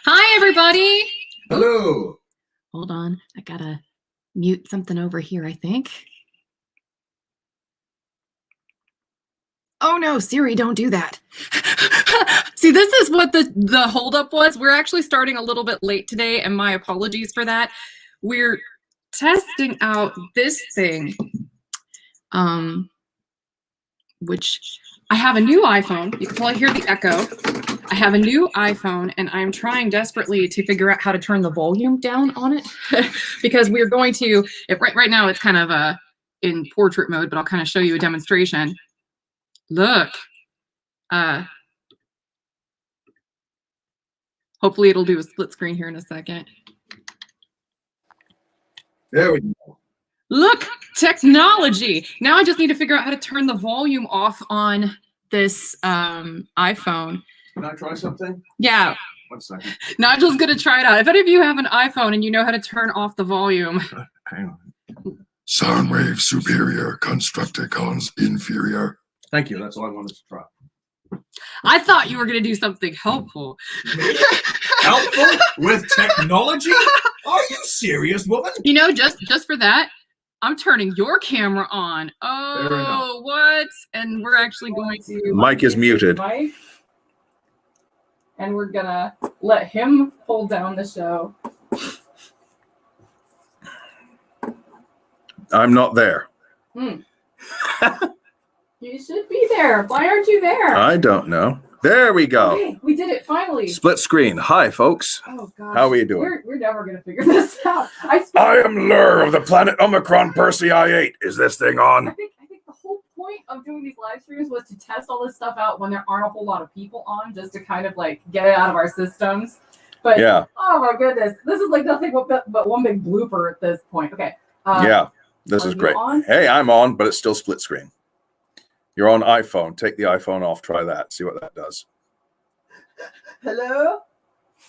Hi, everybody. Hello. Hold on. I gotta mute something over here, I think. Oh no, Siri, don't do that. See, this is what the holdup was. We're actually starting a little bit late today, and my apologies for that. We're testing out this thing, which I have a new iPhone. You can probably hear the echo. I have a new iPhone, and I'm trying desperately to figure out how to turn the volume down on it because we're going to, right now it's kind of in portrait mode, but I'll kind of show you a demonstration. Look. Hopefully it'll do a split screen here in a second. There we go. Look, technology. Now I just need to figure out how to turn the volume off on this iPhone. Can I try something? Yeah. 1 second. Nigel's gonna try it out. If any of you have an iPhone and you know how to turn off the volume. Hang on. Sound wave superior, Constructicons inferior. Thank you. That's all I wanted to try. I thought you were gonna do something helpful. Helpful with technology? Are you serious, woman? You know, just for that, I'm turning your camera on. Oh, what? And we're actually going to... Mike is muted. Mike. And we're gonna let him hold down the show. I'm not there. You should be there. Why aren't you there? I don't know. There we go. Okay, we did it finally. Split screen. Hi, folks. Oh gosh. How are you doing? We're never gonna figure this out. I am Lur of the planet Omicron Persei I-8. Is this thing on? I think the whole point of doing these live streams was to test all this stuff out when there aren't a whole lot of people on, just to kind of like get it out of our systems. But yeah. Oh my goodness, this is like nothing but one big blooper at this point. Okay. Yeah, this is great. On? Hey, I'm on, but it's still split screen. You're on iPhone. Take the iPhone off. Try that. See what that does. Hello?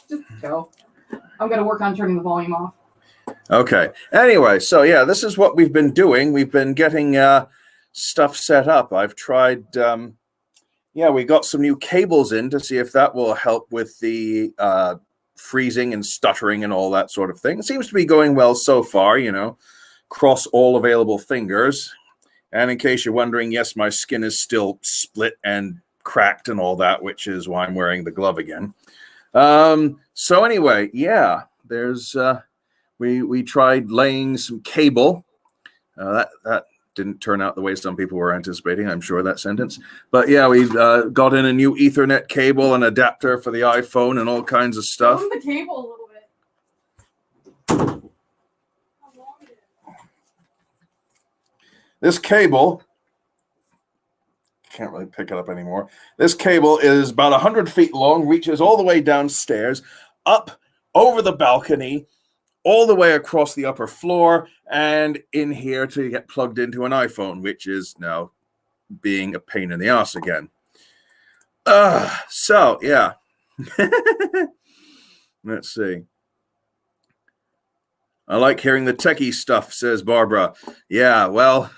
Just go. I'm going to work on turning the volume off. Okay. Anyway, so yeah, this is what we've been doing. We've been getting stuff set up. I've tried, we got some new cables in to see if that will help with the freezing and stuttering and all that sort of thing. It seems to be going well so far, you know, cross all available fingers. And in case you're wondering, yes, my skin is still split and cracked and all that, which is why I'm wearing the glove again. So anyway, yeah, there's we tried laying some cable. That didn't turn out the way some people were anticipating, I'm sure, that sentence. But yeah, we've got in a new Ethernet cable and adapter for the iPhone and all kinds of stuff. Move the cable a little bit. This cable, can't really pick it up anymore. This cable is about 100 feet long, reaches all the way downstairs, up over the balcony, all the way across the upper floor, and in here to get plugged into an iPhone, which is now being a pain in the ass again. So, yeah. Let's see. I like hearing the techie stuff, says Barbara. Yeah, well,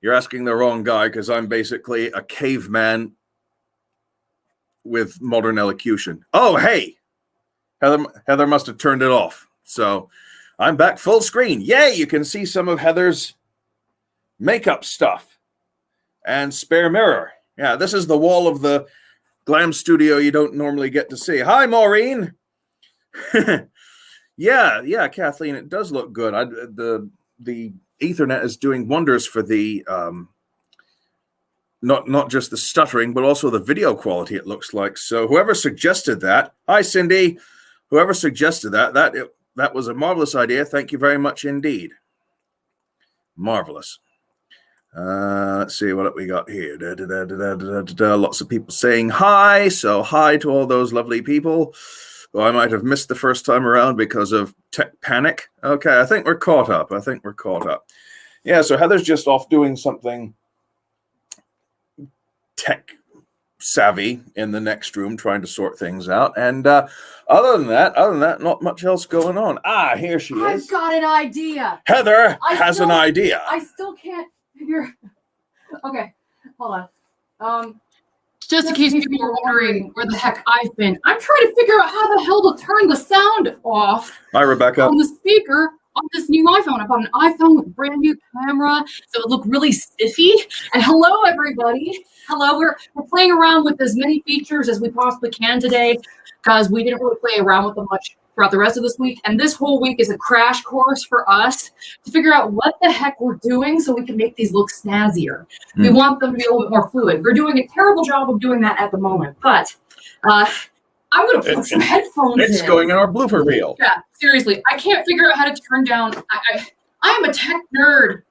you're asking the wrong guy because I'm basically a caveman with modern elocution. Oh, hey, Heather must have turned it off. So I'm back full screen. Yay, you can see some of Heather's makeup stuff and spare mirror. Yeah, this is the wall of the glam studio you don't normally get to see. Hi, Maureen. Yeah, Kathleen, it does look good. The Ethernet is doing wonders for the not just the stuttering, but also the video quality, it looks like. So whoever suggested that, hi Cindy, whoever suggested that was a marvelous idea. Thank you very much indeed. Marvelous. Let's see what we got here. Lots of people saying hi. So hi to all those lovely people. Well, I might have missed the first time around because of tech panic. Okay, I think we're caught up. Yeah, so Heather's just off doing something tech savvy in the next room, trying to sort things out. And other than that, not much else going on. Ah, here she is. I've got an idea. Heather has an idea. I still can't figure. Okay, hold on. just in case people are wondering where the heck I've been, I'm trying to figure out how the hell to turn the sound off Hi, Rebecca. on the speaker on this new iPhone. I bought an iPhone with a brand new camera, so it looked really spiffy. And hello, everybody. Hello, we're playing around with as many features as we possibly can today, because we didn't really play around with them much throughout the rest of this week. And this whole week is a crash course for us to figure out what the heck we're doing so we can make these look snazzier. We want them to be a little bit more fluid. We're doing a terrible job of doing that at the moment, but I'm going to put some headphones in. It's going in our blooper reel. Yeah, seriously. I can't figure out how to turn down. I am a tech nerd.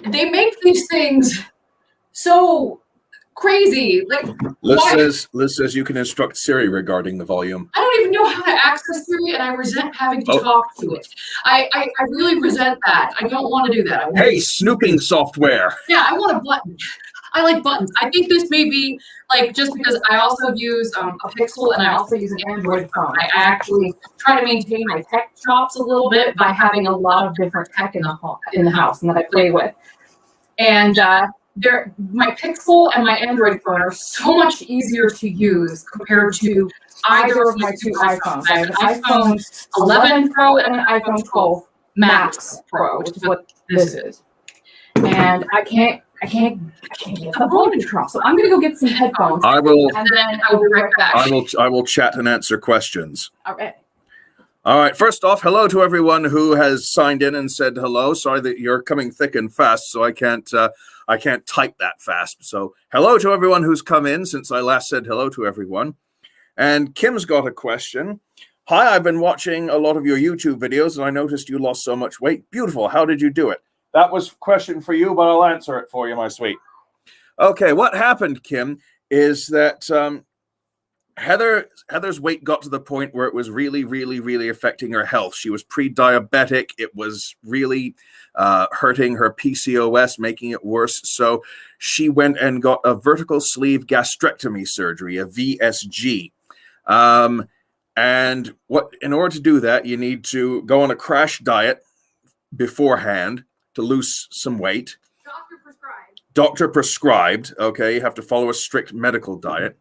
They make these things so crazy. Like, Liz says you can instruct Siri regarding the volume. I don't even know how to access Siri, and I resent having to talk to it. I really resent that. I don't want to do that. Hey, snooping software. Yeah, I want a button. I like buttons. I think this may be like, just because I also use a Pixel and I also use an Android phone. I actually try to maintain my tech chops a little bit by having a lot of different tech in the house and that I play with. And my Pixel and my Android phone are so much easier to use compared to either of my two iPhones. I have an iPhone 11 Pro and an iPhone 12 Max Pro, which is what this is. And I can't get the volume control. So I'm gonna go get some headphones. I will, and then I will be right back. I will chat and answer questions. All right. All right. First off, hello to everyone who has signed in and said hello. Sorry that you're coming thick and fast, so I can't type that fast. So hello to everyone who's come in since I last said hello to everyone. And Kim's got a question. Hi, I've been watching a lot of your YouTube videos and I noticed you lost so much weight. Beautiful. How did you do it? That was a question for you, but I'll answer it for you, my sweet. Okay, what happened, Kim, is that Heather's weight got to the point where it was really, really, really affecting her health. She was pre-diabetic. It was really hurting her PCOS, making it worse. So she went and got a vertical sleeve gastrectomy surgery, a VSG. And in order to do that, you need to go on a crash diet beforehand to lose some weight. Doctor prescribed. Okay, you have to follow a strict medical diet.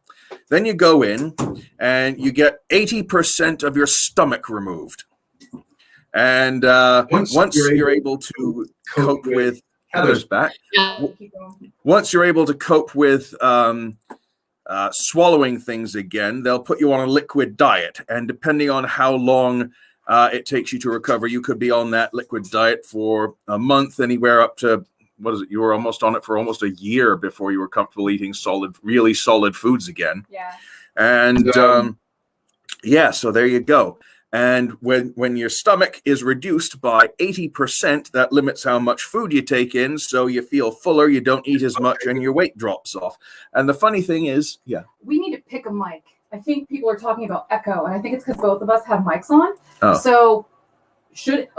Then you go in and you get 80% of your stomach removed. And once you're able to cope with Heather's back, once you're able to cope with swallowing things again, they'll put you on a liquid diet. And depending on how long it takes you to recover, you could be on that liquid diet for a month, anywhere up to, what is it? You were almost on it for almost a year before you were comfortable eating really solid foods again. Yeah. And yeah, so there you go. And when your stomach is reduced by 80%, that limits how much food you take in. So you feel fuller, you don't eat as much, and your weight drops off. And the funny thing is, yeah. We need to pick a mic. I think people are talking about echo, and I think it's because both of us have mics on. Oh. So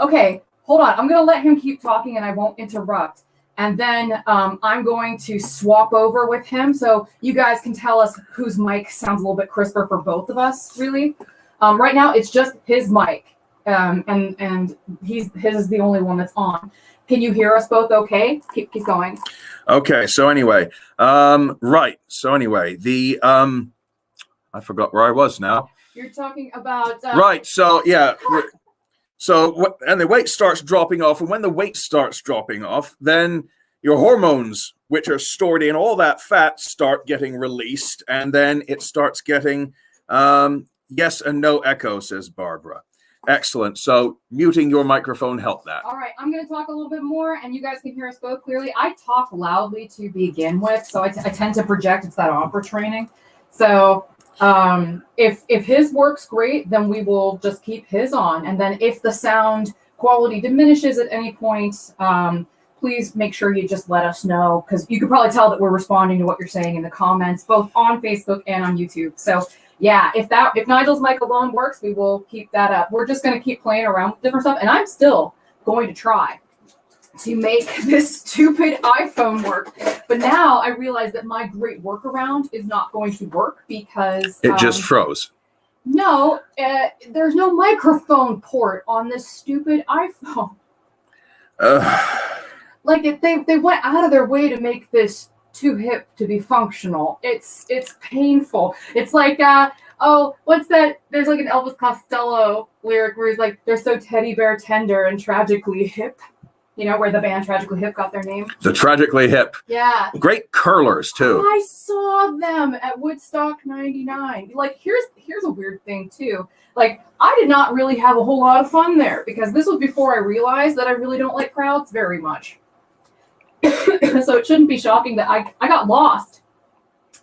okay, hold on. I'm going to let him keep talking, and I won't interrupt. And then I'm going to swap over with him, so you guys can tell us whose mic sounds a little bit crisper for both of us, really. Right now, it's just his mic, and his is the only one that's on. Can you hear us both okay? Keep going. Okay, so anyway, right. So anyway, I forgot where I was now. You're talking about... right, so yeah. So, and the weight starts dropping off, and when the weight starts dropping off, then your hormones, which are stored in all that fat, start getting released, and then it starts getting yes and no echo, says Barbara. Excellent. So muting your microphone helped that. All right, I'm going to talk a little bit more, and you guys can hear us both clearly. I talk loudly to begin with, so I tend to project. It's that opera training. So if his works great, then we will just keep his on. And then if the sound quality diminishes at any point, please make sure you just let us know, because you could probably tell that we're responding to what you're saying in the comments, both on Facebook and on YouTube. So yeah, if Nigel's mic alone works, we will keep that up. We're just going to keep playing around with different stuff, and I'm still going to try to make this stupid iPhone work. But now I realize that my great workaround is not going to work because... it just froze. No, there's no microphone port on this stupid iPhone. Like, they went out of their way to make this too hip to be functional. It's painful. It's like oh, what's that? There's like an Elvis Costello lyric where he's like, they're so teddy bear tender and tragically hip. You know, where the band Tragically Hip got their name? The Tragically Hip. Yeah. Great curlers, too. I saw them at Woodstock 99. Like, here's a weird thing, too. Like, I did not really have a whole lot of fun there because this was before I realized that I really don't like crowds very much. So it shouldn't be shocking that I got lost.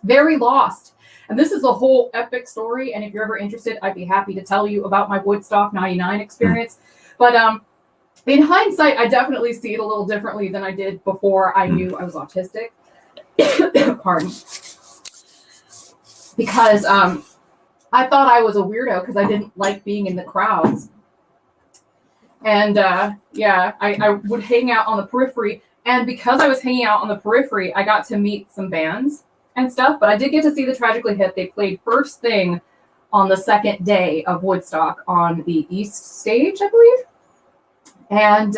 Very lost. And this is a whole epic story. And if you're ever interested, I'd be happy to tell you about my Woodstock 99 experience. But, in hindsight, I definitely see it a little differently than I did before I knew I was autistic. Pardon. Because I thought I was a weirdo because I didn't like being in the crowds. And yeah, I would hang out on the periphery. And because I was hanging out on the periphery, I got to meet some bands and stuff. But I did get to see the Tragically Hip. They played first thing on the second day of Woodstock on the East Stage, I believe. And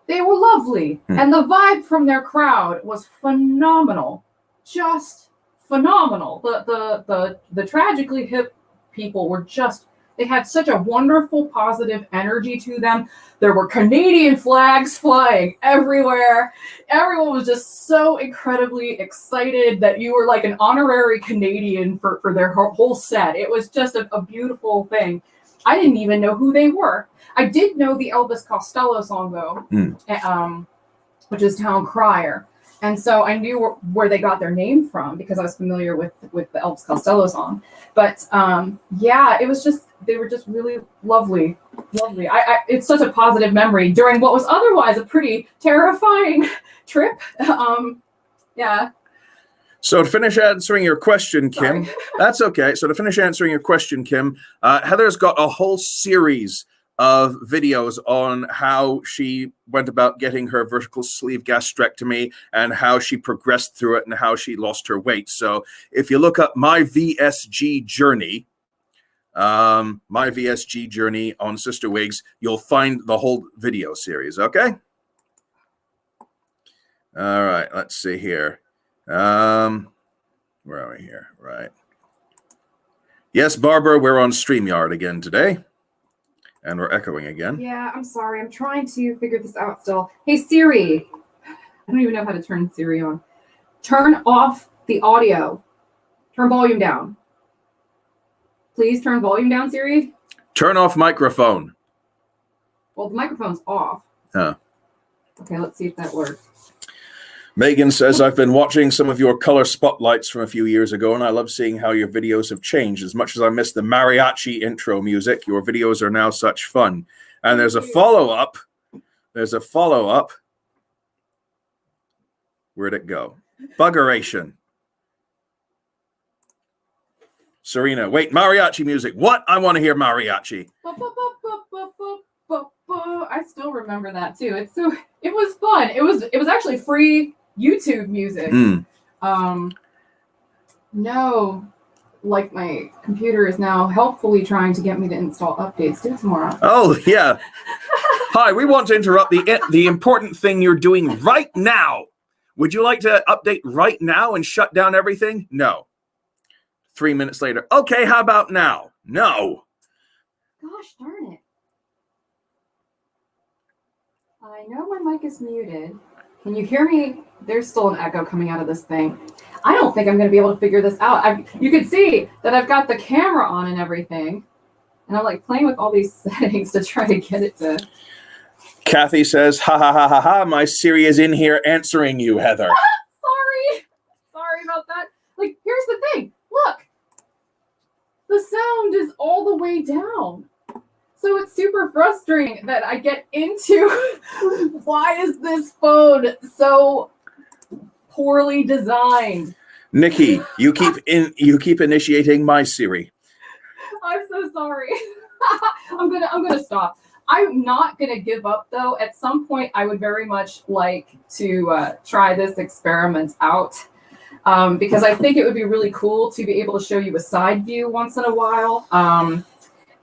they were lovely. And the vibe from their crowd was phenomenal. Just phenomenal. The Tragically Hip people were just, they had such a wonderful, positive energy to them. There were Canadian flags flying everywhere. Everyone was just so incredibly excited that you were like an honorary Canadian for their whole set. It was just a beautiful thing. I didn't even know who they were. I did know the Elvis Costello song, though, which is Town Crier. And so I knew where they got their name from because I was familiar with the Elvis Costello song. But yeah, it was just, they were just really lovely. Lovely. It's such a positive memory during what was otherwise a pretty terrifying trip. Yeah. So to finish answering your question, Kim, that's okay. So to finish answering your question, Kim, Heather's got a whole series of videos on how she went about getting her vertical sleeve gastrectomy and how she progressed through it and how she lost her weight. So if you look up my VSG journey on Sister Wigs, you'll find the whole video series. Okay. All right. Let's see here. Where are we here? Right. Yes, Barbara, we're on StreamYard again today. And we're echoing again. Yeah, I'm sorry. I'm trying to figure this out still. Hey, Siri. I don't even know how to turn Siri on. Turn off the audio. Turn volume down. Please turn volume down, Siri. Turn off microphone. Well, the microphone's off. Huh. Okay, let's see if that works. Megan says, I've been watching some of your color spotlights from a few years ago, and I love seeing how your videos have changed. As much as I miss the mariachi intro music, your videos are now such fun. And there's a follow-up. There's a follow-up. Where'd it go? Buggeration. Serena, wait, mariachi music. What? I want to hear mariachi. I still remember that too. It was fun. It was actually free YouTube music. No, like my computer is now helpfully trying to get me to install updates due tomorrow. Oh yeah. Hi, we want to interrupt the important thing you're doing right now. Would you like to update right now and shut down everything? No. 3 minutes later. Okay, how about now? No. Gosh darn it. I know my mic is muted. Can you hear me? There's still an echo coming out of this thing. I don't think I'm going to be able to figure this out. You can see that I've got the camera on and everything. And I'm like playing with all these settings to try to get it to... Kathy says, ha ha ha ha ha, my Siri is in here answering you, Heather. Sorry about that. Like, here's the thing. Look. The sound is all the way down. So it's super frustrating that I get into why is this phone so poorly designed? Nikki, you keep initiating my Siri. I'm so sorry. I'm gonna stop. I'm not gonna give up though. At some point, I would very much like to try this experiment out because I think it would be really cool to be able to show you a side view once in a while.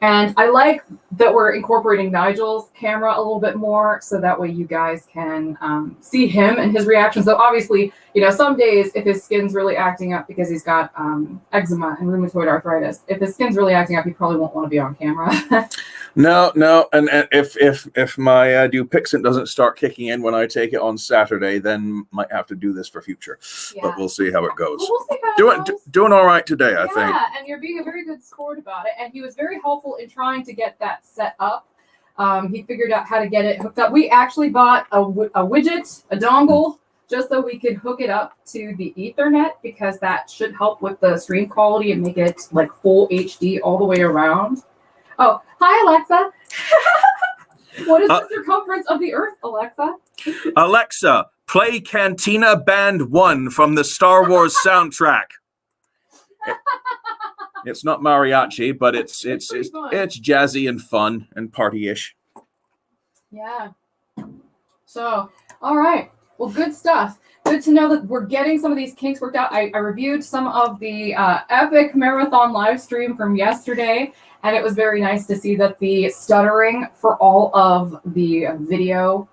And I like that we're incorporating Nigel's camera a little bit more, so that way you guys can see him and his reactions. So obviously, you know, some days if his skin's really acting up because he's got eczema and rheumatoid arthritis, if his skin's really acting up, he probably won't want to be on camera. No, and if my Dupixent doesn't start kicking in when I take it on Saturday, then might have to do this for future. Yeah. But we'll see how it goes. Well, we'll see how it goes. Doing all right today, I think. Yeah, and you're being a very good sport about it. And he was very helpful in trying to get that set up. He figured out how to get it hooked up. We actually bought a widget, a dongle, just so we could hook it up to the Ethernet, because that should help with the stream quality and make it like full HD all the way around. Oh, hi, Alexa. What is the circumference of the Earth, Alexa? Alexa, play Cantina Band 1 from the Star Wars soundtrack. It's not mariachi, but it's jazzy and fun and party-ish. Yeah. So, all right. Well, good stuff. Good to know that we're getting some of these kinks worked out. I reviewed some of the epic marathon live stream from yesterday, and it was very nice to see that the stuttering for all of the video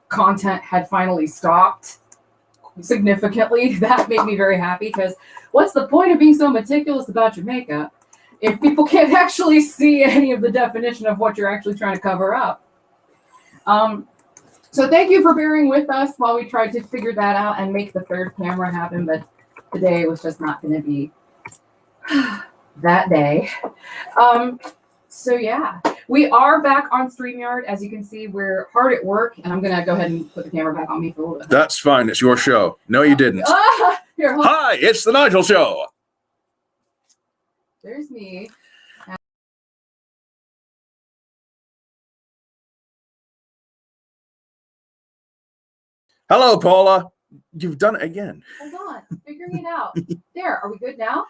content had finally stopped significantly. That made me very happy, because what's the point of being so meticulous about your makeup if people can't actually see any of the definition of what you're actually trying to cover up? So thank you for bearing with us while we tried to figure that out and make the third camera happen, but today was just not going to be that day. So yeah, we are back on StreamYard. As you can see, we're hard at work, and I'm going to go ahead and put the camera back on me for a little bit. That's fine. It's your show. No, you didn't. Here, Hi, it's the Nigel Show. There's me. Hello, Paula. You've done it again. Hold on. Figuring it out. There. Are we good now?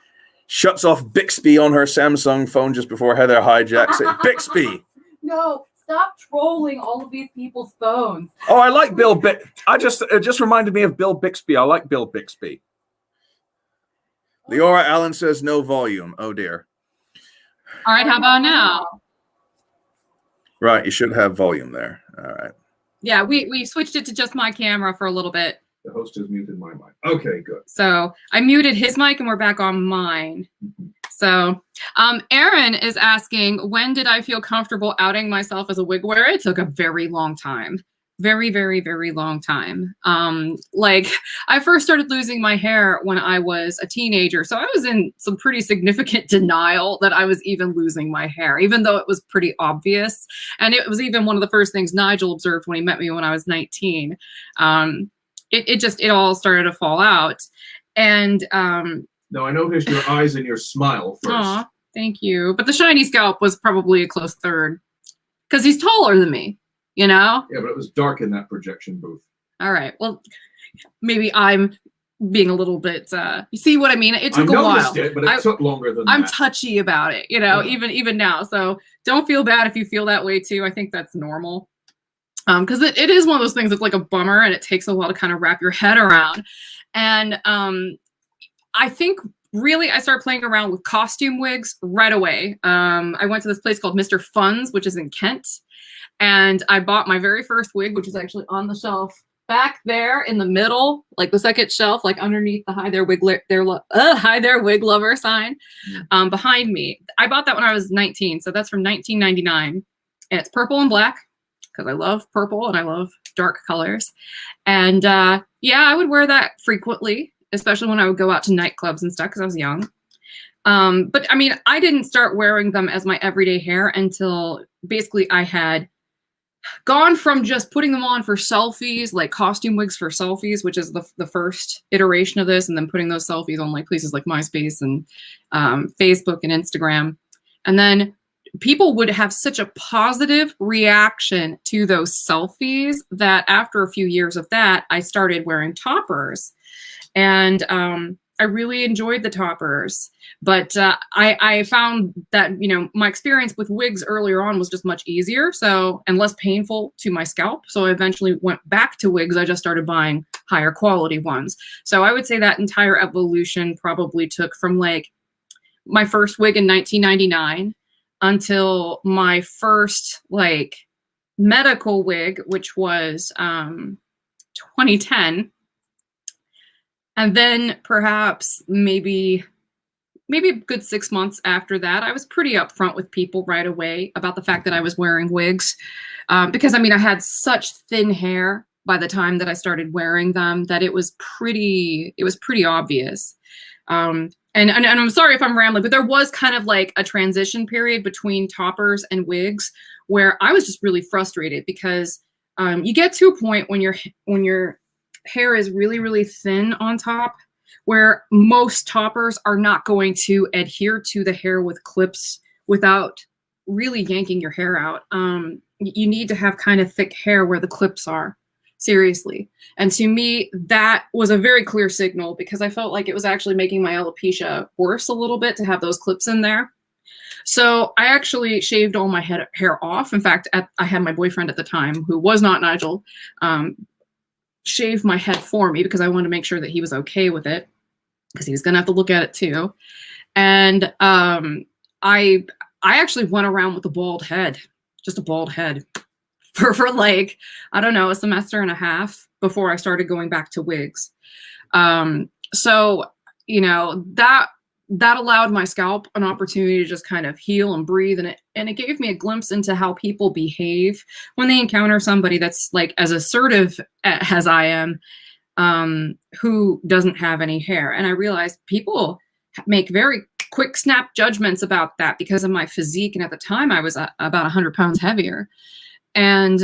Shuts off Bixby on her Samsung phone just before Heather hijacks it. Bixby. No. Stop trolling all of these people's phones. Oh, I like Bill Bixby. It just reminded me of Bill Bixby. I like Bill Bixby. Leora Allen says no volume. Oh, dear. All right. How about now? Right. You should have volume there. All right. Yeah, we switched it to just my camera for a little bit. The host has muted my mic. Okay, good. So I muted his mic and we're back on mine. So Aaron is asking, when did I feel comfortable outing myself as a wig wearer? It took a very long time. Very, very, very long time. Like I first started losing my hair when I was a teenager. So I was in some pretty significant denial that I was even losing my hair, even though it was pretty obvious. And it was even one of the first things Nigel observed when he met me when I was 19. It all started to fall out. And now I noticed your eyes and your smile first. Aw, thank you. But the shiny scalp was probably a close third, because he's taller than me. You know? Yeah, but it was dark in that projection booth. All right. Well, maybe I'm being a little bit, you see what I mean? It took a while. I noticed it, but it took longer than that. I'm touchy about it, you know, yeah. even now. So don't feel bad if you feel that way too. I think that's normal. Because it is one of those things that's like a bummer, and it takes a while to kind of wrap your head around. And I think really I started playing around with costume wigs right away. I went to this place called Mr. Fun's, which is in Kent. And I bought my very first wig, which is actually on the shelf back there in the middle, like the second shelf, like underneath the Hi There Wig Lover sign behind me. I bought that when I was 19. So that's from 1999. And it's purple and black, because I love purple and I love dark colors. And yeah, I would wear that frequently, especially when I would go out to nightclubs and stuff, because I was young. But I mean, I didn't start wearing them as my everyday hair until basically I had gone from just putting them on for selfies, like costume wigs for selfies, which is the first iteration of this, and then putting those selfies on like places like MySpace and Facebook and Instagram. And then people would have such a positive reaction to those selfies that after a few years of that, I started wearing toppers. And I really enjoyed the toppers, but I found that, you know, my experience with wigs earlier on was just much easier, and less painful to my scalp. So I eventually went back to wigs. I just started buying higher quality ones. So I would say that entire evolution probably took from like my first wig in 1999 until my first like medical wig, which was 2010. And then perhaps maybe a good 6 months after that, I was pretty upfront with people right away about the fact that I was wearing wigs. Because I mean, I had such thin hair by the time that I started wearing them that it was pretty obvious. And I'm sorry if I'm rambling, but there was kind of like a transition period between toppers and wigs where I was just really frustrated because you get to a point when your hair is really, really thin on top, where most toppers are not going to adhere to the hair with clips without really yanking your hair out. You need to have kind of thick hair where the clips are, seriously. And to me, that was a very clear signal because I felt like it was actually making my alopecia worse a little bit to have those clips in there. So I actually shaved all my hair off. In fact, I had my boyfriend at the time, who was not Nigel, shave my head for me because I wanted to make sure that he was okay with it because he was going to have to look at it too. And I actually went around with a bald head, just a bald head for like, I don't know, a semester and a half before I started going back to wigs. So, you know, that allowed my scalp an opportunity to just kind of heal and breathe. And it gave me a glimpse into how people behave when they encounter somebody that's like as assertive as I am, who doesn't have any hair. And I realized people make very quick snap judgments about that because of my physique. And at the time I was about 100 pounds heavier. And,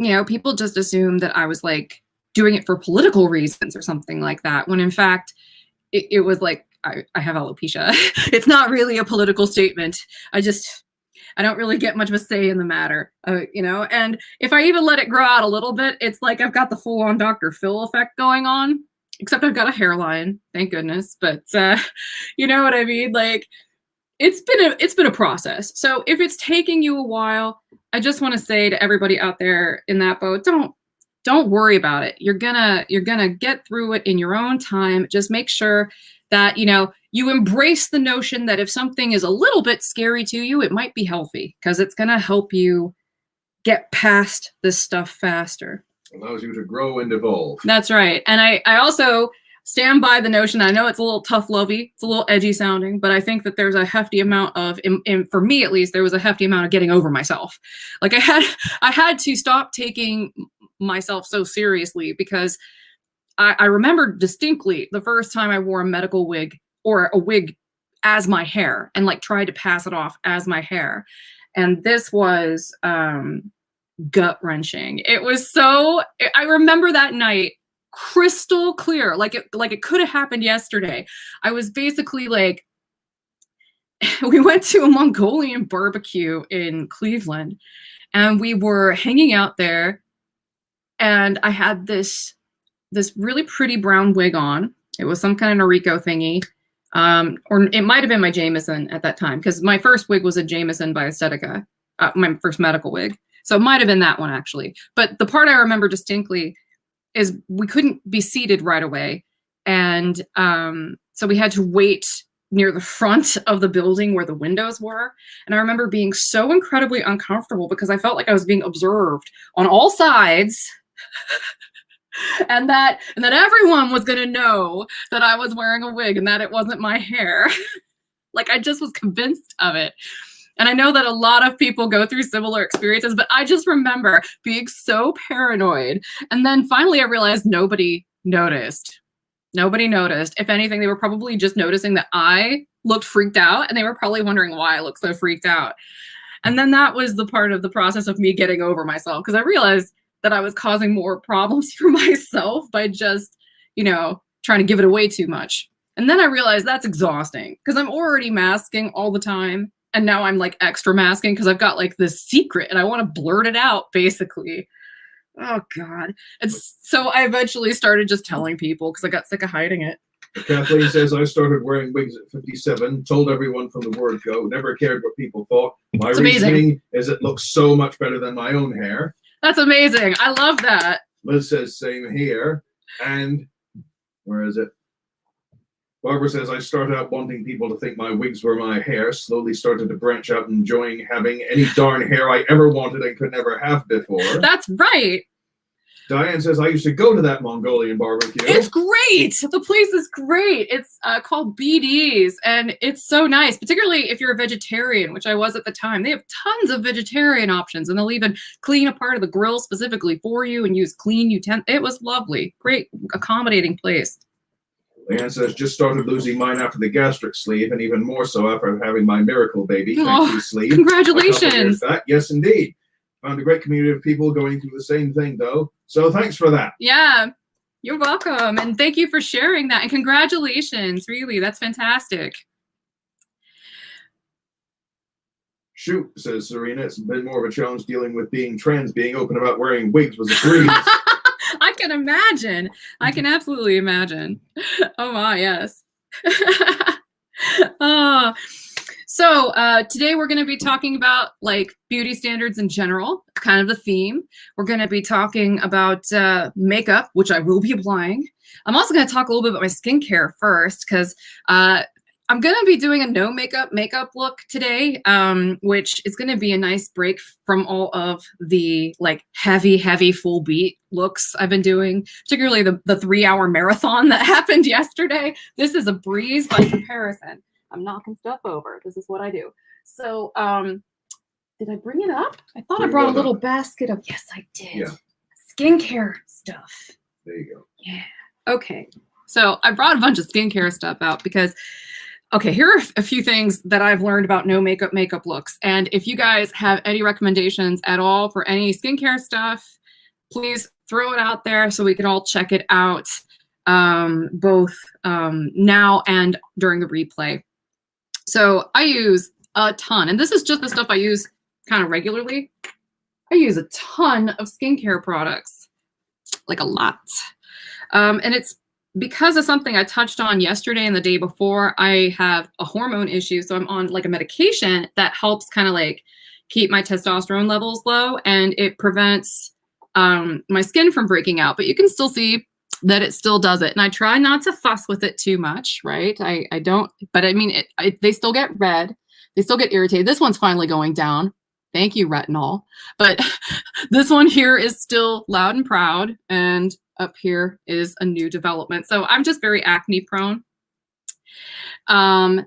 you know, people just assumed that I was like doing it for political reasons or something like that. When in fact, it was like, I have alopecia. It's not really a political statement. I don't really get much of a say in the matter, you know? And if I even let it grow out a little bit, it's like I've got the full on Dr. Phil effect going on, except I've got a hairline, thank goodness. But you know what I mean? Like, it's been a process. So if it's taking you a while, I just want to say to everybody out there in that boat, don't worry about it. You're gonna get through it in your own time. Just make sure that, you know, you embrace the notion that if something is a little bit scary to you, it might be healthy because it's going to help you get past this stuff faster. Allows you to grow and evolve. That's right. And I also stand by the notion, I know it's a little tough lovey, it's a little edgy sounding, but I think that there's a hefty amount of, for me at least, there was a hefty amount of getting over myself. Like I had to stop taking myself so seriously because I remember distinctly the first time I wore a medical wig or a wig as my hair and like tried to pass it off as my hair. And this was gut-wrenching. It was so, I remember that night crystal clear, like it could have happened yesterday. I was basically like, we went to a Mongolian barbecue in Cleveland and we were hanging out there and I had this really pretty brown wig on. It was some kind of Noriko thingy. Or it might have been my Jameson at that time, because my first wig was a Jameson by Aesthetica, my first medical wig. So it might have been that one, actually. But the part I remember distinctly is we couldn't be seated right away. And so we had to wait near the front of the building where the windows were. And I remember being so incredibly uncomfortable because I felt like I was being observed on all sides. And that everyone was going to know that I was wearing a wig and that it wasn't my hair. Like, I just was convinced of it. And I know that a lot of people go through similar experiences, but I just remember being so paranoid. And then finally I realized nobody noticed. Nobody noticed. If anything, they were probably just noticing that I looked freaked out and they were probably wondering why I looked so freaked out. And then that was the part of the process of me getting over myself, because I realized that I was causing more problems for myself by just, you know, trying to give it away too much. And then I realized that's exhausting because I'm already masking all the time. And now I'm like extra masking because I've got like this secret and I want to blurt it out, basically. Oh, God. And so I eventually started just telling people because I got sick of hiding it. Kathleen says, I started wearing wigs at 57, told everyone from the word go, never cared what people thought. My reasoning is it looks so much better than my own hair. That's amazing. I love that. Liz says, same here. And where is it? Barbara says, I started out wanting people to think my wigs were my hair, slowly started to branch out enjoying having any darn hair I ever wanted and could never have before. That's right. Diane says, I used to go to that Mongolian barbecue. It's great. The place is great. It's called BD's, and it's so nice, particularly if you're a vegetarian, which I was at the time. They have tons of vegetarian options, and they'll even clean a part of the grill specifically for you and use clean utensils. It was lovely. Great, accommodating place. Leanne says, just started losing mine after the gastric sleeve, and even more so after having my miracle baby. Thank you, sleeve. Congratulations. Yes, indeed. Found a great community of people going through the same thing, though. So thanks for that. Yeah, you're welcome. And thank you for sharing that. And congratulations. Really, that's fantastic. Shoot, says Serena. It's been more of a challenge dealing with being trans. Being open about wearing wigs was a breeze. I can imagine. I can absolutely imagine. Oh my, yes. So today we're going to be talking about like beauty standards in general, kind of the theme. We're going to be talking about makeup, which I will be applying. I'm also going to talk a little bit about my skincare first, because I'm going to be doing a no makeup look today, which is going to be a nice break from all of the like heavy full beat looks I've been doing, particularly the 3-hour marathon that happened yesterday. This is a breeze by comparison. I'm knocking stuff over. This is what I do. So, did I bring it up? I thought I brought a little basket of, yes, I did. Yeah. Skincare stuff. There you go. Yeah. Okay. So I brought a bunch of skincare stuff out because, okay, here are a few things that I've learned about no makeup looks. And if you guys have any recommendations at all for any skincare stuff, please throw it out there so we can all check it out, both now and during the replay. So I use a ton, and this is just the stuff I use kind of regularly. I use a ton of skincare products, like a lot. And it's because of something I touched on yesterday and the day before. I have a hormone issue, so I'm on like a medication that helps kind of like keep my testosterone levels low, and it prevents my skin from breaking out. But you can still see that it still does it. And I try not to fuss with it too much, right? I don't, but I mean, they still get red. They still get irritated. This one's finally going down. Thank you, retinol. But this one here is still loud and proud. And up here is a new development. So I'm just very acne prone. And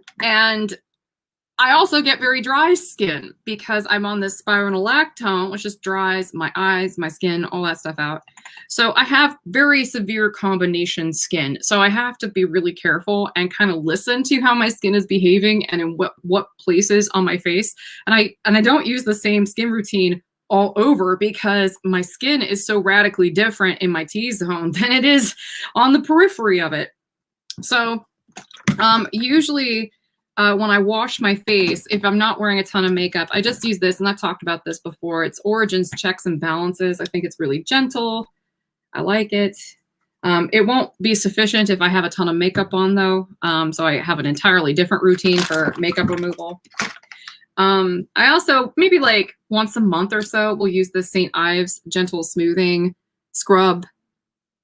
I also get very dry skin because I'm on this spironolactone, which just dries my eyes, my skin, all that stuff out. So I have very severe combination skin. So I have to be really careful and kind of listen to how my skin is behaving and in what places on my face. And I don't use the same skin routine all over because my skin is so radically different in my T-zone than it is on the periphery of it. So usually when I wash my face, if I'm not wearing a ton of makeup, I just use this, and I've talked about this before. It's Origins Checks and Balances. I think it's really gentle. I like it. It won't be sufficient if I have a ton of makeup on, though. So I have an entirely different routine for makeup removal. I also, maybe like once a month or so, will use the St. Ives Gentle Smoothing Scrub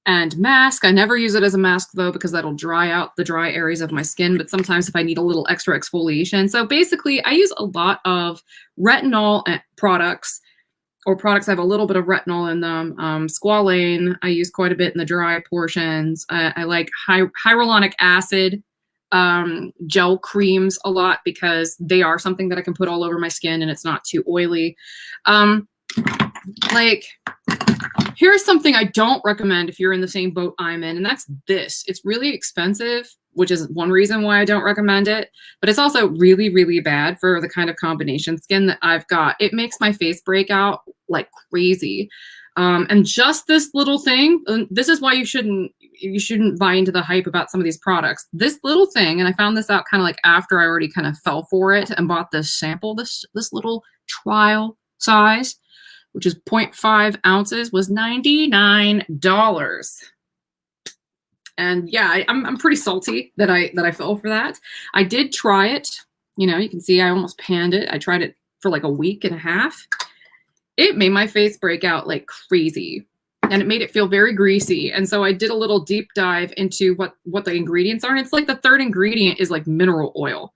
and Mask. I never use it as a mask, though, because that'll dry out the dry areas of my skin. But sometimes if I need a little extra exfoliation. So basically, I use a lot of retinol products, or products that have a little bit of retinol in them. Squalane, I use quite a bit in the dry portions. I like hyaluronic acid gel creams a lot because they are something that I can put all over my skin and it's not too oily. Like, here's something I don't recommend if you're in the same boat I'm in, and that's this. It's really expensive, which is one reason why I don't recommend it, but it's also really, really bad for the kind of combination skin that I've got. It makes my face break out like crazy. And just this little thing, this is why you shouldn't buy into the hype about some of these products. This little thing, and I found this out kind of like after I already kind of fell for it and bought this sample, this little trial size, which is 0.5 ounces, was $99. And yeah, I'm pretty salty that I fell for that. I did try it. You know, you can see I almost panned it. I tried it for like a week and a half. It made my face break out like crazy. and it made it feel very greasy. And so I did a little deep dive into what the ingredients are. And it's like the third ingredient is like mineral oil.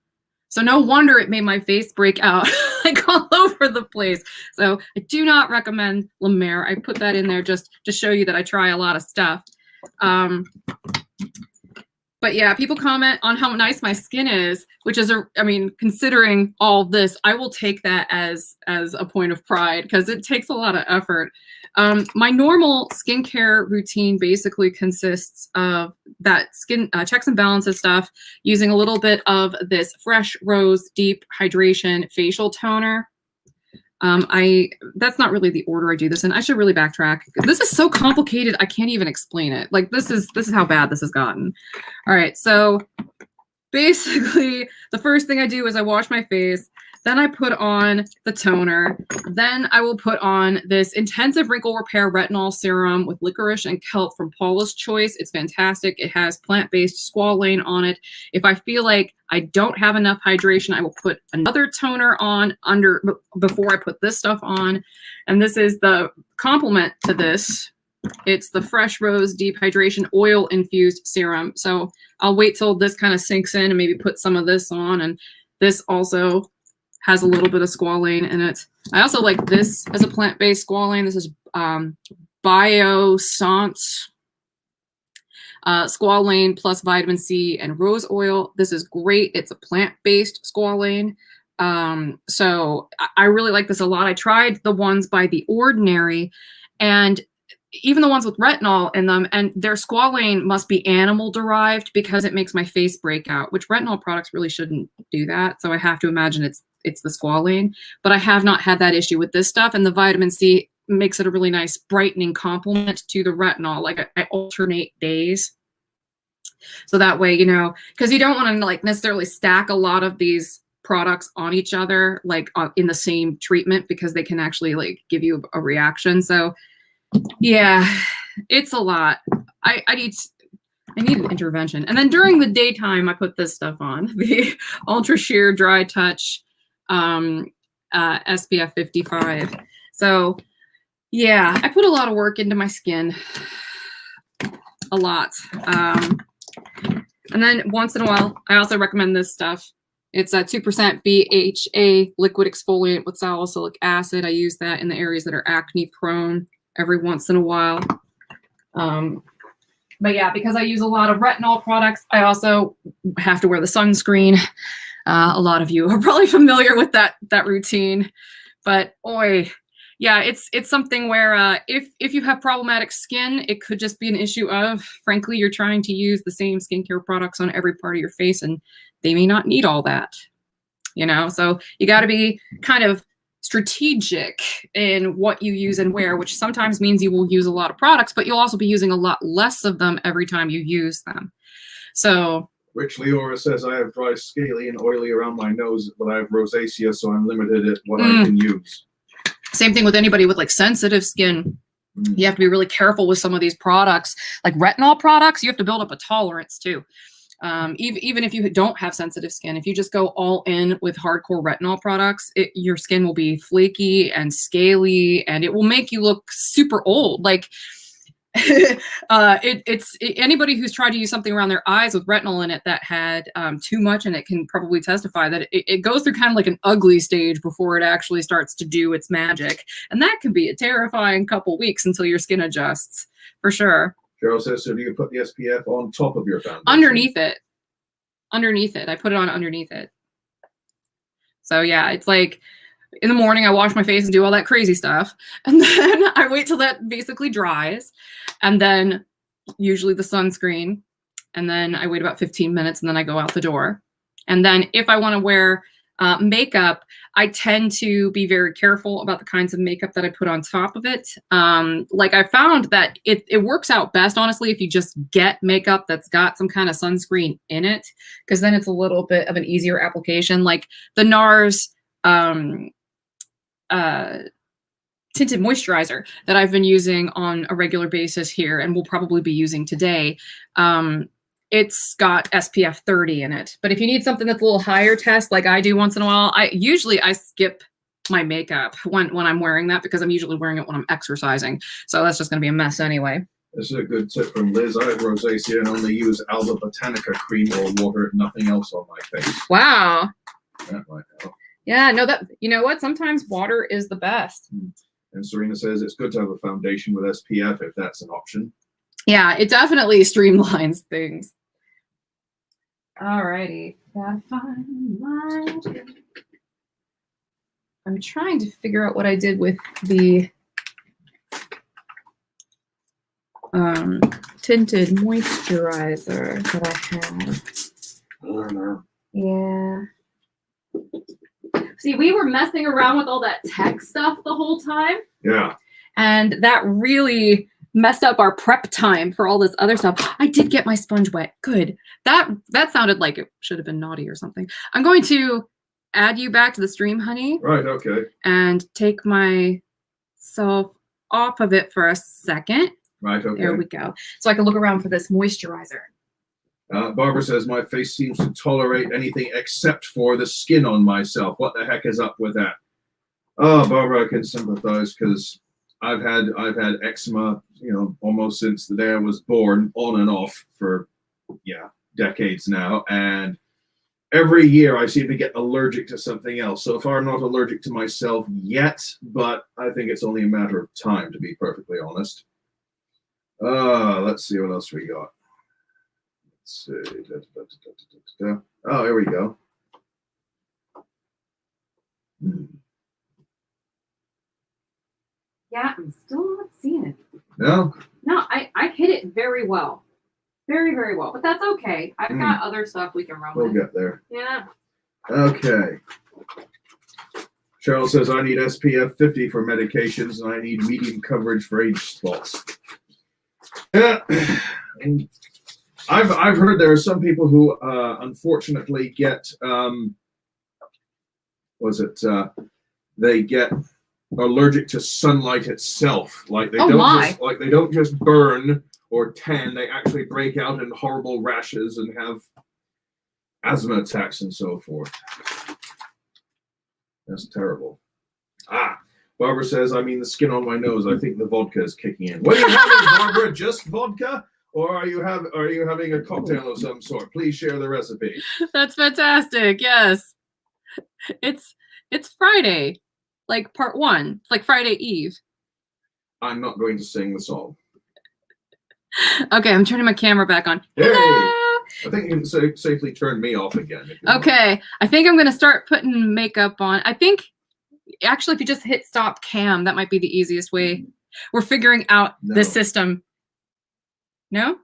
So no wonder it made my face break out like all over the place. So I do not recommend La Mer. I put that in there just to show you that I try a lot of stuff. But yeah, people comment on how nice my skin is, which is, I mean, considering all this, I will take that as a point of pride because it takes a lot of effort. My normal skincare routine basically consists of that skin checks and balances stuff, using a little bit of this Fresh Rose Deep Hydration Facial Toner. That's not really the order I do this in. I should really backtrack. This is so complicated. I can't even explain it. Like this is how bad this has gotten. All right. So basically the first thing I do is I wash my face. Then I put on the toner. Then I will put on this intensive wrinkle repair retinol serum with licorice and kelp from Paula's Choice. It's fantastic. It has plant-based squalane on it. If I feel like I don't have enough hydration, I will put another toner on before I put this stuff on. And this is the complement to this. It's the Fresh Rose Deep Hydration Oil Infused Serum. So I'll wait till this kind of sinks in and maybe put some of this on. And this also has a little bit of squalane in it. I also like this as a plant-based squalane. This is Bioscience squalane plus vitamin C and rose oil. This is great. It's a plant-based squalane. So I really like this a lot. I tried the ones by The Ordinary, and even the ones with retinol in them, and their squalane must be animal derived because it makes my face break out, which retinol products really shouldn't do that. So I have to imagine it's the squalane, but I have not had that issue with this stuff. And the vitamin C makes it a really nice brightening complement to the retinol. Like I alternate days. So that way, you know, because you don't want to like necessarily stack a lot of these products on each other, like in the same treatment, because they can actually like give you a reaction. So yeah, it's a lot. I need an intervention. And then during the daytime, I put this stuff on, the Ultra Sheer Dry Touch SPF 55. So yeah, I put a lot of work into my skin, a lot. And then once in a while, I also recommend this stuff. It's a 2% BHA liquid exfoliant with salicylic acid. I use that in the areas that are acne prone every once in a while. But yeah, because I use a lot of retinol products, I also have to wear the sunscreen. A lot of you are probably familiar with that routine, but oi, yeah, it's something where if you have problematic skin, it could just be an issue of, frankly, you're trying to use the same skincare products on every part of your face, and they may not need all that, you know? So you got to be kind of strategic in what you use and where, which sometimes means you will use a lot of products, but you'll also be using a lot less of them every time you use them. So Rich Leora says, I have dry, scaly, and oily around my nose, but I have rosacea, so I'm limited at what I can use. Same thing with anybody with like sensitive skin. You have to be really careful with some of these products, like retinol products. You have to build up a tolerance too. Even if you don't have sensitive skin, if you just go all in with hardcore retinol products, your skin will be flaky and scaly, and it will make you look super old. Like anybody who's tried to use something around their eyes with retinol in it that had too much in it can probably testify that it goes through kind of like an ugly stage before it actually starts to do its magic. And that can be a terrifying couple weeks until your skin adjusts, for sure. Cheryl says, so do you put the SPF on top of your foundation? Underneath it. Underneath it. I put it on underneath it. So yeah, it's like in the morning, I wash my face and do all that crazy stuff. And then I wait till that basically dries. And then usually the sunscreen. And then I wait about 15 minutes and then I go out the door. And then if I want to wear makeup, I tend to be very careful about the kinds of makeup that I put on top of it. Like I found that it works out best, honestly, if you just get makeup that's got some kind of sunscreen in it, because then it's a little bit of an easier application. Like the NARS tinted moisturizer that I've been using on a regular basis here and will probably be using today. It's got SPF 30 in it. But if you need something that's a little higher test, like I do once in a while, I skip my makeup when I'm wearing that, because I'm usually wearing it when I'm exercising. So that's just going to be a mess anyway. This is a good tip from Liz. I have rosacea and only use Alba Botanica cream or water, nothing else on my face. Wow. That might help. Yeah, no, that, you know what? Sometimes water is the best. And Serena says it's good to have a foundation with SPF if that's an option. Yeah, it definitely streamlines things. Alrighty. Gotta find my... I'm trying to figure out what I did with the tinted moisturizer that I have. I don't know. Yeah. See, we were messing around with all that tech stuff the whole time. Yeah. And that really messed up our prep time for all this other stuff. I did get my sponge wet. Good. That sounded like it should have been naughty or something. I'm going to add you back to the stream, honey. Right, okay. And take myself off of it for a second. Right, okay. There we go. So I can look around for this moisturizer. Barbara says, my face seems to tolerate anything except for the skin on myself. What the heck is up with that? Oh, Barbara, I can sympathize because I've had eczema, you know, almost since the day I was born, on and off for, yeah, decades now. And every year I seem to get allergic to something else. So far, I'm not allergic to myself yet, but I think it's only a matter of time, to be perfectly honest. Let's see what else we got. Let's see. Oh, here we go. Yeah, I'm still not seeing it. No? No, I hit it very well. Very, very well. But that's okay. I've got other stuff we can run We'll with. get there. Yeah. Okay. Cheryl says, I need SPF 50 for medications and I need medium coverage for age spots. Yeah. I've heard there are some people who unfortunately get they get allergic to sunlight itself. Like they don't just burn or tan, they actually break out in horrible rashes and have asthma attacks and so forth. That's terrible. Barbara says, I mean the skin on my nose. I think the vodka is kicking in. What are you having, Barbara? Just vodka? Or are you having a cocktail of some sort? Please share the recipe. That's fantastic. Yes. It's Friday. Like part 1. It's like Friday Eve. I'm not going to sing the song. Okay, I'm turning my camera back on. Hey! Hello! I think you can safely turn me off again. Okay, I think I'm going to start putting makeup on. I think, actually, if you just hit stop cam, that might be the easiest way. We're figuring out the system. No?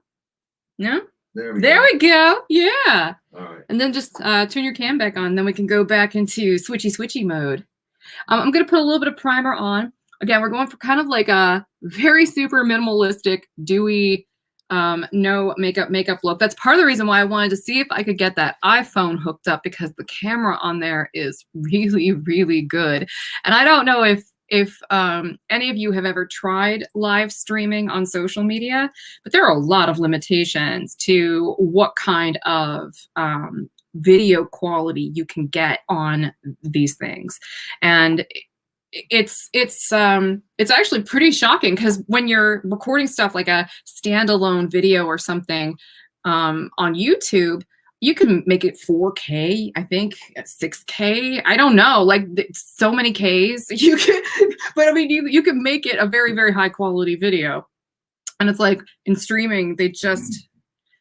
No? There we go. Yeah. All right. And then just turn your cam back on. Then we can go back into switchy mode. I'm going to put a little bit of primer on. Again, we're going for kind of like a very super minimalistic, dewy, no makeup look. That's part of the reason why I wanted to see if I could get that iPhone hooked up, because the camera on there is really, really good. And I don't know if any of you have ever tried live streaming on social media, but there are a lot of limitations to what kind of video quality you can get on these things. And it's actually pretty shocking, because when you're recording stuff like a standalone video or something on YouTube, you can make it 4K, I think 6K. I don't know, like so many Ks. You can, but I mean, you can make it a very, very high quality video. And it's like in streaming, they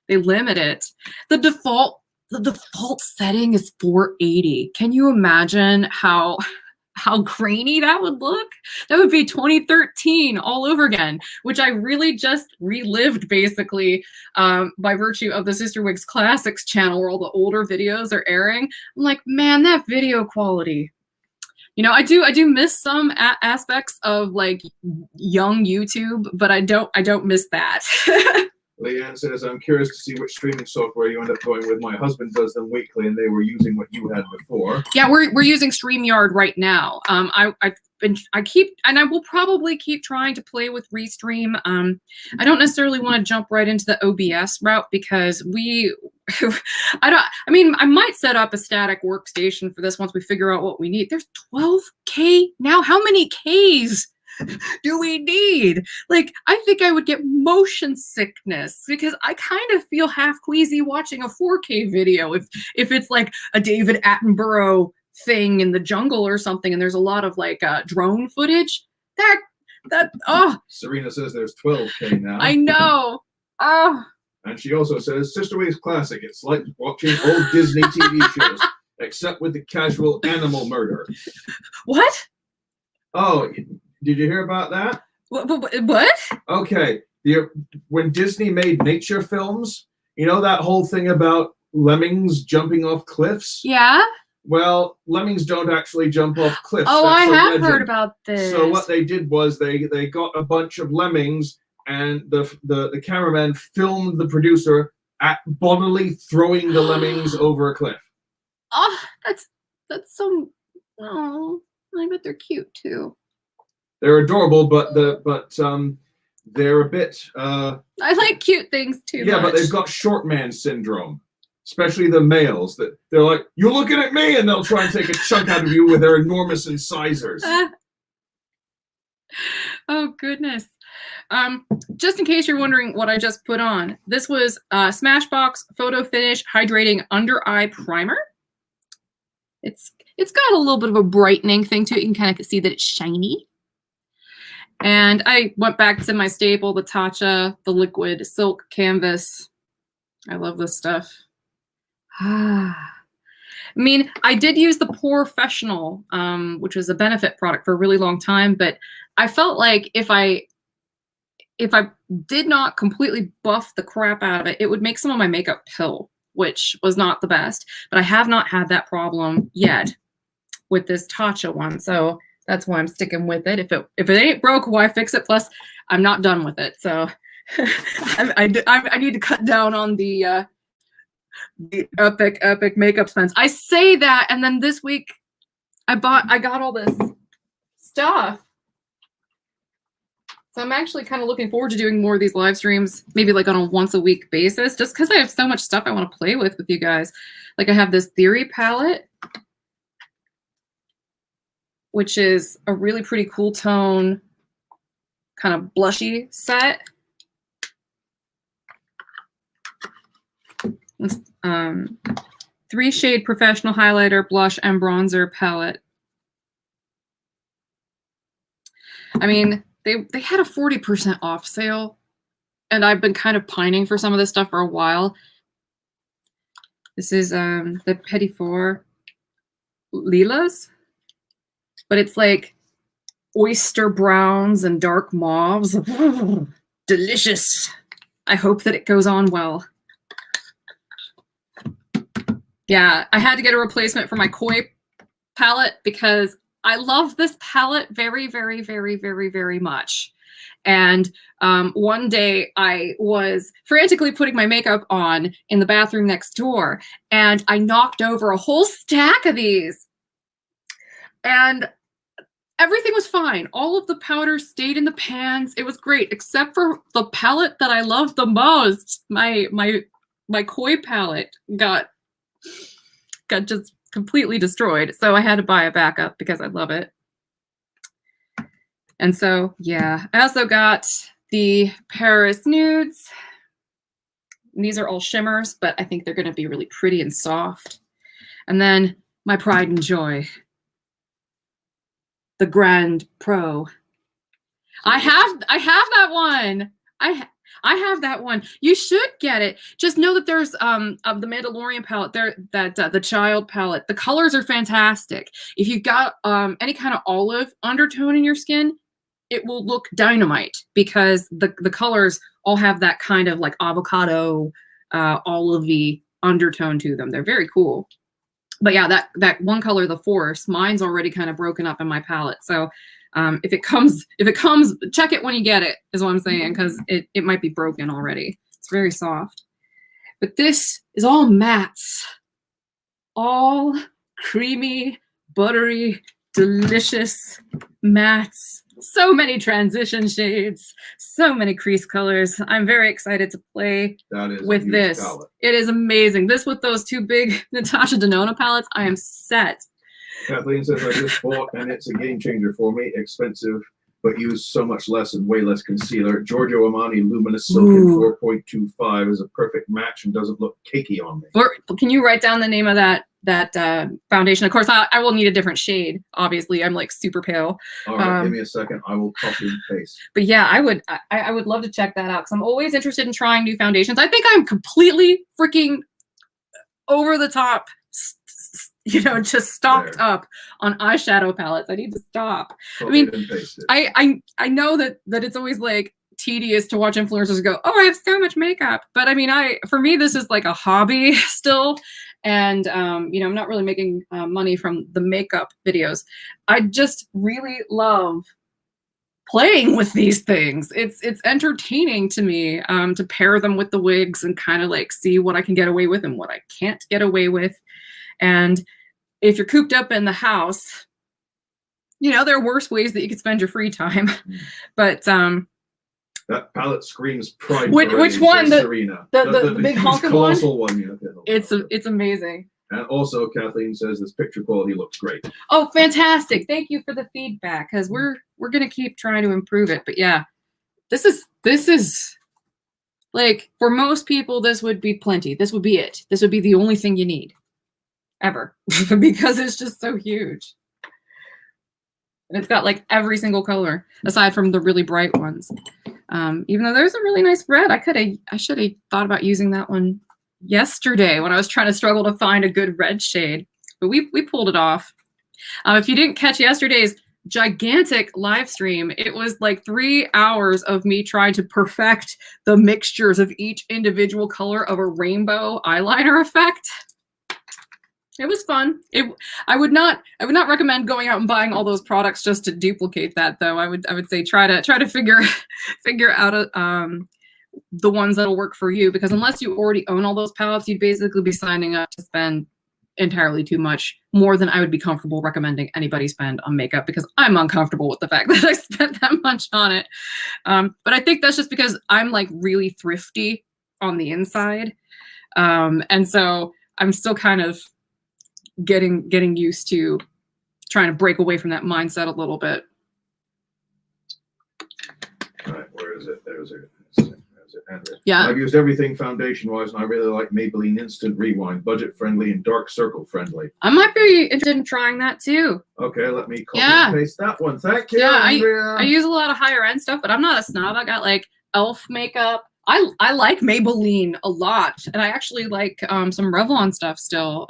limit it. The default setting is 480. Can you imagine how grainy that would look? That would be 2013 all over again, which I really just relived basically by virtue of the Sister Wigs Classics channel, where all the older videos are airing. I'm like, man, that video quality. You know, I do miss some aspects of like young YouTube, but I don't miss that. Leanne says, I'm curious to see which streaming software you end up going with. My husband does them weekly, and they were using what you had before. Yeah, we're using StreamYard right now. I will probably keep trying to play with Restream. I don't necessarily want to jump right into the OBS route, because I mean, I might set up a static workstation for this once we figure out what we need. There's 12K now. How many Ks do we need? Like, I think I would get motion sickness because I kind of feel half queasy watching a 4K video if it's like a David Attenborough thing in the jungle or something and there's a lot of like drone footage. Oh, Serena says there's 12K now. I know. Oh. And she also says, Sister Ways Classic. It's like watching old Disney TV shows, except with the casual animal murder. What? Oh, did you hear about that? What? Okay. When Disney made nature films, you know that whole thing about lemmings jumping off cliffs? Yeah. Well, lemmings don't actually jump off cliffs. Oh, That's I have legend. heard about this. So what they did was they got a bunch of lemmings, and the cameraman filmed the producer at bodily throwing the lemmings over a cliff. Oh, that's so. Oh, I bet they're cute too. They're adorable, but they're a bit. I like cute things too. Yeah, much. but they've got short man syndrome, especially the males. That they're like, "You're looking at me," and they'll try and take a chunk out of you with their enormous incisors. Oh goodness. Just in case you're wondering what I just put on, this was Smashbox Photo Finish Hydrating Under Eye Primer. It's got a little bit of a brightening thing to it. You can kind of see that it's shiny. And I went back to my staple, the Tatcha, the liquid silk canvas. I love this stuff. I mean, I did use the Professional, which was a Benefit product for a really long time, but I felt like if I did not completely buff the crap out of it, it would make some of my makeup pill, which was not the best. But I have not had that problem yet with this Tatcha one, so that's why I'm sticking with it. If it ain't broke, why fix it? Plus, I'm not done with it, so I need to cut down on the epic makeup spends. I say that, and then this week I got all this stuff. So I'm actually kind of looking forward to doing more of these live streams, maybe like on a once a week basis, just because I have so much stuff I want to play with you guys. Like I have this Theory palette, which is a really pretty cool tone, kind of blushy set. It's, 3-shade Professional Highlighter, Blush, and Bronzer palette. I mean, they had a 40% off sale, and I've been kind of pining for some of this stuff for a while. This is the Petit Four Lilas, but it's like oyster browns and dark mauves. Delicious. I hope that it goes on well. Yeah, I had to get a replacement for my Koi palette because I love this palette very, very, very, very, very much. And one day I was frantically putting my makeup on in the bathroom next door, and I knocked over a whole stack of these. And everything was fine. All of the powder stayed in the pans. It was great, except for the palette that I love the most. My Koi palette got just completely destroyed. So I had to buy a backup because I love it. And so, yeah, I also got the Paris Nudes. And these are all shimmers, but I think they're going to be really pretty and soft. And then my pride and joy, the Grand Pro. I have that one. I have that one. You should get it. Just know that there's of the Mandalorian palette there, that the Child palette. The colors are fantastic. If you've got any kind of olive undertone in your skin, it will look dynamite because the colors all have that kind of like avocado olivey undertone to them. They're very cool. But yeah, that one color, the Force, mine's already kind of broken up in my palette. So if it comes, check it when you get it, is what I'm saying, because it might be broken already. It's very soft. But this is all mattes. All creamy, buttery, delicious mattes, so many transition shades, so many crease colors. I'm very excited to play with this. Palette. It is amazing. This with those two big Natasha Denona palettes, I am set. Kathleen says, I just bought and it's a game changer for me. Expensive, but use so much less and way less concealer. Giorgio Armani Luminous Silken 4.25 is a perfect match and doesn't look cakey on me. Or can you write down the name of that foundation? Of course, I will need a different shade. Obviously, I'm like super pale. All right, give me a second. I will copy and paste. But yeah, I would love to check that out because I'm always interested in trying new foundations. I think I'm completely freaking over the top, you know, just stocked up on eyeshadow palettes. I need to stop. Copy I mean, and paste it. I know that it's always like tedious to watch influencers go, oh, I have so much makeup. But I mean, for me, this is like a hobby still. And, you know, I'm not really making money from the makeup videos. I just really love playing with these things. It's entertaining to me to pair them with the wigs and kind of like see what I can get away with and what I can't get away with. And if you're cooped up in the house, you know, there are worse ways that you could spend your free time. But that palette screams pride. Which one? Serena. The big honking colossal one. Yeah, it's amazing. And also, Kathleen says this picture quality looks great. Oh, fantastic! Thank you for the feedback, because we're gonna keep trying to improve it. But yeah, this is like, for most people, this would be plenty. This would be it. This would be the only thing you need ever because it's just so huge. And it's got like every single color aside from the really bright ones. Even though there's a really nice red, I should have thought about using that one yesterday when I was trying to struggle to find a good red shade, but we pulled it off. If you didn't catch yesterday's gigantic live stream, it was like 3 hours of me trying to perfect the mixtures of each individual color of a rainbow eyeliner effect. It was fun. I would not recommend going out and buying all those products just to duplicate that, though. I would say try to figure out the ones that'll work for you, because unless you already own all those palettes, you'd basically be signing up to spend entirely too much, more than I would be comfortable recommending anybody spend on makeup, because I'm uncomfortable with the fact that I spent that much on it. But I think that's just because I'm like really thrifty on the inside, and so I'm still kind of getting used to trying to break away from that mindset a little bit. All right, where is it? There's it. Yeah. I've used everything foundation wise, and I really like Maybelline Instant Rewind, budget friendly and dark circle friendly. I might be interested in trying that too. Okay, let me copy and paste that one. Thank you. Yeah, I use a lot of higher end stuff, but I'm not a snob. I got like e.l.f. makeup. I like Maybelline a lot, and I actually like some Revlon stuff still.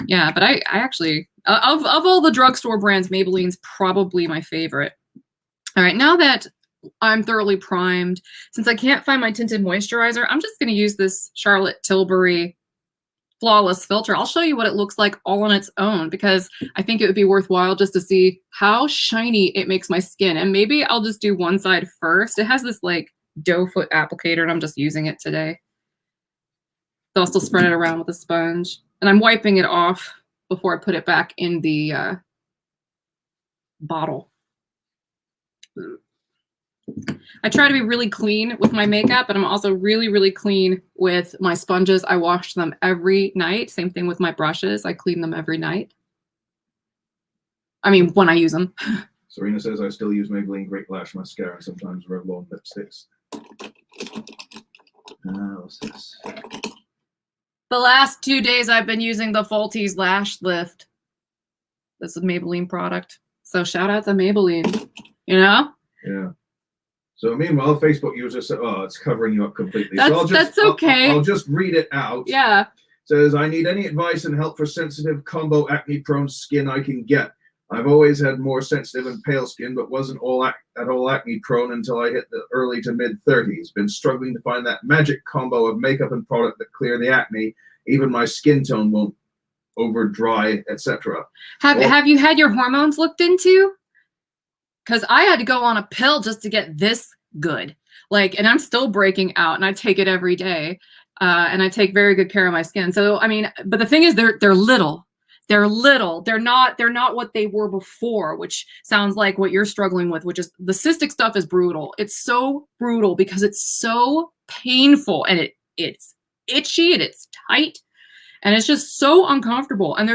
Yeah, but I actually of all the drugstore brands, Maybelline's probably my favorite. All right, now that I'm thoroughly primed, since I can't find my tinted moisturizer, I'm just going to use this Charlotte Tilbury Flawless Filter. I'll show you what it looks like all on its own, because I think it would be worthwhile just to see how shiny it makes my skin. And maybe I'll just do one side first. It has this like doe foot applicator, and I'm just using it today. So I'll still spread it around with a sponge. And I'm wiping it off before I put it back in the bottle. I try to be really clean with my makeup, but I'm also really, really clean with my sponges. I wash them every night. Same thing with my brushes. I clean them every night. I mean, when I use them. Serena says, I still use Maybelline Great Lash Mascara and sometimes Revlon lipsticks. What's this? The last 2 days I've been using the Faulty's Lash Lift. This is a Maybelline product. So shout out to Maybelline, you know? Yeah. So meanwhile, Facebook user said, "Oh, it's covering you up completely." That's okay. I'll just read it out. Yeah. It says, "I need any advice and help for sensitive, combo, acne-prone skin I can get. I've always had more sensitive and pale skin, but wasn't at all acne-prone until I hit the early to mid-30s. Been struggling to find that magic combo of makeup and product that clear the acne. Even my skin tone won't over dry, etc." Have you had your hormones looked into? Because I had to go on a pill just to get this good. Like, and I'm still breaking out, and I take it every day. And I take very good care of my skin. So, I mean, but the thing is, they're little. They're little. They're not what they were before, which sounds like what you're struggling with, which is the cystic stuff is brutal. It's so brutal because it's so painful and it's itchy and it's tight and it's just so uncomfortable. And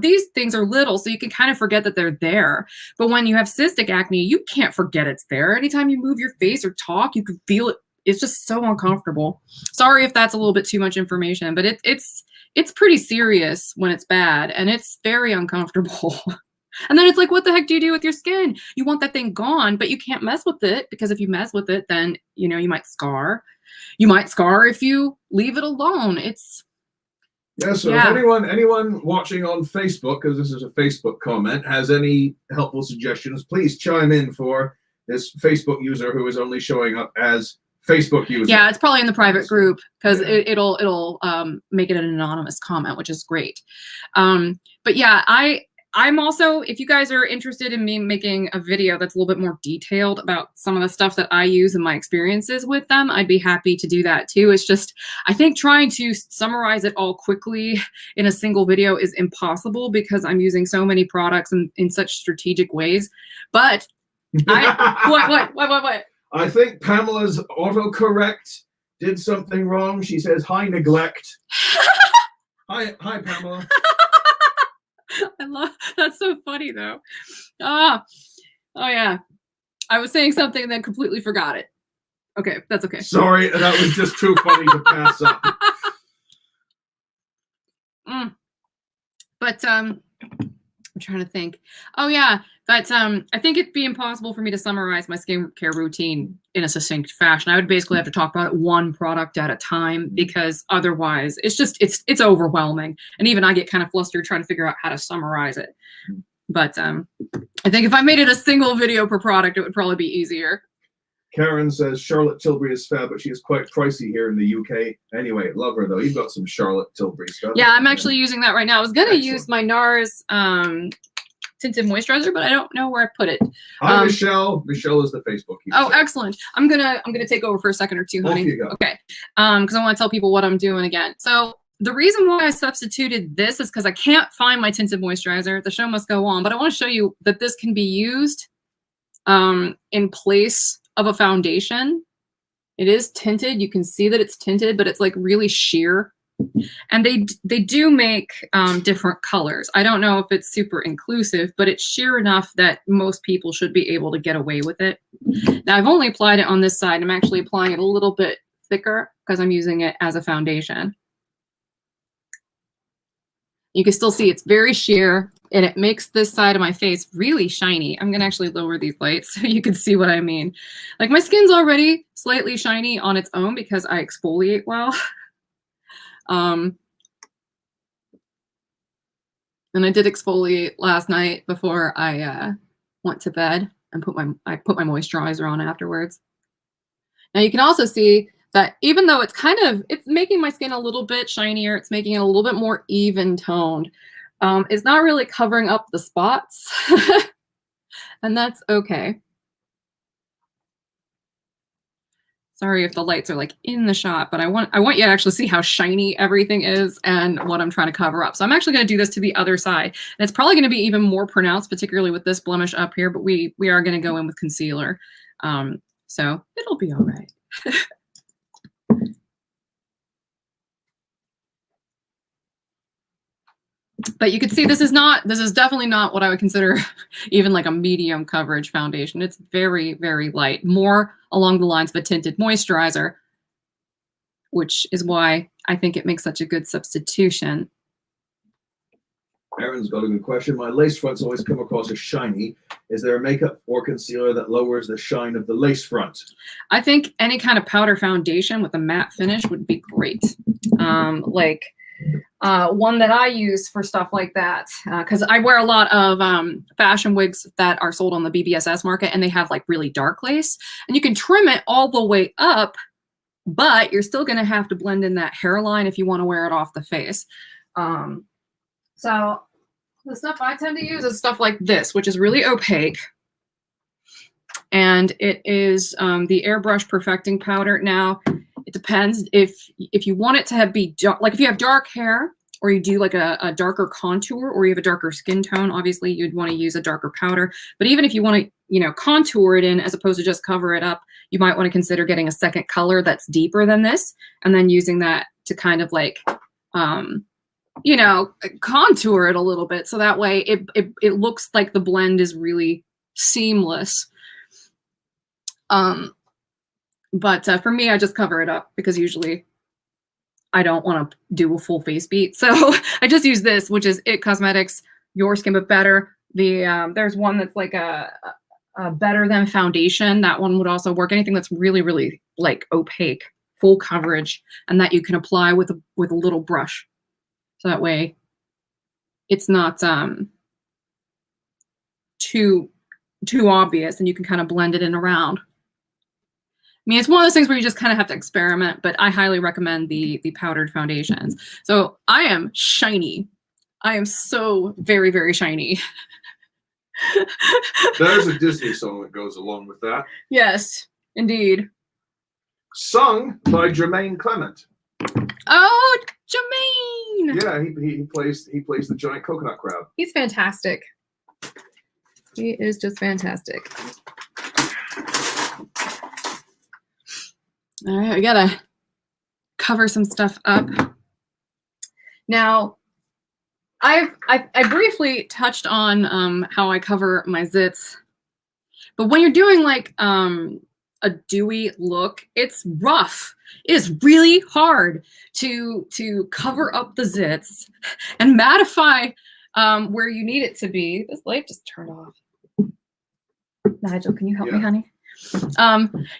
these things are little, so you can kind of forget that they're there. But when you have cystic acne, you can't forget it's there. Anytime you move your face or talk, you can feel it. It's just so uncomfortable. Sorry if that's a little bit too much information, but it's pretty serious when it's bad and it's very uncomfortable. And then it's like, what the heck do you do with your skin? You want that thing gone, but you can't mess with it because if you mess with it, then, you might scar. You might scar if you leave it alone. So if anyone watching on Facebook, because this is a Facebook comment, has any helpful suggestions, please chime in for this Facebook user who is only showing up as Facebook user. Yeah, it's probably in the private group because it'll make it an anonymous comment, which is great. But yeah, I'm also, if you guys are interested in me making a video that's a little bit more detailed about some of the stuff that I use and my experiences with them, I'd be happy to do that too. It's just, I think trying to summarize it all quickly in a single video is impossible because I'm using so many products in such strategic ways. But what? I think Pamela's autocorrect did something wrong. She says, "Hi, neglect." Hi, Pamela. I love that's so funny though. Oh yeah. I was saying something and then completely forgot it. Okay, that's okay. Sorry, that was just too funny to pass up. But I'm trying to think. Oh yeah, but I think it'd be impossible for me to summarize my skincare routine in a succinct fashion. I would basically have to talk about it one product at a time because otherwise it's overwhelming. And even I get kind of flustered trying to figure out how to summarize it. But I think if I made it a single video per product, it would probably be easier. Karen says Charlotte Tilbury is fab, but she is quite pricey here in the UK. Anyway, love her though. You've got some Charlotte Tilbury stuff. Yeah, I'm actually using that right now. I was gonna use my NARS tinted moisturizer, but I don't know where I put it. Hi, Michelle. Michelle is the Facebook user. Oh, excellent. I'm gonna take over for a second or two, honey. Off you go. Okay. Because I want to tell people what I'm doing again. So the reason why I substituted this is because I can't find my tinted moisturizer. The show must go on, but I want to show you that this can be used in place of a foundation. It is tinted. You can see that it's tinted, but it's like really sheer. And they do make different colors. I don't know if it's super inclusive, but it's sheer enough that most people should be able to get away with it. Now I've only applied it on this side. I'm actually applying it a little bit thicker because I'm using it as a foundation. You can still see it's very sheer and it makes this side of my face really shiny. I'm gonna actually lower these lights so you can see what I mean. Like my skin's already slightly shiny on its own because I exfoliate well. And I did exfoliate last night before I went to bed and I put my moisturizer on afterwards. Now you can also see that even though it's making my skin a little bit shinier, it's making it a little bit more even toned. It's not really covering up the spots and that's okay. Sorry if the lights are like in the shot, but I want you to actually see how shiny everything is and what I'm trying to cover up. So I'm actually going to do this to the other side. And it's probably going to be even more pronounced, particularly with this blemish up here, but we are going to go in with concealer. So it'll be all right. But you can see this is definitely not what I would consider even like a medium coverage foundation. It's very, very light, more along the lines of a tinted moisturizer, which is why I think it makes such a good substitution. Aaron's got a good question. My lace fronts always come across as shiny. Is there a makeup or concealer that lowers the shine of the lace front? I think any kind of powder foundation with a matte finish would be great. One that I use for stuff like that, because I wear a lot of fashion wigs that are sold on the BBSS market, and they have like really dark lace, and you can trim it all the way up, but you're still going to have to blend in that hairline if you want to wear it off the face. So the stuff I tend to use is stuff like this, which is really opaque. And it is the Airbrush Perfecting Powder. Now, it depends if you want it to be dark, like if you have dark hair, or you do like a darker contour, or you have a darker skin tone, obviously you'd want to use a darker powder. But even if you want to, you know, contour it in as opposed to just cover it up, you might want to consider getting a second color that's deeper than this, and then using that to kind of like, you know, contour it a little bit. So that way it looks like the blend is really seamless. But for me, I just cover it up because usually I don't want to do a full face beat. So I just use this, which is It Cosmetics Your Skin But Better. There's one that's like a Better Than Foundation. That one would also work. Anything that's really, really like opaque, full coverage, and that you can apply with a little brush. So that way it's not too obvious, and you can kind of blend it in around. I mean, it's one of those things where you just kind of have to experiment, but I highly recommend the powdered foundations. So I am shiny. I am so very, very shiny. There's a Disney song that goes along with that. Yes, indeed. Sung by Jermaine Clement. Oh, Jermaine! Yeah, he plays the giant coconut crab. He's fantastic. He is just fantastic. All right, we gotta cover some stuff up. Now, I briefly touched on how I cover my zits, but when you're doing like a dewy look, it's rough. It is really hard to cover up the zits and mattify where you need it to be. This light just turned off. Nigel, can you help me, honey?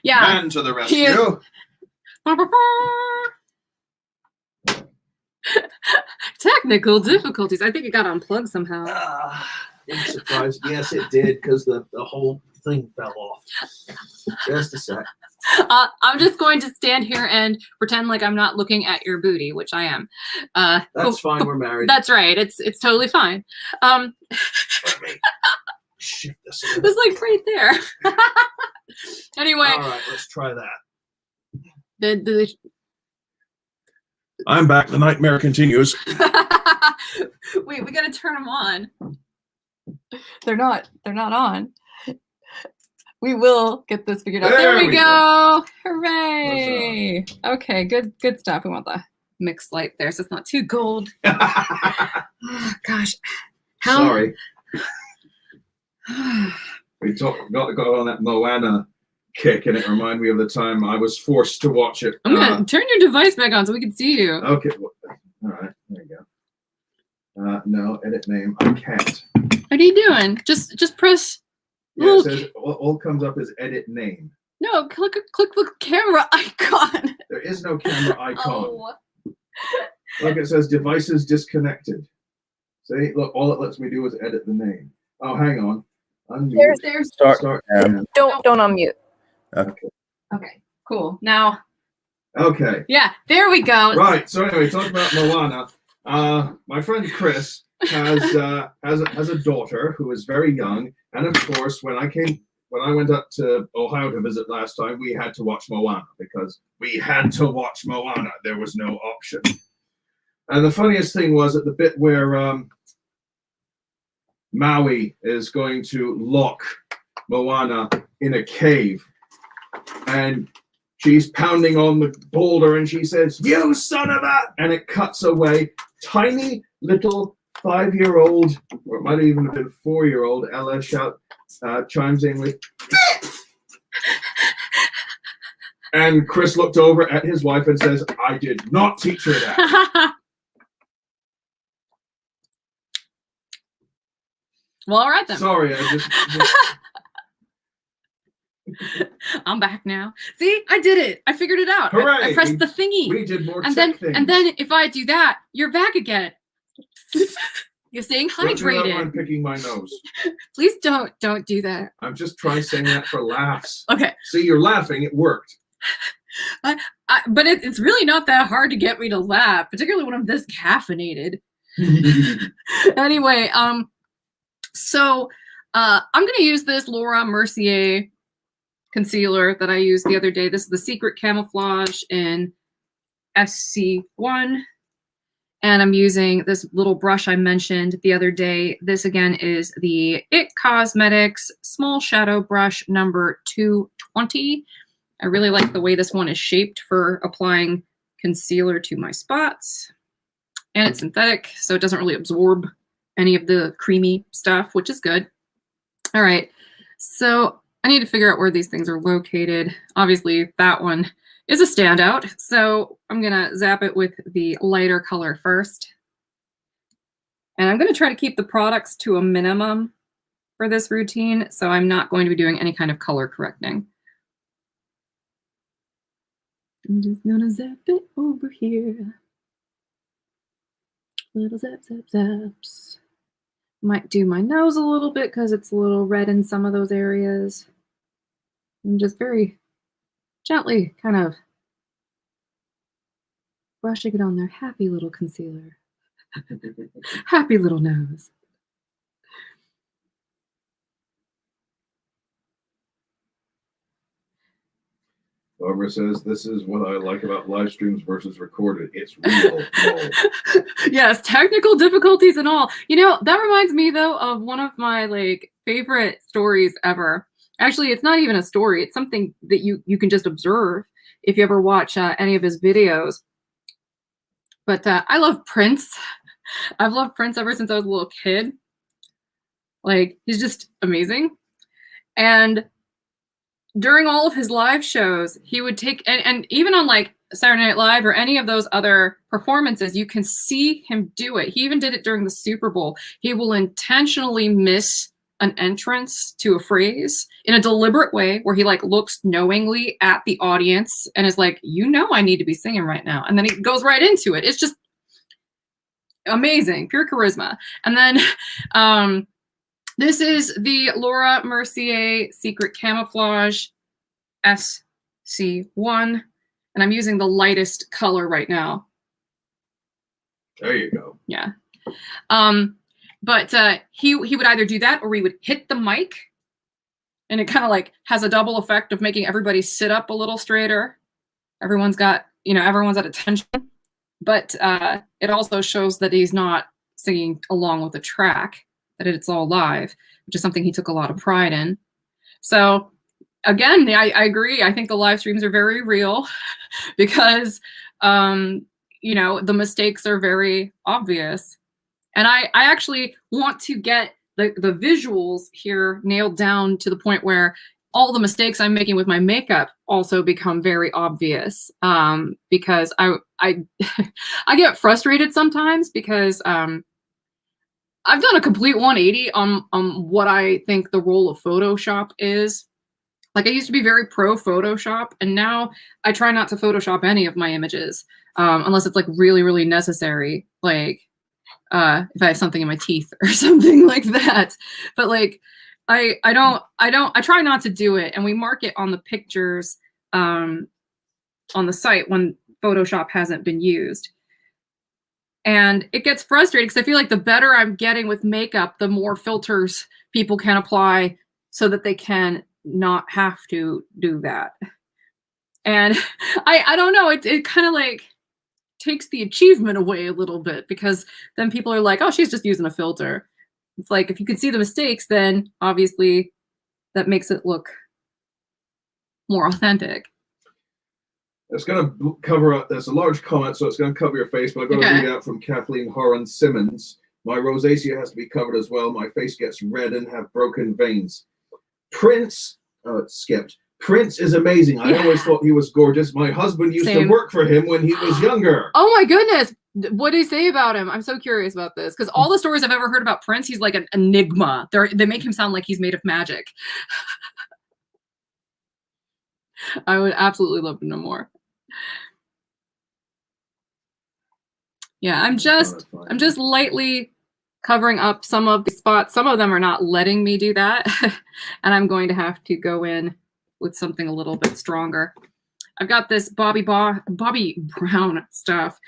Yeah. Man to the rescue. Technical difficulties. I think it got unplugged somehow. I'm surprised. Yes, it did, because the whole thing fell off. Just a sec. I'm just going to stand here and pretend like I'm not looking at your booty, which I am. That's fine. We're married. That's right. It's totally fine. Let me shift this a little. It's like right there. Anyway. All right, let's try that. I'm back. The nightmare continues. Wait, we gotta turn them on. They're not on. We will get this figured out. There we go. Hooray. Okay, good stuff. We want the mixed light there so it's not too gold. Oh, gosh. Sorry. We got on that Moana kick, and it reminded me of the time I was forced to watch it. I'm gonna turn your device back on so we can see you. Okay. All right. There you go. No, edit name. I can't. What are you doing? Just press. Yeah, it says all comes up as edit name. No, click the camera icon. There is no camera icon. Oh. Look, it says devices disconnected. See, look, all it lets me do is edit the name. Oh, hang on. Unmute. There's. Start. Don't unmute. Okay. Okay, cool. Now. Okay. Yeah, there we go. Right. So anyway, talking about Moana, my friend Chris has a daughter who is very young, and of course, when I went up to Ohio to visit last time, we had to watch Moana because we had to watch Moana. There was no option. And the funniest thing was at the bit where Maui is going to lock Moana in a cave, and she's pounding on the boulder, and she says, "You son of a!" And it cuts away. Tiny little 5-year-old, or it might even have been 4-year-old, Ella chimes in with, and Chris looked over at his wife and says, "I did not teach her that." Well, all right then. Sorry, I just I'm back now. See, I did it. I figured it out. Hooray! I pressed the thingy. We did more and tech then things. if I do that, you're back again. You're staying Don't do that when I'm hydrated. picking my nose. Please don't do that. I'm just trying saying that for laughs. Okay. See, you're laughing. It worked. But it's really not that hard to get me to laugh, particularly when I'm this caffeinated. Anyway, so I'm gonna use this Laura Mercier concealer that I used the other day. This is the Secret Camouflage in SC1. And I'm using this little brush I mentioned the other day. This again is the IT Cosmetics Small Shadow Brush number 220. I really like the way this one is shaped for applying concealer to my spots. And it's synthetic, so it doesn't really absorb any of the creamy stuff, which is good. All right, so I need to figure out where these things are located. Obviously, that one is a standout, so I'm gonna zap it with the lighter color first. And I'm gonna try to keep the products to a minimum for this routine, so I'm not going to be doing any kind of color correcting. I'm just gonna zap it over here. Little zap, zap, zaps. Might do my nose a little bit because it's a little red in some of those areas. And just very gently kind of brushing it on there. Happy little concealer. Happy little nose. Barbara says, this is what I like about live streams versus recorded. It's real. Yes, technical difficulties and all. You know, that reminds me though of one of my like favorite stories ever. Actually, it's not even a story. It's something that you can just observe if you ever watch any of his videos. But I love Prince. I've loved Prince ever since I was a little kid. Like, he's just amazing. And during all of his live shows, he would take, and even on like Saturday Night Live or any of those other performances, you can see him do it. He even did it during the Super Bowl. He will intentionally miss an entrance to a phrase in a deliberate way where he like looks knowingly at the audience and is like, you know, I need to be singing right now. And then he goes right into it. It's just amazing, pure charisma. And then this is the Laura Mercier Secret Camouflage SC1, and I'm using the lightest color right now. There you go. Yeah. But he would either do that or we would hit the mic, and it kind of like has a double effect of making everybody sit up a little straighter. Everyone's got, you know, everyone's at attention, but it also shows that he's not singing along with the track, that it's all live, which is something he took a lot of pride in. So again, I agree. I think the live streams are very real because, you know, the mistakes are very obvious. And I actually want to get the visuals here nailed down to the point where all the mistakes I'm making with my makeup also become very obvious, because I I get frustrated sometimes because I've done a complete 180 on what I think the role of Photoshop is. Like, I used to be very pro Photoshop, and now I try not to Photoshop any of my images unless it's like really, really necessary. Like if I have something in my teeth or something like that. But like, I try not to do it, and we mark it on the pictures on the site when Photoshop hasn't been used. And it gets frustrating because I feel like the better I'm getting with makeup, the more filters people can apply so that they can not have to do that. And I don't know, it kind of like takes the achievement away a little bit, because then people are like, oh, she's just using a filter. It's like, if you can see the mistakes, then obviously that makes it look more authentic. It's going to cover up, there's a large comment, so it's going to cover your face, but I've got to read out from Kathleen Horan Simmons. My rosacea has to be covered as well. My face gets red and have broken veins. Prince, it's skipped. Prince is amazing. I always thought he was gorgeous. My husband used to work for him when he was younger. Oh my goodness. What did he say about him? I'm so curious about this, because all the stories I've ever heard about Prince, he's like an enigma. They make him sound like he's made of magic. I would absolutely love to know more. Yeah, I'm just lightly covering up some of the spots. Some of them are not letting me do that. And I'm going to have to go in with something a little bit stronger. I've got this Bobbi Brown stuff.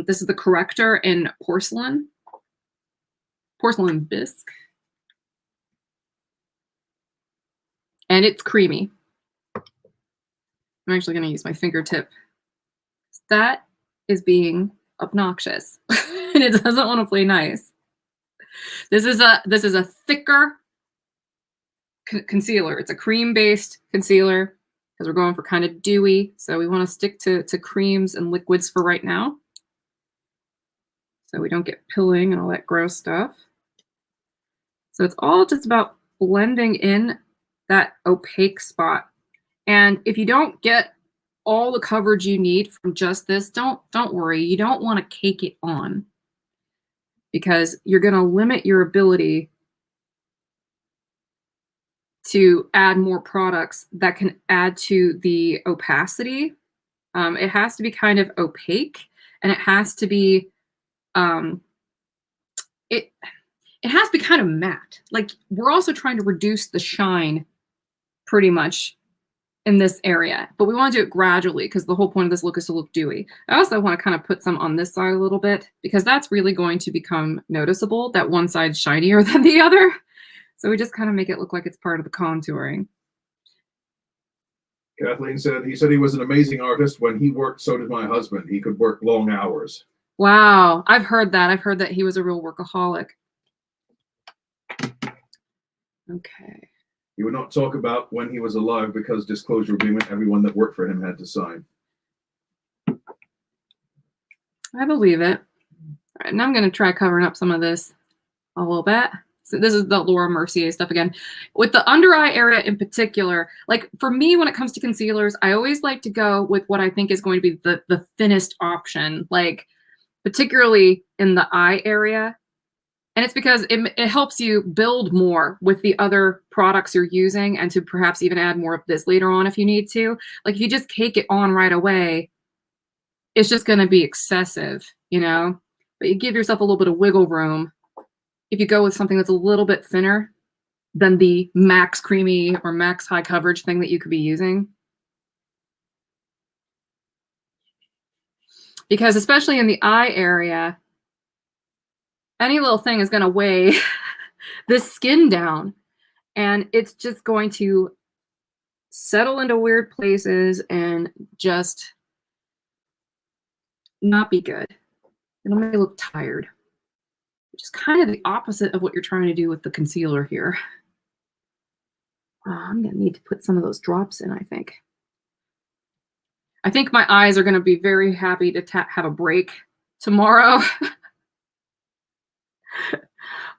This is the corrector in Porcelain Bisque. And it's creamy. I'm actually going to use my fingertip. That is being obnoxious and it doesn't want to play nice. This is a thicker concealer. It's a cream-based concealer because we're going for kind of dewy. So we want to stick to creams and liquids for right now, so we don't get pilling and all that gross stuff. So it's all just about blending in that opaque spot. And if you don't get all the coverage you need from just this, don't worry. You don't want to cake it on, because you're going to limit your ability to add more products that can add to the opacity. It has to be kind of opaque, and it has to be it has to be kind of matte. Like, we're also trying to reduce the shine pretty much in this area, but we want to do it gradually because the whole point of this look is to look dewy. I also want to kind of put some on this side a little bit because that's really going to become noticeable, that one side's shinier than the other. So we just kind of make it look like it's part of the contouring. Kathleen said he was an amazing artist. When he worked, so did my husband. He could work long hours. Wow, I've heard that. I've heard that he was a real workaholic. Okay. He would not talk about when he was alive because disclosure agreement everyone that worked for him had to sign. I believe it. All right, now I'm going to try covering up some of this a little bit. So this is the Laura Mercier stuff again. With the under eye area in particular, like for me, when it comes to concealers, I always like to go with what I think is going to be the thinnest option, like particularly in the eye area. And it's because it helps you build more with the other products you're using, and to perhaps even add more of this later on if you need to. Like if you just cake it on right away, it's just going to be excessive, you know? But you give yourself a little bit of wiggle room if you go with something that's a little bit thinner than the max creamy or max high coverage thing that you could be using. Because especially in the eye area, any little thing is going to weigh this skin down, and it's just going to settle into weird places and just not be good. It'll make you look tired, which is kind of the opposite of what you're trying to do with the concealer here. I'm going to need to put some of those drops in, I think. I think my eyes are going to be very happy to have a break tomorrow.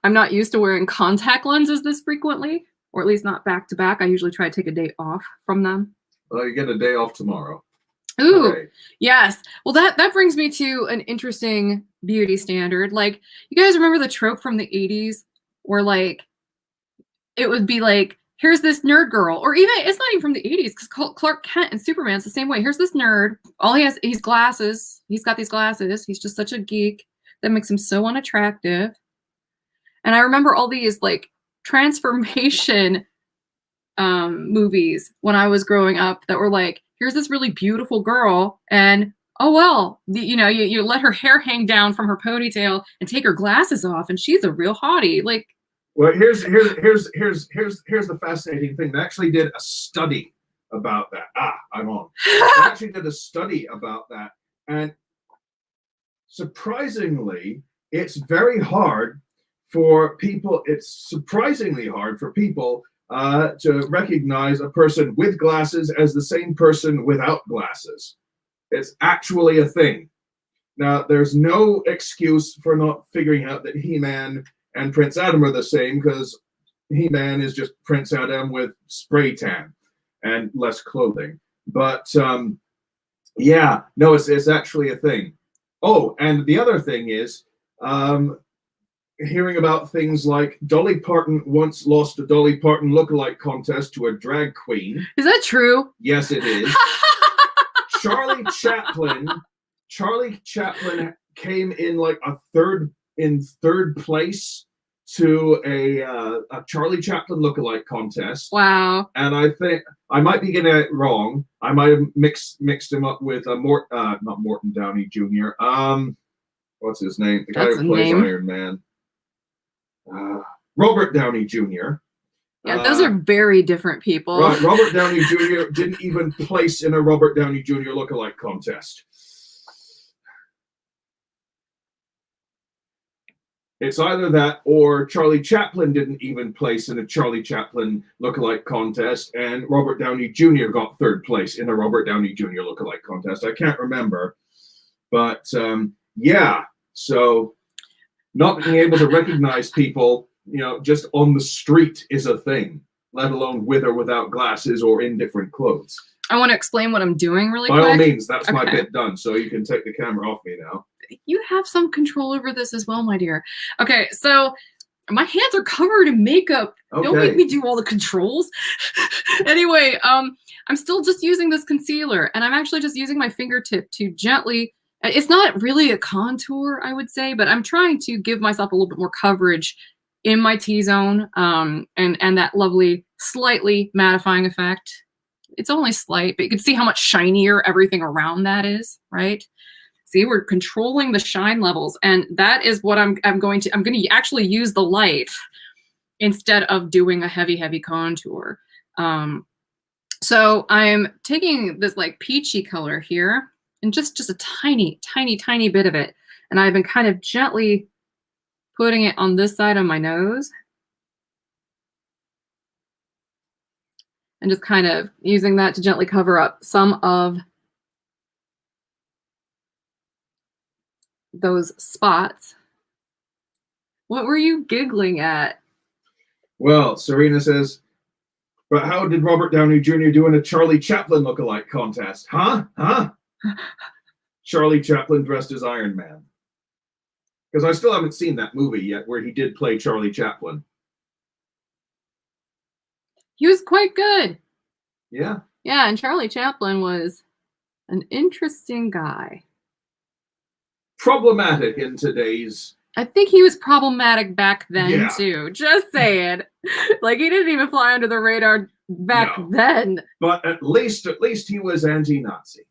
I'm not used to wearing contact lenses this frequently, or at least not back to back. I usually try to take a day off from them. Well, you get a day off tomorrow. Ooh, Okay. yes. Well, that brings me to an interesting beauty standard. Like, you guys remember the trope from the 80s where, like, it would be like, here's this nerd girl, or even, it's not even from the 80s, because Clark Kent and Superman's the same way. Here's this nerd. All he has, he's glasses. He's got these glasses. He's just such a geek that makes him so unattractive. And I remember all these like transformation movies when I was growing up that were like, here's this really beautiful girl, and oh well, you let her hair hang down from her ponytail and take her glasses off, and she's a real hottie. Like, well, here's the fascinating thing. They actually did a study about that. I'm on. They actually did a study about that, and surprisingly, it's very hard for people. It's surprisingly hard for people to recognize a person with glasses as the same person without glasses. It's actually a thing. Now, there's no excuse for not figuring out that He-Man and Prince Adam are the same, because He-Man is just Prince Adam with spray tan and less clothing. But yeah, no, it's actually a thing. Oh, and the other thing is, hearing about things like Dolly Parton once lost a Dolly Parton lookalike contest to a drag queen. is that true? Yes, it is. Charlie Chaplin came in like third place to a Charlie Chaplin lookalike contest. Wow. And I think I might be getting it wrong. I might have mixed him up with not Morton Downey Jr. What's his name? The guy That's who plays name. Iron Man. Robert Downey Jr. Yeah, those are very different people. Right, Robert Downey Jr. didn't even place in a Robert Downey Jr. lookalike contest. It's either that or Charlie Chaplin didn't even place in a Charlie Chaplin lookalike contest, and Robert Downey Jr. got third place in a Robert Downey Jr. lookalike contest. I can't remember. But yeah, so not being able to recognize people, you know, just on the street is a thing, let alone with or without glasses or in different clothes. I want to explain what I'm doing really quick. By all means, that's my Okay. bit done, so you can take the camera off me now. You have some control over this as well, my dear. Okay, so my hands are covered in makeup. Don't make Okay. me do all the controls. Anyway, I'm still just using this concealer, and I'm actually just using my fingertip to gently, it's not really a contour, I would say, but I'm trying to give myself a little bit more coverage in my T-zone, and that lovely, slightly mattifying effect. It's only slight, but you can see how much shinier everything around that is, right? See, we're controlling the shine levels, and that is what I'm going to actually use the light instead of doing a heavy contour. So I'm taking this like peachy color here and just a tiny bit of it, and I've been kind of gently putting it on this side of my nose and just kind of using that to gently cover up some of those spots. What were you giggling at? Well, Serena says, but how did Robert Downey Jr. do in a Charlie Chaplin lookalike contest? Huh? Charlie Chaplin dressed as Iron Man. Because I still haven't seen that movie yet where he did play Charlie Chaplin. He was quite good. Yeah. Yeah, and Charlie Chaplin was an interesting guy. Problematic in today's... I think he was problematic back then, Yeah. too. Just saying. Like, he didn't even fly under the radar back then. But at least he was anti-Nazi.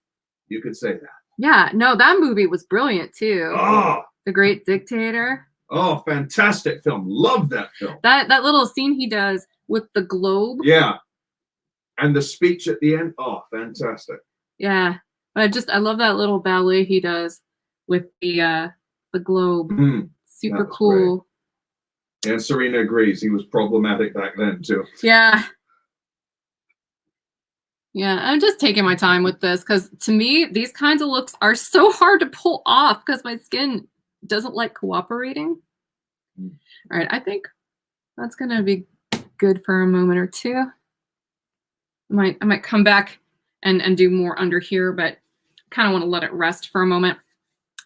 You could say that. Yeah, no, that movie was brilliant, too. Oh, The Great Dictator. oh, fantastic film. Love that film. That little scene he does with the globe. Yeah. And the speech at the end. Oh, fantastic. Yeah. But I love that little ballet he does with the globe. Super that was cool. And Serena agrees. He was problematic back then, too. Yeah. Yeah, I'm just taking my time with this because to me, these kinds of looks are so hard to pull off because my skin doesn't like cooperating. All right, I think that's gonna be good for a moment or two. I might come back and do more under here, but kind of want to let it rest for a moment.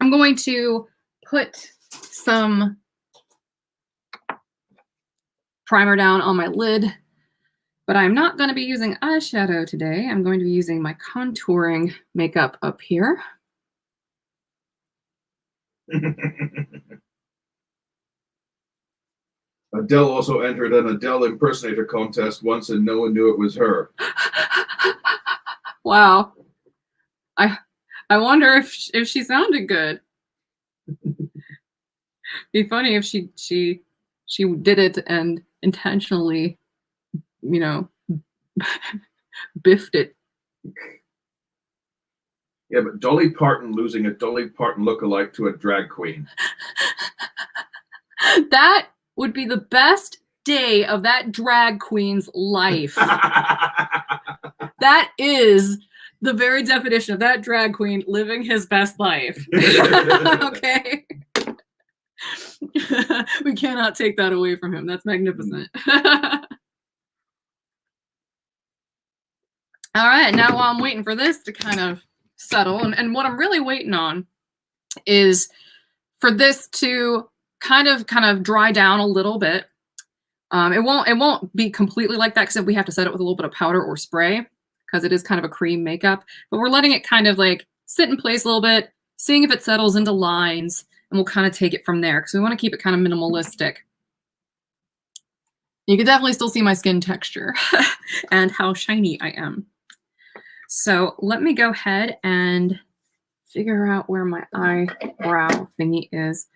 I'm going to put some primer down on my lid, but I'm not going to be using eyeshadow today. I'm going to be using my contouring makeup up here. Adele also entered an Adele impersonator contest once and no one knew it was her. Wow. I wonder if she sounded good. Be funny if she did it and intentionally, you know, biffed it. Yeah, but Dolly Parton losing a Dolly Parton lookalike to a drag queen. That would be the best day of that drag queen's life. That is the very definition of that drag queen living his best life. Okay. We cannot take that away from him. That's magnificent. All right, now while I'm waiting for this to kind of settle, and what I'm really waiting on is for this to kind of dry down a little bit. It won't be completely like that because we have to set it with a little bit of powder or spray because it is kind of a cream makeup, but we're letting it kind of like sit in place a little bit, seeing if it settles into lines, and we'll kind of take it from there because we want to keep it kind of minimalistic. You can definitely still see my skin texture and how shiny I am. So let me go ahead and figure out where my eyebrow thingy is.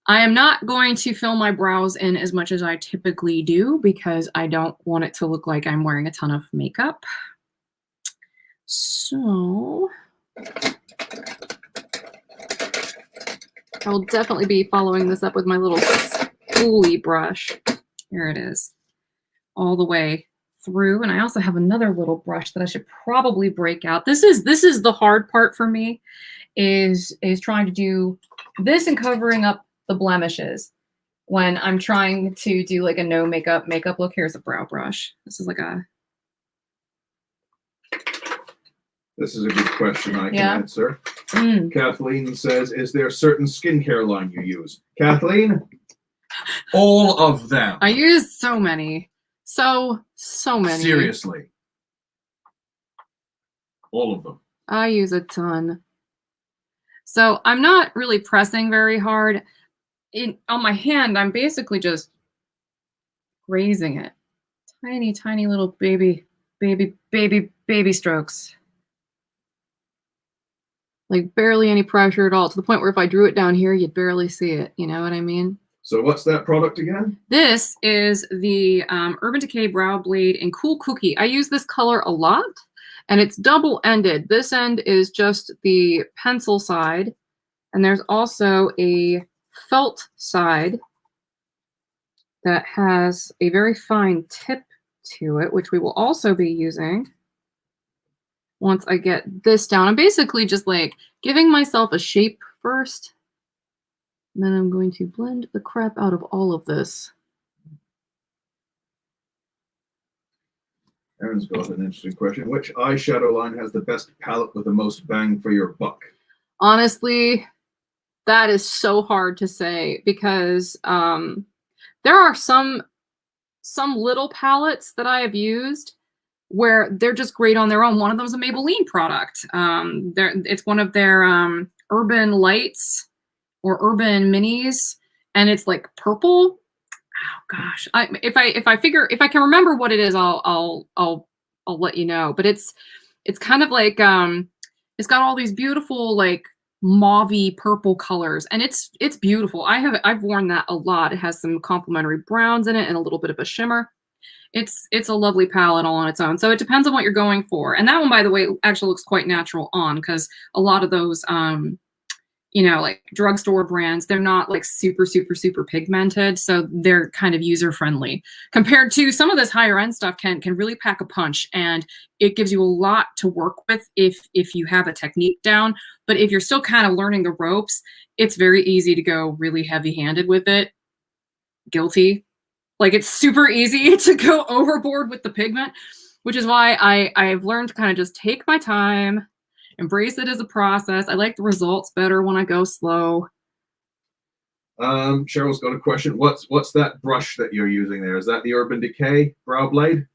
I am not going to fill my brows in as much as I typically do because I don't want it to look like I'm wearing a ton of makeup. So I will definitely be following this up with my little spoolie brush. Here it is, all the way through. And I also have another little brush that I should probably break out. This is the hard part for me, is trying to do this and covering up the blemishes when I'm trying to do like a no makeup look. Here's a brow brush. This is like a... This is a good question I can Yeah. answer. Kathleen says, is there a certain skincare line you use? Kathleen? All of them. I use so many. So many. Seriously. All of them. I use a ton. So I'm not really pressing very hard. On my hand, I'm basically just grazing it. Tiny, tiny little baby strokes. Like barely any pressure at all, to the point where if I drew it down here, you'd barely see it. You know what I mean? So what's that product again? This is the Urban Decay Brow Blade in Cool Cookie. I use this color a lot, and it's double-ended. This end is just the pencil side, and there's also a felt side that has a very fine tip to it, which we will also be using once I get this down. I'm basically just like giving myself a shape first, and then I'm going to blend the crap out of all of this. Aaron's got an interesting question. Which eyeshadow line has the best palette with the most bang for your buck? Honestly, that is so hard to say, because there are some little palettes that I have used where they're just great on their own. One of them is a Maybelline product. It's one of their Urban Lights or Urban Minis, and it's like purple. Oh gosh, if I can remember what it is, I'll let you know. But it's kind of like it's got all these beautiful like mauvey purple colors, and it's beautiful. I've worn that a lot. It has some complementary browns in it and a little bit of a shimmer. It's a lovely palette all on its own. So it depends on what you're going for. And that one, by the way, actually looks quite natural on, because a lot of those you know, like drugstore brands, they're not like super pigmented, so they're kind of user friendly compared to some of this higher end stuff. Can really pack a punch, and it gives you a lot to work with if you have a technique down. But if you're still kind of learning the ropes, it's very easy to go really heavy handed with it. Guilty. Like, it's super easy to go overboard with the pigment, which is why I've learned to kind of just take my time, embrace it as a process. I like the results better when I go slow. Cheryl's got a question. What's that brush that you're using there? Is that the Urban Decay Brow Blade?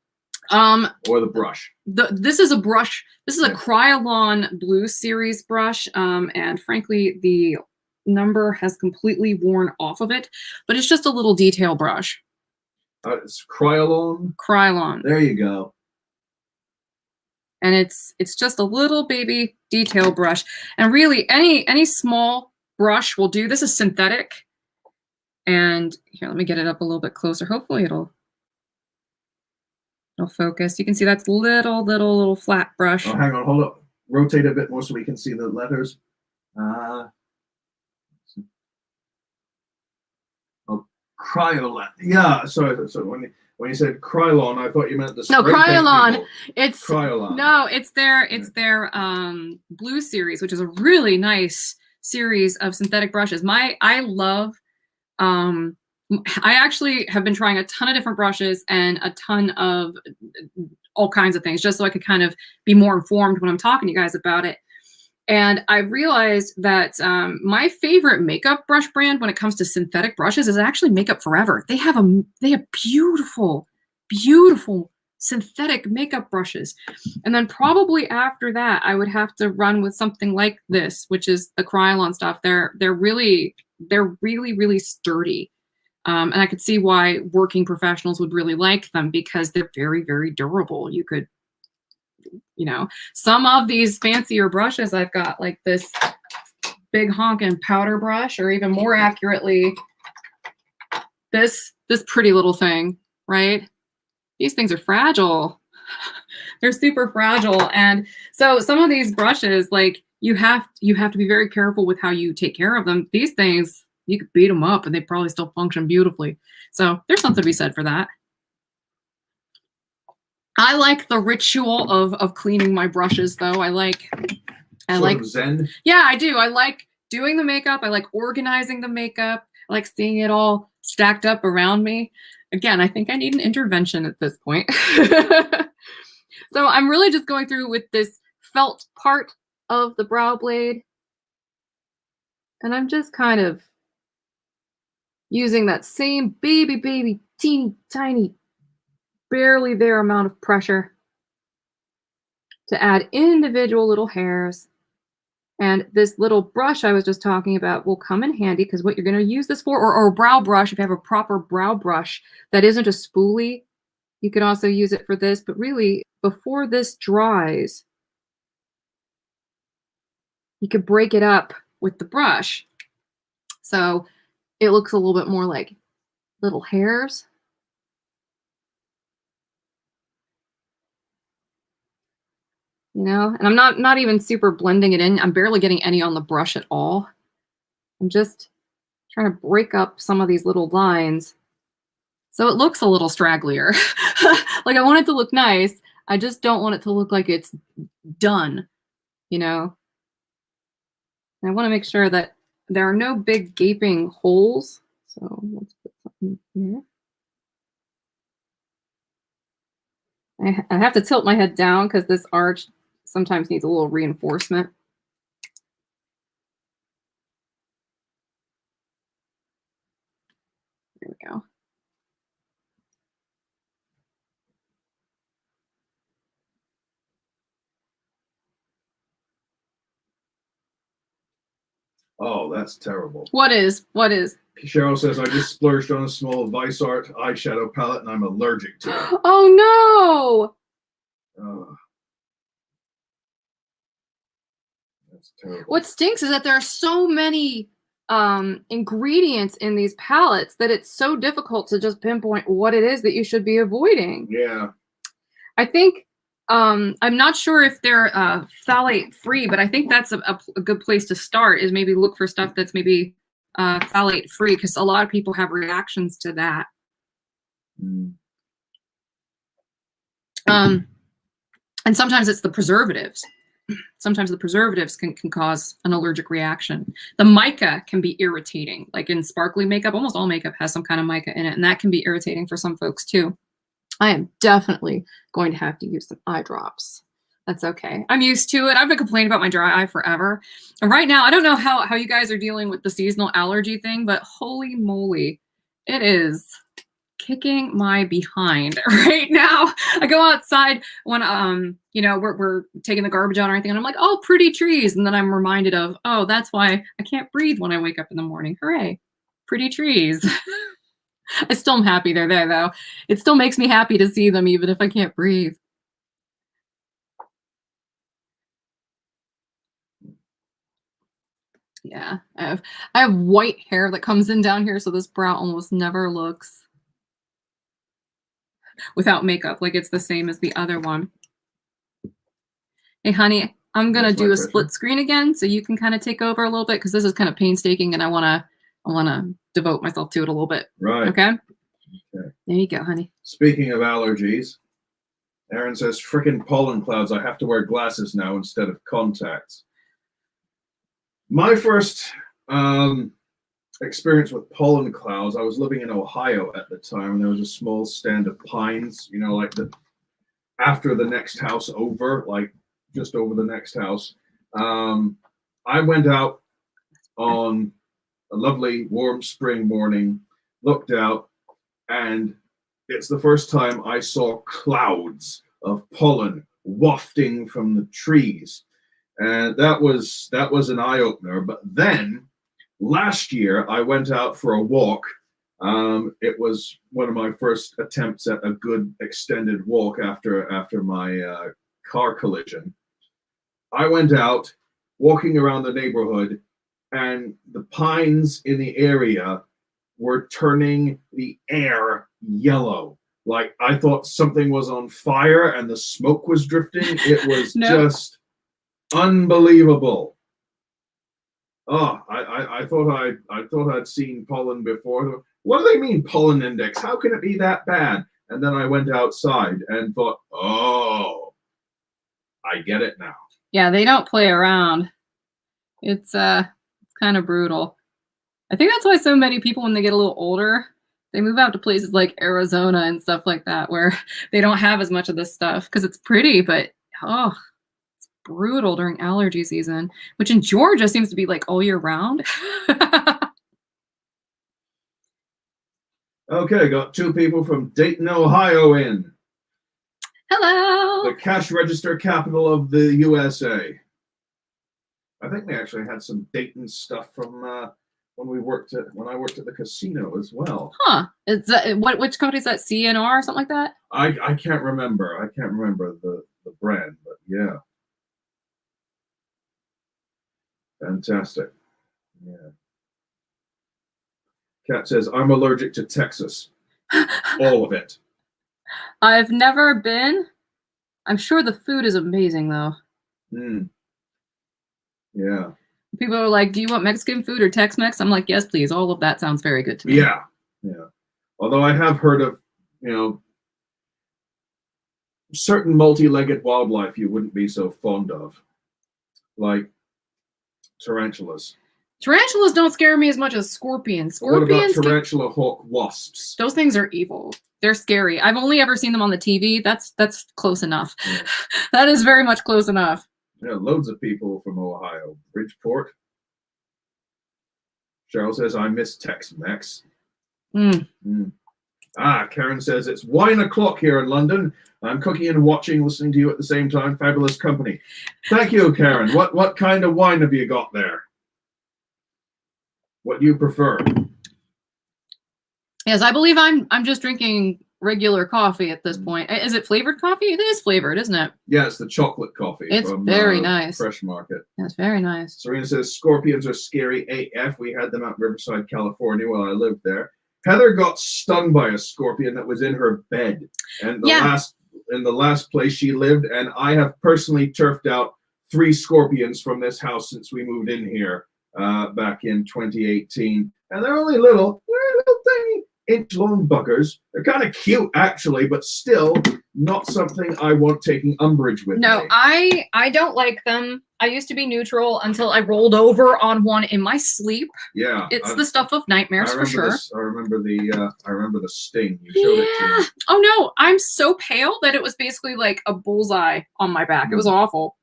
Or the brush? This is a brush. This is a Kryolan Blue Series brush. And frankly, the number has completely worn off of it, but it's just a little detail brush. It's Kryolan? Kryolan. There you go. And it's just a little baby detail brush. And really, any small brush will do. This is synthetic. And here, let me get it up a little bit closer. Hopefully it'll focus. You can see that's little flat brush. Oh, hang on, hold up. Rotate a bit more so we can see the letters. Kryolan. Yeah, sorry. So when you said Krylon, I thought you meant the No, Kryolan. It's Kryolan. No, it's their Blue Series, which is a really nice series of synthetic brushes. I love. I actually have been trying a ton of different brushes and a ton of all kinds of things, just so I could kind of be more informed when I'm talking to you guys about it. And I realized that my favorite makeup brush brand when it comes to synthetic brushes is actually Makeup Forever. They have beautiful synthetic makeup brushes. And then probably after that, I would have to run with something like this, which is the Kryolan stuff. They're really sturdy. And I could see why working professionals would really like them, because they're very durable. You could, you know, some of these fancier brushes I've got, like this big honkin' powder brush, or even more accurately, this pretty little thing, right? These things are fragile. They're super fragile. And so some of these brushes, like, you have to be very careful with how you take care of them. These things, you could beat them up and they probably still function beautifully. So there's something to be said for that. I like the ritual of cleaning my brushes, though. I like Zen. Yeah, I do. I like doing the makeup. I like organizing the makeup. I like seeing it all stacked up around me. Again, I think I need an intervention at this point. So I'm really just going through with this felt part of the brow blade. And I'm just kind of using that same baby, teeny tiny, barely there amount of pressure to add individual little hairs. And this little brush I was just talking about will come in handy because what you're going to use this for, or a brow brush, if you have a proper brow brush that isn't a spoolie, you can also use it for this. But really, before this dries, you could break it up with the brush. So it looks a little bit more like little hairs. You know, and I'm not even super blending it in. I'm barely getting any on the brush at all. I'm just trying to break up some of these little lines so it looks a little stragglier. Like I want it to look nice. I just don't want it to look like it's done, you know. And I want to make sure that there are no big gaping holes. So let's put something here. I have to tilt my head down because this arch sometimes needs a little reinforcement. There we go. Oh, that's terrible. What is? What is? Cheryl says, I just splurged on a small Vice Art eyeshadow palette and I'm allergic to it. Oh no! Oh, that's terrible. What stinks is that there are so many ingredients in these palettes that it's so difficult to just pinpoint what it is that you should be avoiding. Yeah. I think I'm not sure if they're phthalate free, but I think that's a good place to start, is maybe look for stuff that's maybe phthalate free, because a lot of people have reactions to that. And sometimes it's the preservatives. Sometimes the preservatives can cause an allergic reaction. The mica can be irritating, like in sparkly makeup. Almost all makeup has some kind of mica in it, and that can be irritating for some folks too. I am definitely going to have to use some eye drops. That's okay. I'm used to it. I've been complaining about my dry eye forever. And right now, I don't know how you guys are dealing with the seasonal allergy thing, but holy moly, it is kicking my behind right now. I go outside when you know, we're taking the garbage out or anything, and I'm like, oh, pretty trees. And then I'm reminded of, oh, that's why I can't breathe when I wake up in the morning. Hooray, pretty trees. I still am happy they're there, though. It still makes me happy to see them, even if I can't breathe. Yeah, I have white hair that comes in down here, so this brow almost never looks without makeup like it's the same as the other one. Hey, honey, I'm gonna do a split screen again, so you can kind of take over a little bit, because this is kind of painstaking, and I wanna devote myself to it a little bit. Right. Okay. Okay. There you go, honey. Speaking of allergies, Aaron says, frickin' pollen clouds. I have to wear glasses now instead of contacts. My first experience with pollen clouds, I was living in Ohio at the time, and there was a small stand of pines, you know, like after the next house over, like just over the next house. I went out on a lovely warm spring morning, looked out, and it's the first time I saw clouds of pollen wafting from the trees. And that was an eye-opener. But then last year I went out for a walk. It was one of my first attempts at a good extended walk after my car collision. I went out walking around the neighborhood, and the pines in the area were turning the air yellow. Like I thought something was on fire and the smoke was drifting. It was just unbelievable. Oh, I thought I'd seen pollen before. What do they mean, pollen index? How can it be that bad? And then I went outside and thought, oh, I get it now. Yeah, they don't play around. It's kind of brutal. I think that's why so many people, when they get a little older, they move out to places like Arizona and stuff like that, where they don't have as much of this stuff because it's pretty, but oh, it's brutal during allergy season, which in Georgia seems to be like all year round. Okay, got 2 people from Dayton, Ohio in. Hello. The cash register capital of the USA. I think we actually had some Dayton stuff from when I worked at the casino as well. Huh. Is that, which company is that? CNR or something like that? I can't remember. I can't remember the brand, but yeah. Fantastic. Yeah. Kat says, I'm allergic to Texas. All of it. I've never been. I'm sure the food is amazing, though. Yeah. People are like, do you want Mexican food or Tex-Mex? I'm like, yes, please. All of that sounds very good to me. Yeah. Yeah. Although I have heard of, certain multi-legged wildlife you wouldn't be so fond of. Like tarantulas. Tarantulas don't scare me as much as scorpions. Scorpions. What about tarantula hawk wasps? Those things are evil. They're scary. I've only ever seen them on the TV. That's close enough. Yeah. That is very much close enough. Yeah, loads of people from Ohio. Bridgeport. Cheryl says, I miss Tex-Mex. Karen says, it's wine o'clock here in London. I'm cooking and watching, listening to you at the same time. Fabulous company. Thank you, Karen. What kind of wine have you got there? What do you prefer? Yes, I believe I'm just drinking regular coffee at this point. Is it flavored coffee? It is flavored, isn't it? Yeah, it's the chocolate coffee. It's from, very nice. Fresh Market. That's very nice. Serena says, scorpions are scary AF. We had them at Riverside, California while I lived there. Heather got stung by a scorpion that was in her bed. And the last place she lived, and I have personally turfed out 3 scorpions from this house since we moved in here back in 2018. And they're only little tiny inch-long buggers. They're kind of cute, actually, but still not something I want taking umbrage with. No, me. I don't like them. I used to be neutral until I rolled over on one in my sleep. Yeah, it's the stuff of nightmares for sure. I remember the sting. You showed it to me. Oh no, I'm so pale that it was basically like a bullseye on my back. It was awful.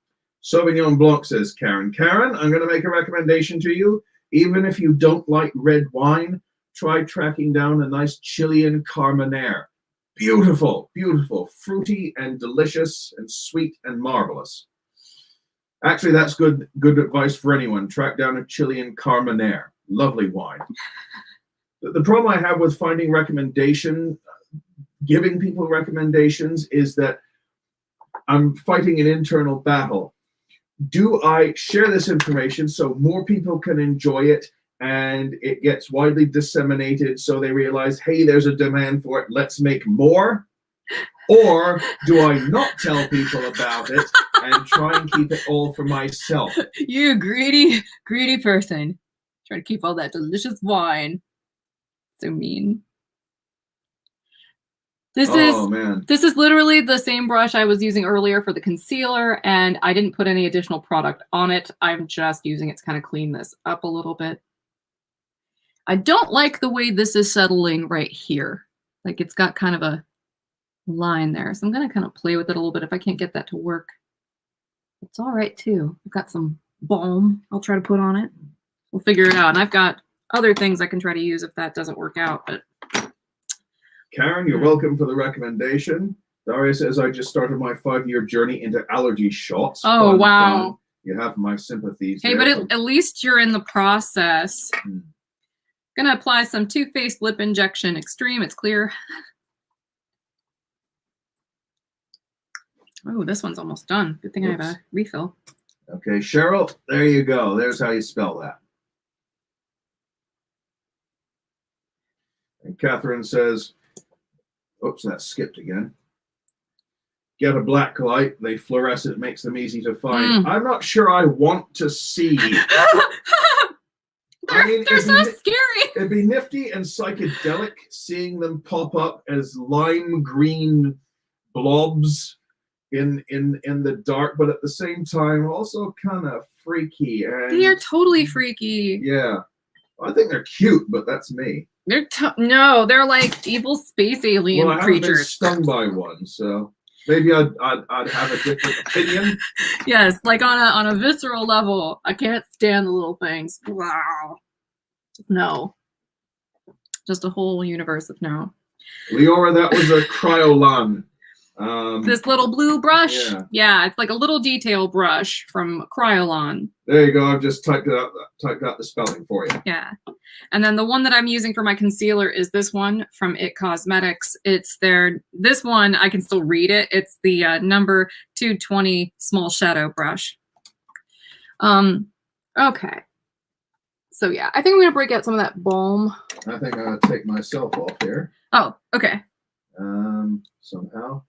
Sauvignon Blanc says, Karen, I'm going to make a recommendation to you. Even if you don't like red wine, try tracking down a nice Chilean Carmenere. Beautiful, beautiful, fruity and delicious and sweet and marvelous. Actually, that's good advice for anyone. Track down a Chilean Carmenere. Lovely wine. The problem I have with finding giving people recommendations is that I'm fighting an internal battle. Do I share this information so more people can enjoy it and it gets widely disseminated so they realize, hey, there's a demand for it, let's make more? Or do I not tell people about it and try and keep it all for myself? You greedy person. Try to keep all that delicious wine. So mean. This is literally the same brush I was using earlier for the concealer, and I didn't put any additional product on it. I'm just using it to kind of clean this up a little bit. I don't like the way this is settling right here. Like it's got kind of a line there. So I'm going to kind of play with it a little bit if I can't get that to work. It's all right too. I've got some balm I'll try to put on it. We'll figure it out. And I've got other things I can try to use if that doesn't work out, but Karen, you're welcome for the recommendation. Daria says, I just started my 5-year journey into allergy shots. Oh, wow. Fun. You have my sympathies. Hey, but at least you're in the process. Gonna apply some Too Faced Lip Injection Extreme. It's clear. Oh, this one's almost done. Good thing I have a refill. Okay, Cheryl, there you go. There's how you spell that. And Catherine says, oops, that skipped again. Get a black light. They fluoresce. It makes them easy to find. I'm not sure I want to see They're so scary. It'd be nifty and psychedelic seeing them pop up as lime green blobs in the dark, but at the same time also kind of freaky. And They are totally freaky. yeah, I think they're cute, but that's me. No, they're like evil space alien Well, I haven't been creatures. stung by one, so maybe I'd have a different opinion. Yes, like on a visceral level, I can't stand the little things. Wow. No. Just a whole universe of no. Leora, that was a cryolan. This little blue brush. Yeah. It's like a little detail brush from Kryolan. There you go. I've just typed out the spelling for you. Yeah. And then the one that I'm using for my concealer is this one from It Cosmetics. It's this one, I can still read it. It's the number 220 small shadow brush. Okay. So yeah, I think I'm gonna break out some of that balm. I think I'm gonna take myself off here. Oh, okay. Somehow.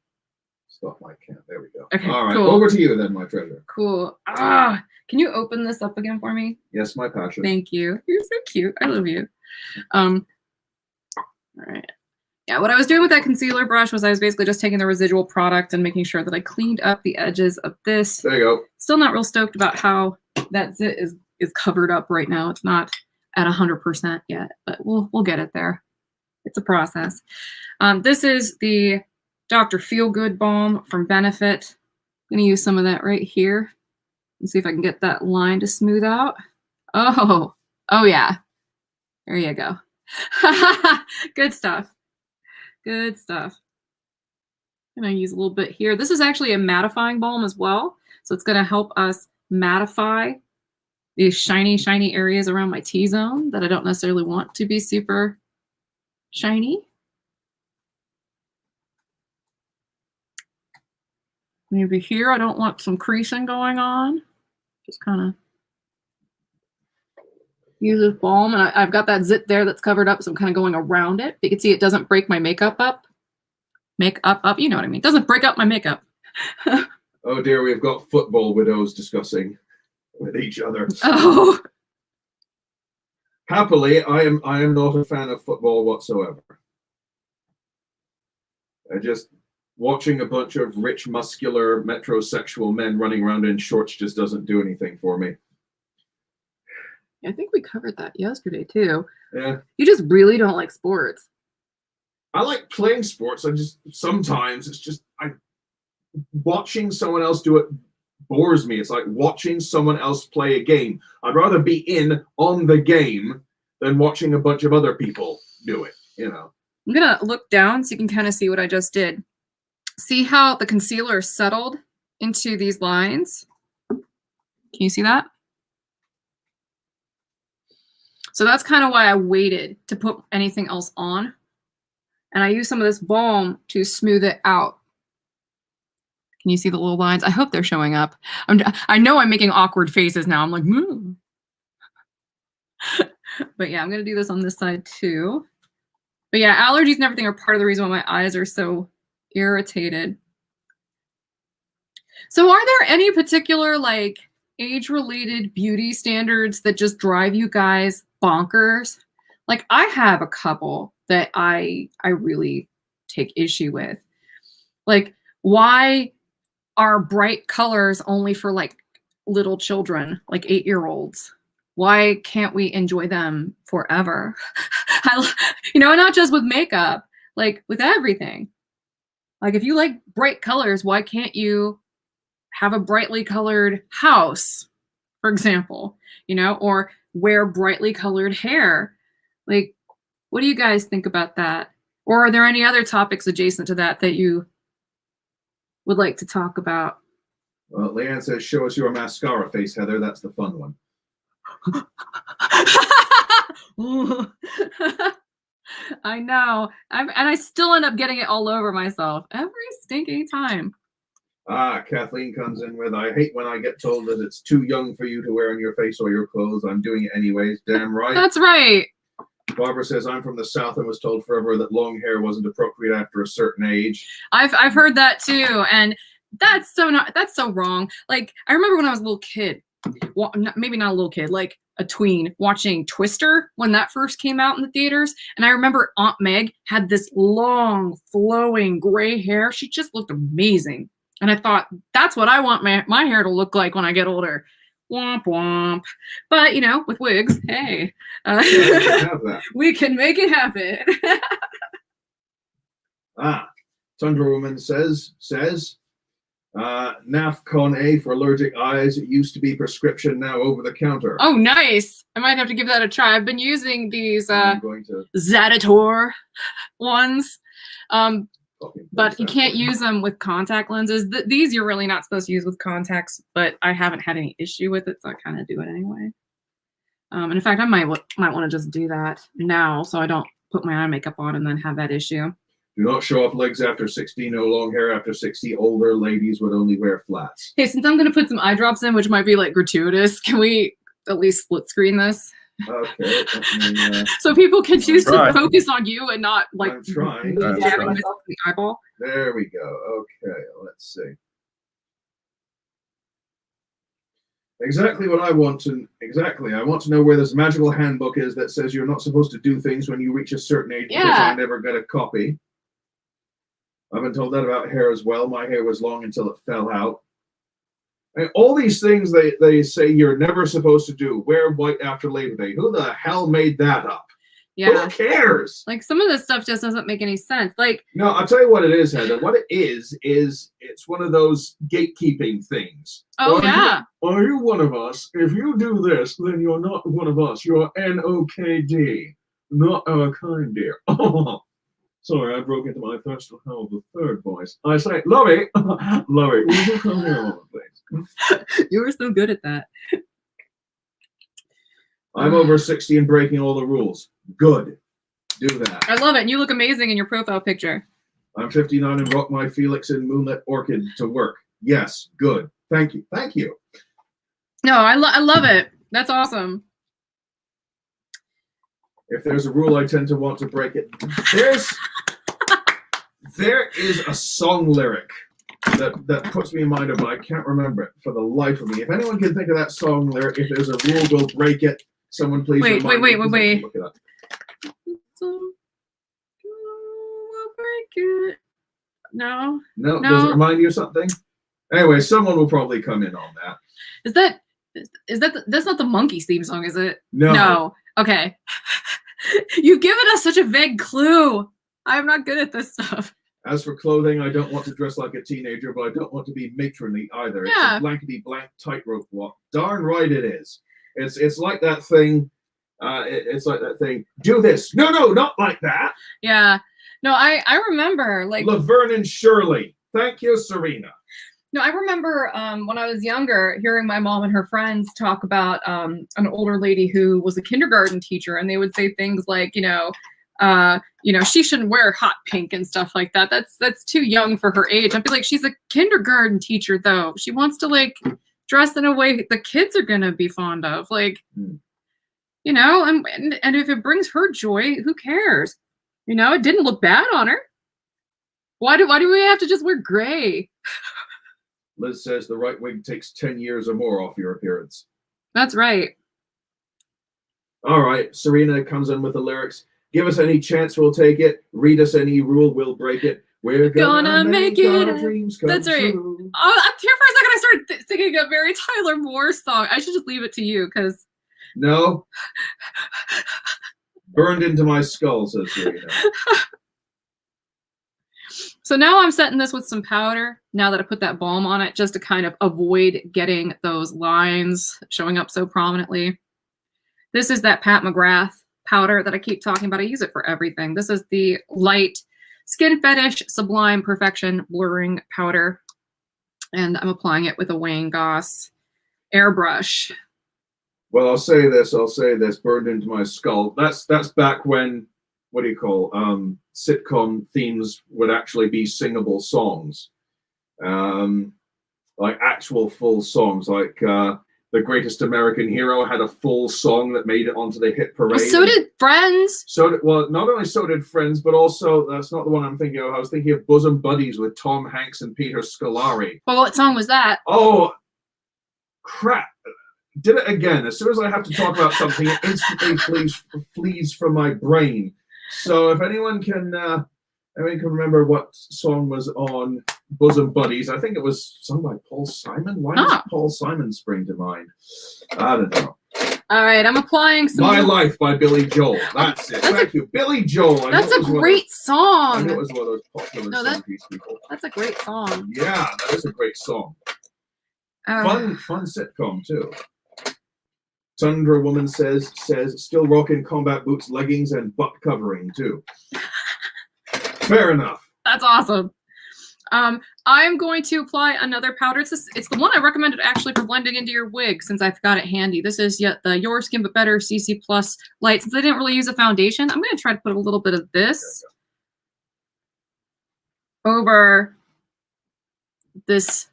Stop my cam. There we go. Okay, All right. cool. Over to you then, my treasure. Cool. Can you open this up again for me? Yes, my passion. Thank you. You're so cute. I love you. All right. Yeah, what I was doing with that concealer brush was I was basically just taking the residual product and making sure that I cleaned up the edges of this. There you go. Still not real stoked about how that zit is covered up right now. It's not at 100% yet, but we'll get it there. It's a process. This is the Dr. Feelgood Balm from Benefit. I'm going to use some of that right here and see if I can get that line to smooth out. Oh yeah. There you go. Good stuff. Good stuff. I'm going to use a little bit here. This is actually a mattifying balm as well. So it's going to help us mattify these shiny, shiny areas around my T-zone that I don't necessarily want to be super shiny. Maybe here I don't want some creasing going on. Just kind of use this balm, and I've got that zit there that's covered up, so I'm kind of going around it. You can see it doesn't break my makeup up. You know what I mean. It doesn't break up my makeup. Oh dear, we've got football widows discussing with each other. Oh. Happily, I am not a fan of football whatsoever. Watching a bunch of rich, muscular, metrosexual men running around in shorts just doesn't do anything for me. I think we covered that yesterday too. Yeah. You just really don't like sports. I like playing sports. Sometimes it's just watching someone else do it bores me. It's like watching someone else play a game. I'd rather be in on the game than watching a bunch of other people do it, you know. I'm gonna look down so you can kind of see what I just did. See how the concealer settled into these lines? Can you see that? So that's kind of why I waited to put anything else on. And I used some of this balm to smooth it out. Can you see the little lines? I hope they're showing up. I know I'm making awkward faces now. I'm like, But yeah, I'm going to do this on this side too. But yeah, allergies and everything are part of the reason why my eyes are so irritated. So are there any particular like age-related beauty standards that just drive you guys bonkers? Like I have a couple that I really take issue with. Like, why are bright colors only for like little children, like 8-year-olds? Why can't we enjoy them forever? You know, not just with makeup, like with everything. Like if you like bright colors, why can't you have a brightly colored house, for example, you know, or wear brightly colored hair? Like, what do you guys think about that? Or are there any other topics adjacent to that that you would like to talk about? Well, Leanne says, show us your mascara face, Heather. That's the fun one. I know. And I still end up getting it all over myself every stinking time. Kathleen comes in with, I hate when I get told that it's too young for you to wear on your face or your clothes. I'm doing it anyways. Damn right. That's right. Barbara says, I'm from the South and was told forever that long hair wasn't appropriate after a certain age. I've heard that too. And that's so wrong. Like, I remember when I was a little kid maybe not a little kid, like a tween, watching Twister when that first came out in the theaters. And I remember Aunt Meg had this long, flowing gray hair. She just looked amazing. And I thought, that's what I want my hair to look like when I get older. Womp womp. But, you know, with wigs, hey, we can make it happen. Tundra Woman says, Nafcon A for allergic eyes. It used to be prescription, now over the counter. Oh, nice. I might have to give that a try. I've been using these I'm going to Zaditor ones. But you can't use them with contact lenses. These you're really not supposed to use with contacts, but I haven't had any issue with it, so I kind of do it anyway. And in fact, I might want to just do that now so I don't put my eye makeup on and then have that issue. Do not show off legs after 60, no long hair after 60. Older ladies would only wear flats. Hey, since I'm going to put some eye drops in, which might be like gratuitous, can we at least split screen this? Okay. So people can choose to focus on you and not like I'm trying. stabbing myself in the eyeball. There we go. Okay, let's see. Exactly what I want to. Exactly, I want to know where this magical handbook is that says you're not supposed to do things when you reach a certain age. Yeah. Because I never got a copy. I've been told that about hair as well. My hair was long until it fell out. And all these things they say you're never supposed to do. Wear white after Labor Day. Who the hell made that up? Yeah. Who cares? Like some of this stuff just doesn't make any sense. Like, no, I'll tell you what it is, Heather. What it is it's one of those gatekeeping things. Oh, yeah. Are you one of us? If you do this, then you're not one of us. You're NOKD. Not our kind, dear. Sorry, I broke into my personal hell of the third voice. I say, Lovey, Lovey, will you come here over, please? You were so good at that. I'm over 60 and breaking all the rules. Good. Do that. I love it. And you look amazing in your profile picture. I'm 59 and rock my Felix and Moonlit Orchid to work. Yes, good. Thank you. Thank you. No, I love it. That's awesome. If there's a rule, I tend to want to break it. There is a song lyric that puts me in mind of it. I can't remember it for the life of me. If anyone can think of that song lyric, if there's a rule, we'll break it. Someone please wait. Look it up. We'll break it. No. Does it remind you of something? Anyway, someone will probably come in on that. That's not the Monkeys theme song, is it? No. Okay. You've given us such a vague clue. I'm not good at this stuff. As for clothing, I don't want to dress like a teenager, but I don't want to be matronly either. Yeah. It's a blankety-blank tightrope walk. Darn right it is. It's like that thing. It's like that thing. Do this. No, not like that. Yeah. No, I remember like Laverne and Shirley. Thank you, Serena. No, I remember when I was younger, hearing my mom and her friends talk about an older lady who was a kindergarten teacher, and they would say things like, she shouldn't wear hot pink and stuff like that. That's too young for her age. I'd be like, she's a kindergarten teacher, though. She wants to like dress in a way the kids are gonna be fond of, like, and if it brings her joy, who cares? It didn't look bad on her. Why do we have to just wear gray? Liz says the right wig takes 10 years or more off your appearance. That's right. All right. Serena comes in with the lyrics. Give us any chance, we'll take it. Read us any rule, we'll break it. We're gonna make our dreams come That's right. true. Oh, here for a second, I started singing a Mary Tyler Moore song. I should just leave it to you, because... No. Burned into my skull, says Serena. So now I'm setting this with some powder, now that I put that balm on it, just to kind of avoid getting those lines showing up so prominently. This is that Pat McGrath powder that I keep talking about. I use it for everything. This is the Light Skin Fetish Sublime Perfection Blurring Powder. And I'm applying it with a Wayne Goss airbrush. Well, I'll say this, burned into my skull. That's back when, what do you call, sitcom themes would actually be singable songs. Like actual full songs, like The Greatest American Hero had a full song that made it onto the hit parade. So did Friends. Well, not only so did Friends, but also, that's not the one I'm thinking of. I was thinking of Bosom Buddies with Tom Hanks and Peter Scolari. Well, what song was that? Oh, crap. did it again. As soon as I have to talk about something, it instantly flees from my brain. So if anyone can remember what song was on Bosom Buddies, I think it was sung by Paul Simon. Why does Paul Simon spring to mind? I don't know. All right, I'm applying some. My Life by Billy Joel. That's it. Thank you, Billy Joel. That's a great song. I knew it was one of those popular song piece people. That's a great song. Yeah, that is a great song. Fun sitcom too. Tundra Woman says still rocking combat boots, leggings, and butt covering too. Fair enough. That's awesome. I'm going to apply another powder. It's the one I recommended actually for blending into your wig since I've got it handy. This is the Your Skin But Better CC Plus Light. Since I didn't really use a foundation, I'm going to try to put a little bit of this over this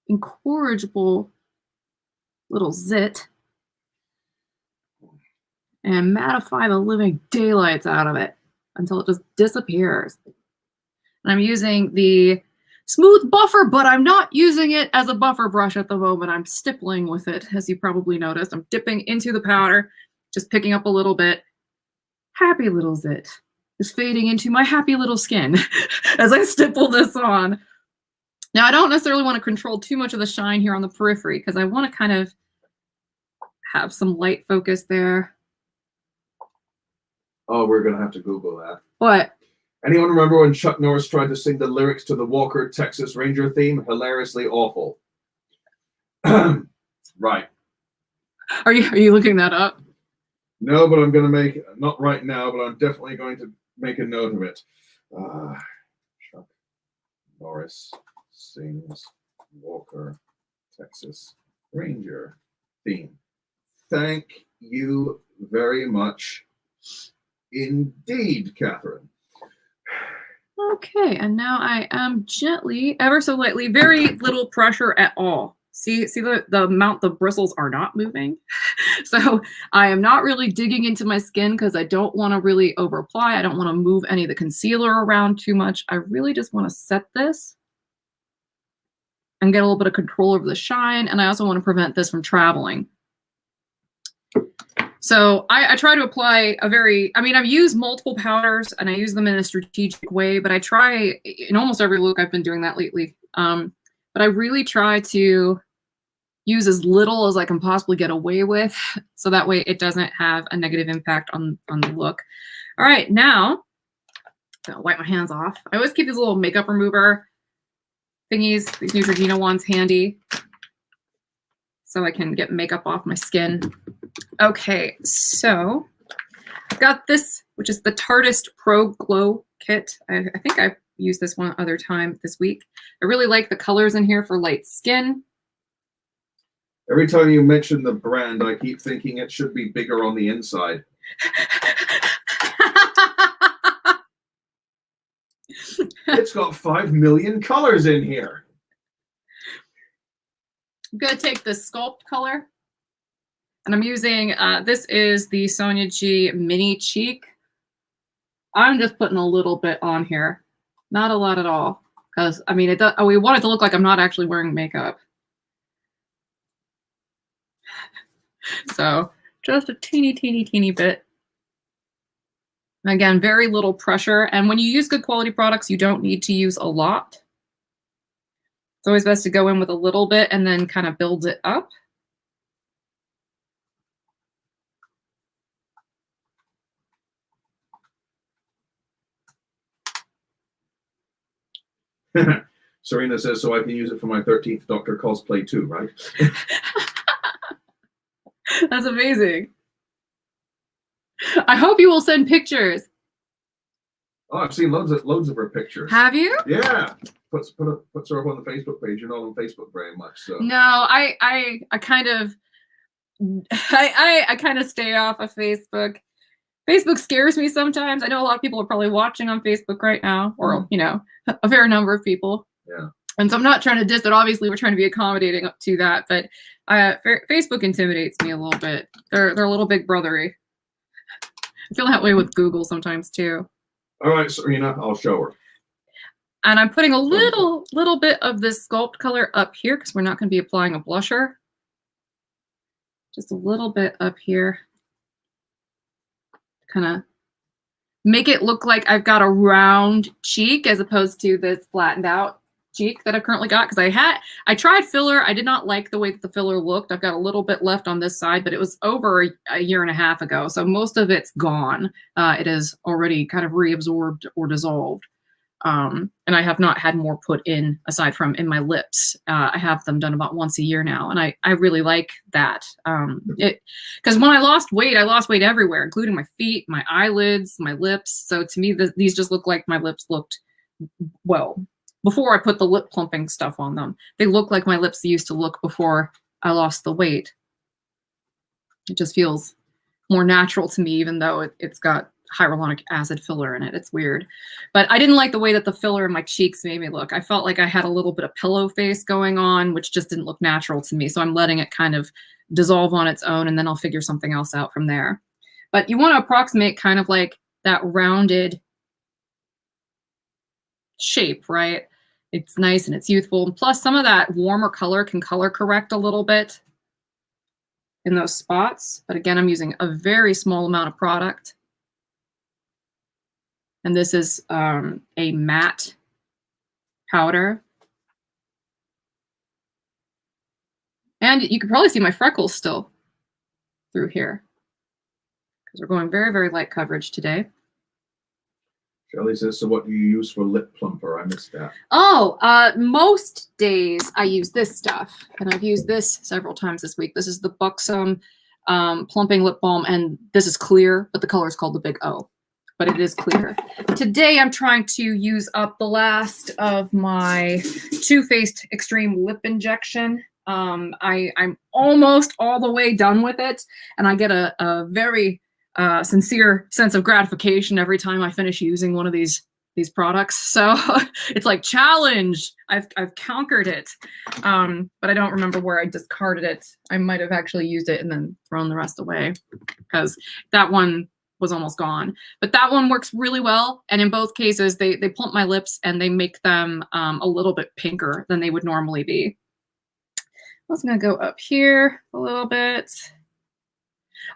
incorrigible little zit and mattify the living daylights out of it until it just disappears. And I'm using the smooth buffer, but I'm not using it as a buffer brush at the moment. I'm stippling with it, as you probably noticed. I'm dipping into the powder, just picking up a little bit. Happy little zit is fading into my happy little skin as I stipple this on. Now, I don't necessarily want to control too much of the shine here on the periphery because I want to kind of have some light focus there. Oh, we're going to have to Google that. What? Anyone remember when Chuck Norris tried to sing the lyrics to the Walker Texas Ranger theme? Hilariously awful. Right. Are you looking that up? No, but I'm going to make, not right now, but I'm definitely going to make a note of it. Chuck Norris sings Walker Texas Ranger theme. Thank you very much indeed, Catherine. Okay, and now I am gently, ever so lightly, very little pressure at all. See the amount the bristles are not moving? So I am not really digging into my skin because I don't want to really over apply. I don't want to move any of the concealer around too much. I really just want to set this and get a little bit of control over the shine. And I also want to prevent this from traveling. So I try to apply I've used multiple powders and I use them in a strategic way, but I try in almost every look. I've been doing that lately. But I really try to use as little as I can possibly get away with, so that way it doesn't have a negative impact on the look. All right, now I'm gonna wipe my hands off. I always keep these little makeup remover thingies, these Neutrogena ones, handy, so I can get makeup off my skin. Okay, so I've got this, which is the Tartist Pro Glow Kit. I think I've used this one other time this week. I really like the colors in here for light skin. Every time you mention the brand, I keep thinking it should be bigger on the inside. It's got 5 million colors in here. I'm gonna take this Sculpt color, and I'm using, this is the Sonia G Mini Cheek. I'm just putting a little bit on here. Not a lot at all, because I mean, we want it to look like I'm not actually wearing makeup. So just a teeny bit. And again, very little pressure. And when you use good quality products, you don't need to use a lot. It's always best to go in with a little bit and then kind of build it up. Serena says, so I can use it for my 13th Doctor cosplay too, right? That's amazing. I hope you will send pictures. Oh, I've seen loads of her pictures. Have you? Yeah. Puts her up on the Facebook page. You're not on Facebook very much, so. No, I kind of I kind of stay off of Facebook. Facebook scares me sometimes. I know a lot of people are probably watching on Facebook right now, or you know, a fair number of people. Yeah. And so I'm not trying to diss it. Obviously, we're trying to be accommodating up to that, but Facebook intimidates me a little bit. They're a little big brothery. I feel that way with Google sometimes too. All right, Serena, I'll show her. And I'm putting a little bit of this Sculpt color up here because we're not going to be applying a blusher. just a little bit up here. Kind of make it look like I've got a round cheek as opposed to this flattened out cheek that I've currently got. Because I tried filler. I did not like the way that the filler looked. I've got a little bit left on this side, but it was over a year and a half ago. So most of it's gone. It is already kind of reabsorbed or dissolved. And I have not had more put in aside from in my lips. I have them done about once a year now. And I really like that. Because when I lost weight everywhere, including my feet, my eyelids, my lips. So to me, these just look like my lips looked, well, before I put the lip plumping stuff on them. They look like my lips used to look before I lost the weight. It just feels more natural to me, even though it's got hyaluronic acid filler in it. It's weird. But I didn't like the way that the filler in my cheeks made me look. I felt like I had a little bit of pillow face going on, which just didn't look natural to me. So I'm letting it kind of dissolve on its own, and then I'll figure something else out from there. But you want to approximate kind of like that rounded shape, right? It's nice and it's youthful. And plus some of that warmer color can color correct a little bit in those spots. But again, I'm using a very small amount of product. And this is a matte powder. And you can probably see my freckles still through here because we're going very, very light coverage today. Shelley says, so what do you use for lip plumper? I missed that. Oh, most days I use this stuff. And I've used this several times this week. This is the Buxom Plumping Lip Balm. And this is clear, but the color is called the Big O. But it is clear. Today, I'm trying to use up the last of my Too Faced Extreme Lip Injection. I'm almost all the way done with it, and I get a very sincere sense of gratification every time I finish using one of these products. So it's like challenge. I've conquered it, but I don't remember where I discarded it. I might have actually used it and then thrown the rest away because that one was almost gone. But that one works really well. And in both cases, they plump my lips and they make them a little bit pinker than they would normally be. I'm also gonna go up here a little bit.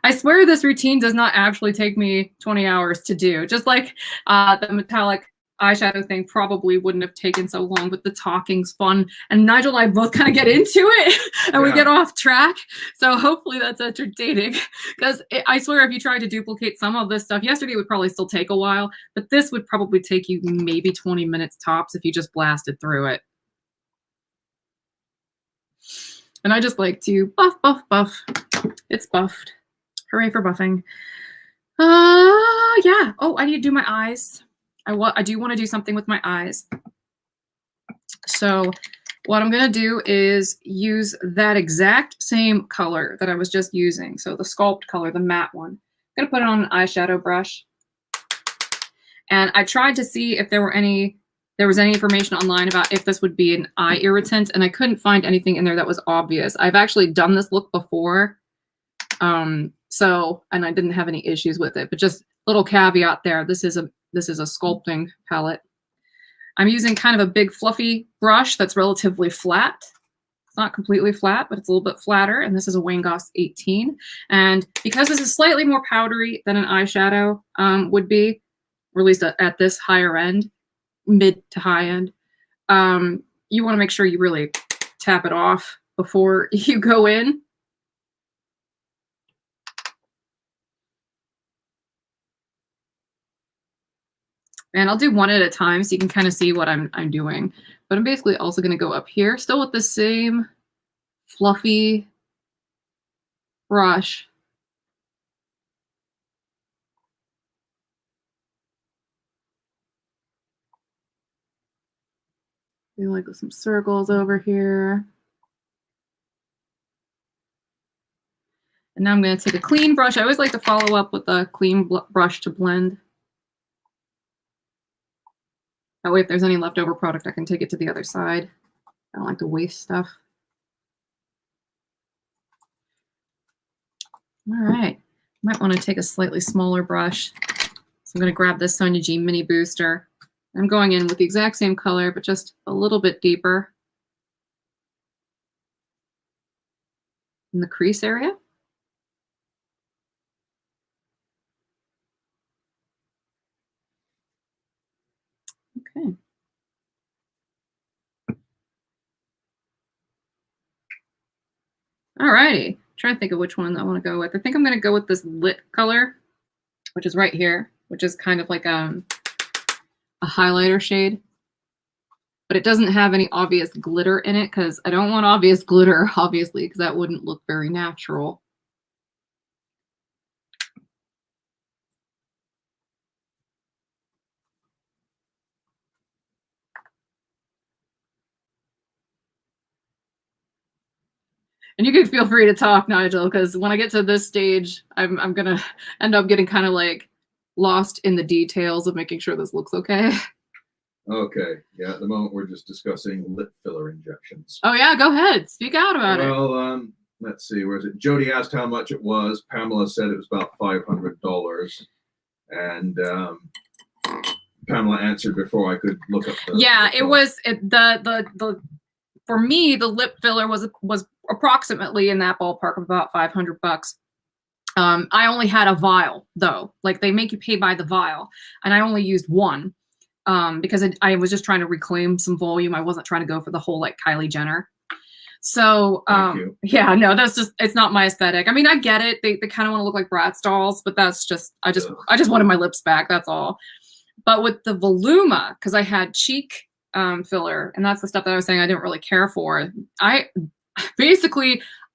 I swear this routine does not actually take me 20 hours to do. Just like the metallic eyeshadow thing probably wouldn't have taken so long, but the talking's fun. And Nigel and I both kind of get into it and we get off track. So hopefully that's entertaining because I swear if you tried to duplicate some of this stuff, yesterday it would probably still take a while, but this would probably take you maybe 20 minutes tops if you just blasted through it. And I just like to buff, buff, buff. It's buffed. Hooray for buffing. Yeah. Oh, I need to do my eyes. I do want to do something with my eyes. So what I'm going to do is use that exact same color that I was just using. So the Sculpt color, the matte one. I'm going to put it on an eyeshadow brush. And I tried to see if there was any information online about if this would be an eye irritant, and I couldn't find anything in there that was obvious. I've actually done this look before. And I didn't have any issues with it, but just little caveat there. This is a sculpting palette. I'm using kind of a big fluffy brush that's relatively flat. It's not completely flat, but it's a little bit flatter. And this is a Wayne Goss 18. And because this is slightly more powdery than an eyeshadow would be, or at least at this higher end, mid to high end, you want to make sure you really tap it off before you go in. And I'll do one at a time so you can kind of see what I'm doing. But I'm basically also going to go up here, still with the same fluffy brush. Maybe like with some circles over here. And now I'm going to take a clean brush. I always like to follow up with a clean brush to blend. That way, if there's any leftover product, I can take it to the other side. I don't like to waste stuff. All right, might want to take a slightly smaller brush. So I'm going to grab this Sonia G Mini Booster. I'm going in with the exact same color, but just a little bit deeper in the crease area. Okay. All righty. Trying to think of which one I want to go with. I think I'm going to go with this lit color, which is right here, which is kind of like a highlighter shade. But it doesn't have any obvious glitter in it because I don't want obvious glitter, obviously, because that wouldn't look very natural. And you can feel free to talk, Nigel, because when I get to this stage, I'm gonna end up getting kind of like lost in the details of making sure this looks okay. Okay. Yeah. At the moment, we're just discussing lip filler injections. Oh yeah, go ahead. Speak out about it. Well, let's see. Where is it? Jody asked how much it was. Pamela said it was about $500, and Pamela answered before I could look up. It was the for me the lip filler was approximately in that ballpark of about $500. I only had a vial though. Like they make you pay by the vial, and I only used one because I was just trying to reclaim some volume. I wasn't trying to go for the whole like Kylie Jenner. So yeah, no, that's just, it's not my aesthetic. I mean, I get it. They kind of want to look like Bratz dolls, but that's just, I just wanted my lips back. That's all. But with the Voluma, because I had cheek filler, and that's the stuff that I was saying I didn't really care for. I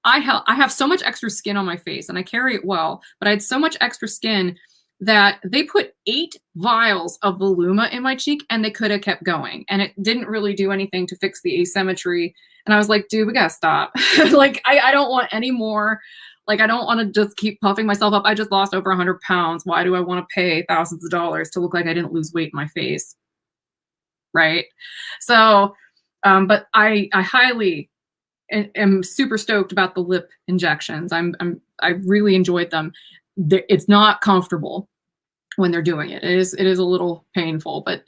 have so much extra skin on my face, and I carry it well, but I had so much extra skin that they put 8 vials of Voluma in my cheek, and they could have kept going, and it didn't really do anything to fix the asymmetry. And I was like, dude, we gotta stop. Like, I don't want any more. Like, I don't want to just keep puffing myself up. I just lost over 100 pounds. Why do I want to pay thousands of dollars to look like I didn't lose weight in my face? Right? So, but I highly am super stoked about the lip injections. I really enjoyed them. It's not comfortable when they're doing it. It is a little painful, but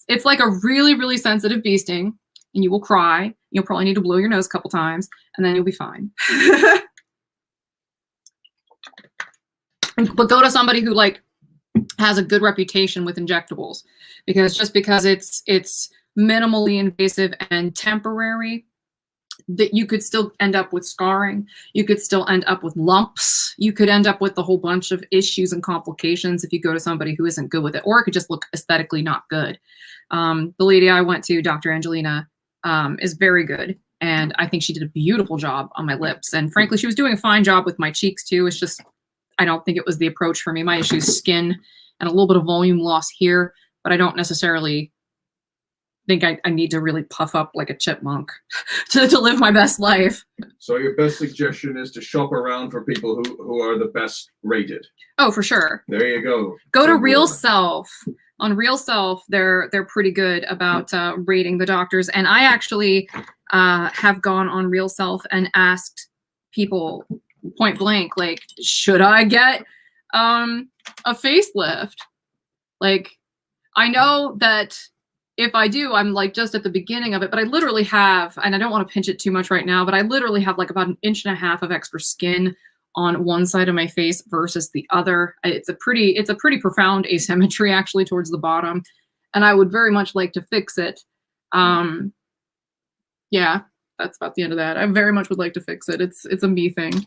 it's like a really, really sensitive bee sting, and you will cry. You'll probably need to blow your nose a couple times, and then you'll be fine. But go to somebody who like has a good reputation with injectables, because just because it's minimally invasive and temporary, that you could still end up with scarring. You could still end up with lumps. You could end up with a whole bunch of issues and complications if you go to somebody who isn't good with it, or it could just look aesthetically not good. The lady I went to, Dr. Angelina, is very good. And I think she did a beautiful job on my lips. And frankly, she was doing a fine job with my cheeks too. It's just, I don't think it was the approach for me. My issue is skin and a little bit of volume loss here, but I don't necessarily think I need to really puff up like a chipmunk to live my best life. So your best suggestion is to shop around for people who are the best rated. Oh, for sure. There you go. Go to Real Self. On Real Self, they're pretty good about rating the doctors. And I actually have gone on Real Self and asked people point blank, like, should I get a facelift? Like, I know that if I do, I'm like just at the beginning of it, but I literally have, and I don't want to pinch it too much right now, but I literally have like about 1.5 inches of extra skin on one side of my face versus the other. It's a pretty profound asymmetry actually towards the bottom, and I would very much like to fix it. Yeah, that's about the end of that. I very much would like to fix it. It's a me thing.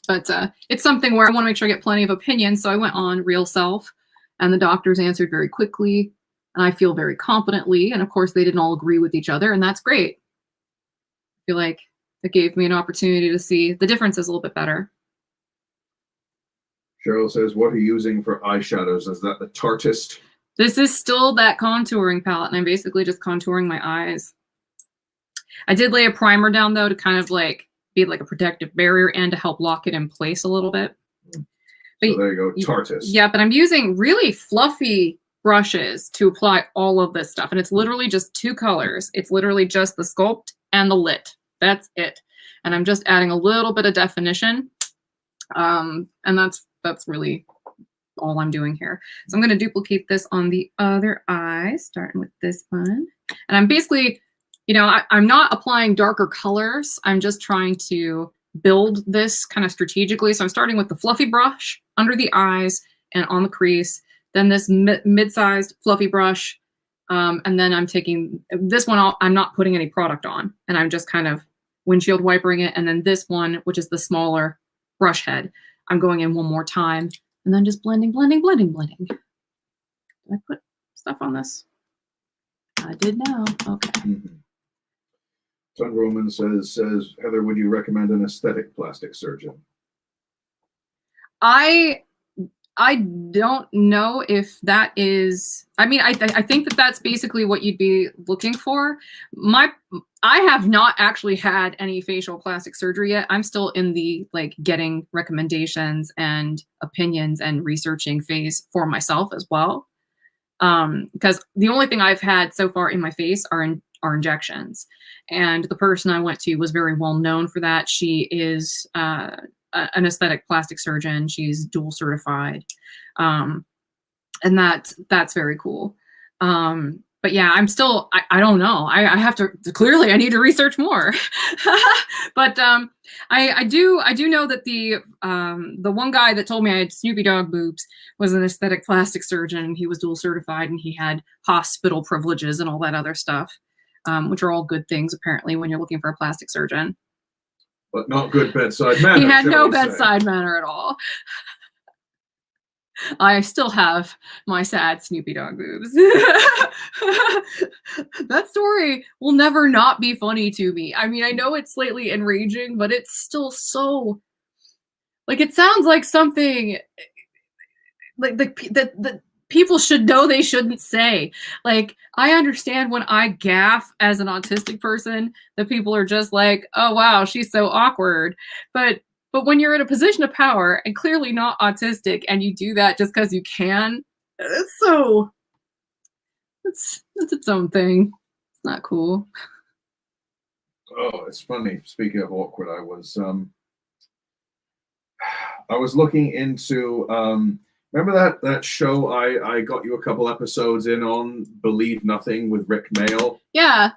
But it's something where I want to make sure I get plenty of opinions. So I went on Real Self, and the doctors answered very quickly, and I feel very competently. And of course, they didn't all agree with each other, and that's great. I feel like it gave me an opportunity to see the differences a little bit better. Cheryl says, what are you using for eyeshadows? Is that the Tartist? This is still that contouring palette, and I'm basically just contouring my eyes. I did lay a primer down, though, to kind of like be like a protective barrier and to help lock it in place a little bit. So there you go, Tartist. Yeah, but I'm using really fluffy brushes to apply all of this stuff. And it's literally just 2 colors. It's literally just the Sculpt and the Lit. That's it. And I'm just adding a little bit of definition. And that's really all I'm doing here. So I'm going to duplicate this on the other eye, starting with this one. And I'm basically, you know, I'm not applying darker colors. I'm just trying to build this kind of strategically. So I'm starting with the fluffy brush under the eyes and on the crease, then this mid-sized fluffy brush And then I'm taking this one, I'm not putting any product on, and I'm just kind of windshield wipering it. And then this one, which is the smaller brush head, I'm going in one more time and then just blending, blending, blending, blending. Did I put stuff on this? I did now. Okay. Mm-hmm. Sun Roman says, Heather, would you recommend an aesthetic plastic surgeon? I don't know if that is, I mean, I think that that's basically what you'd be looking for. I have not actually had any facial plastic surgery yet. I'm still in the like getting recommendations and opinions and researching phase for myself as well. Because the only thing I've had so far in my face are injections. And the person I went to was very well known for that. She is an aesthetic plastic surgeon. She's dual certified. And that's very cool. But yeah, I'm still, I don't know. I have to, clearly I need to research more. But I do know that the one guy that told me I had Snoopy dog boobs was an aesthetic plastic surgeon. He was dual certified and he had hospital privileges and all that other stuff, which are all good things apparently when you're looking for a plastic surgeon. But not good bedside manner. He had no we say. bedside manner at all. I still have my sad Snoopy dog boobs. That story will never not be funny to me. I mean, I know it's slightly enraging, but it's still so, like, it sounds like something like that people should know they shouldn't say. Like, I understand when I gaffe as an autistic person that people are just like, oh wow, she's so awkward. But when you're in a position of power and clearly not autistic and you do that just because you can, it's its own thing. It's not cool. Oh, it's funny. Speaking of awkward, I was looking into remember that show I got you a couple episodes in on, Believe Nothing with Rick Mail? Yeah.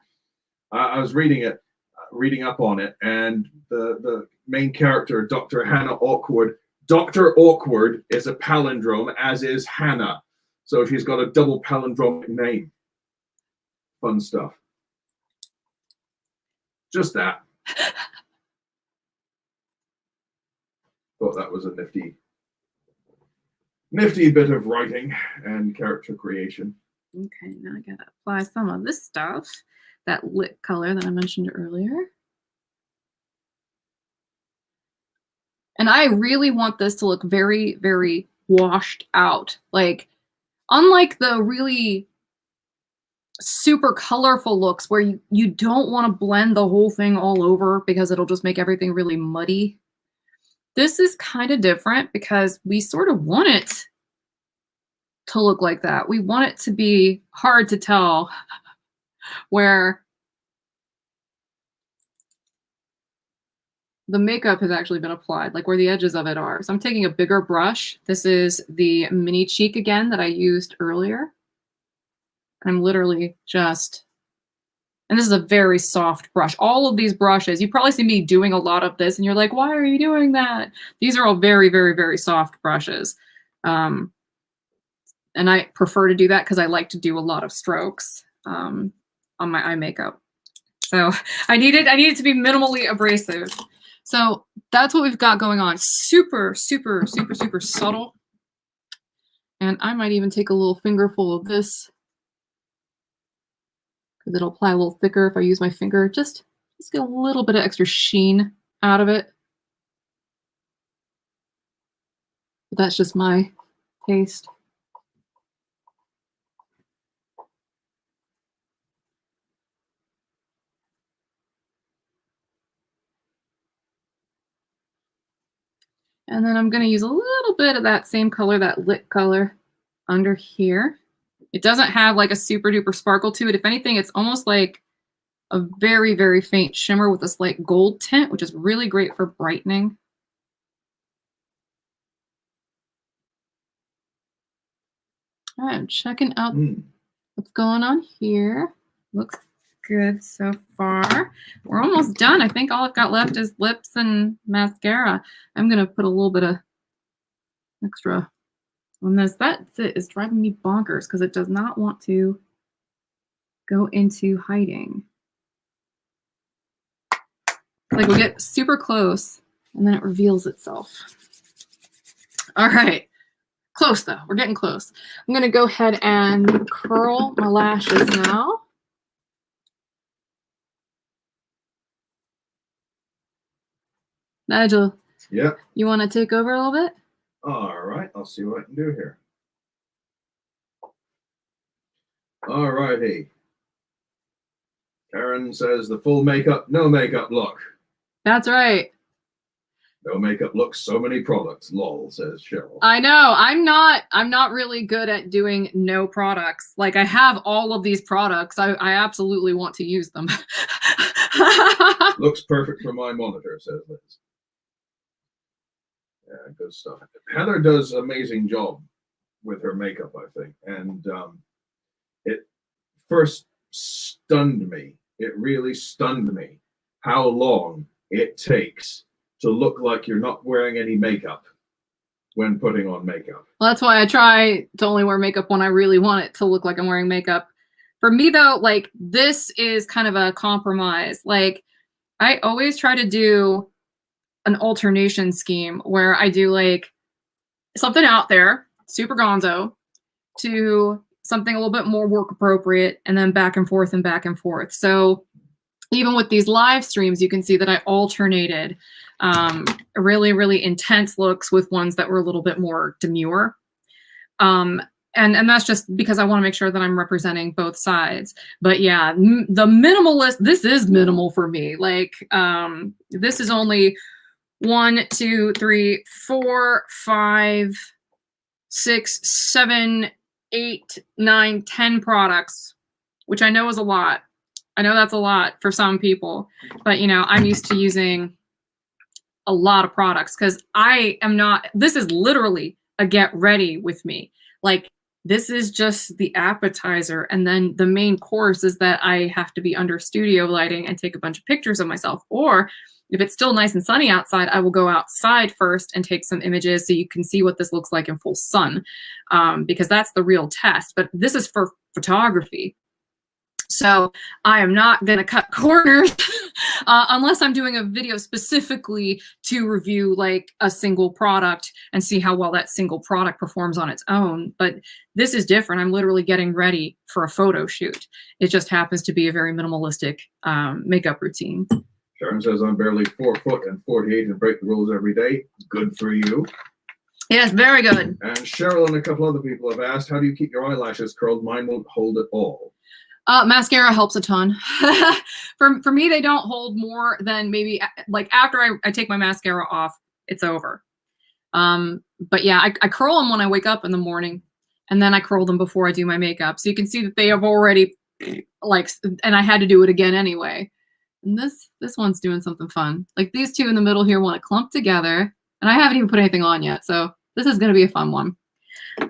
I was reading up on it, and the main character, Dr. Hannah Awkward. Dr. Awkward is a palindrome, as is Hannah. So she's got a double palindromic name. Fun stuff. Just that. Thought that was a nifty bit of writing and character creation. Okay, now I gotta apply some of this stuff, that lit color that I mentioned earlier. And I really want this to look very, very washed out. Like, unlike the really super colorful looks where you don't want to blend the whole thing all over because it'll just make everything really muddy. This is kind of different because we sort of want it to look like that. We want it to be hard to tell where the makeup has actually been applied, like where the edges of it are. So I'm taking a bigger brush. This is the mini cheek again that I used earlier. I'm literally just, and this is a very soft brush. All of these brushes, you probably see me doing a lot of this and you're like, why are you doing that? These are all very, very, very soft brushes. And I prefer to do that because I like to do a lot of strokes on my eye makeup. So I needed to be minimally abrasive. So that's what we've got going on. Super, super, super, super subtle. And I might even take a little fingerful of this because it'll apply a little thicker if I use my finger. Just get a little bit of extra sheen out of it. But that's just my taste. And then I'm going to use a little bit of that same color, that lit color, under here. It doesn't have like a super duper sparkle to it. If anything, it's almost like a very, very faint shimmer with a slight gold tint, which is really great for brightening. All right, I'm checking out what's going on here. Looks good so far. We're almost done. I think all I've got left is lips and mascara. I'm gonna put a little bit of extra on this. That's it. It's driving me bonkers because it does not want to go into hiding. Like we'll get super close and then it reveals itself. All right. Close though. We're getting close. I'm going to go ahead and curl my lashes now. Nigel, Yeah. you want to take over a little bit? All right. I'll see what I can do here. All righty. Karen says the full makeup, no makeup look. That's right. No makeup look, so many products. Lol, says Cheryl. I know. I'm not really good at doing no products. Like I have all of these products. I absolutely want to use them. Looks perfect for my monitor, says Liz. Yeah, good stuff. Heather does an amazing job with her makeup, I think. And it first stunned me. It really stunned me how long it takes to look like you're not wearing any makeup when putting on makeup. Well, that's why I try to only wear makeup when I really want it to look like I'm wearing makeup. For me though, like this is kind of a compromise. Like I always try to do an alternation scheme where I do like something out there, super gonzo, to something a little bit more work appropriate, and then back and forth and back and forth. So even with these live streams, you can see that I alternated really, really intense looks with ones that were a little bit more demure. And that's just because I want to make sure that I'm representing both sides. But yeah, the minimalist, this is minimal for me. Like this is only 1, 2, 3, 4, 5, 6, 7, 8, 9, 10 products, which I know is a lot. I know that's a lot for some people, but you know, I'm used to using a lot of products because I am not, this is literally a get ready with me. Like this is just the appetizer. And then the main course is that I have to be under studio lighting and take a bunch of pictures of myself. Or if it's still nice and sunny outside, I will go outside first and take some images so you can see what this looks like in full sun, because that's the real test. But this is for photography. So I am not going to cut corners unless I'm doing a video specifically to review like a single product and see how well that single product performs on its own. But this is different. I'm literally getting ready for a photo shoot. It just happens to be a very minimalistic makeup routine. Sharon says I'm barely 4 foot and 48 and break the rules every day. Good for you. Yes, very good. And Cheryl and a couple other people have asked, how do you keep your eyelashes curled? Mine won't hold at all. Mascara helps a ton. For me, they don't hold more than maybe like after I take my mascara off, it's over. But yeah, I curl them when I wake up in the morning, and then I curl them before I do my makeup. So you can see that they have already like, and I had to do it again anyway. And this one's doing something fun. Like these two in the middle here want to clump together, and I haven't even put anything on yet. So this is going to be a fun one.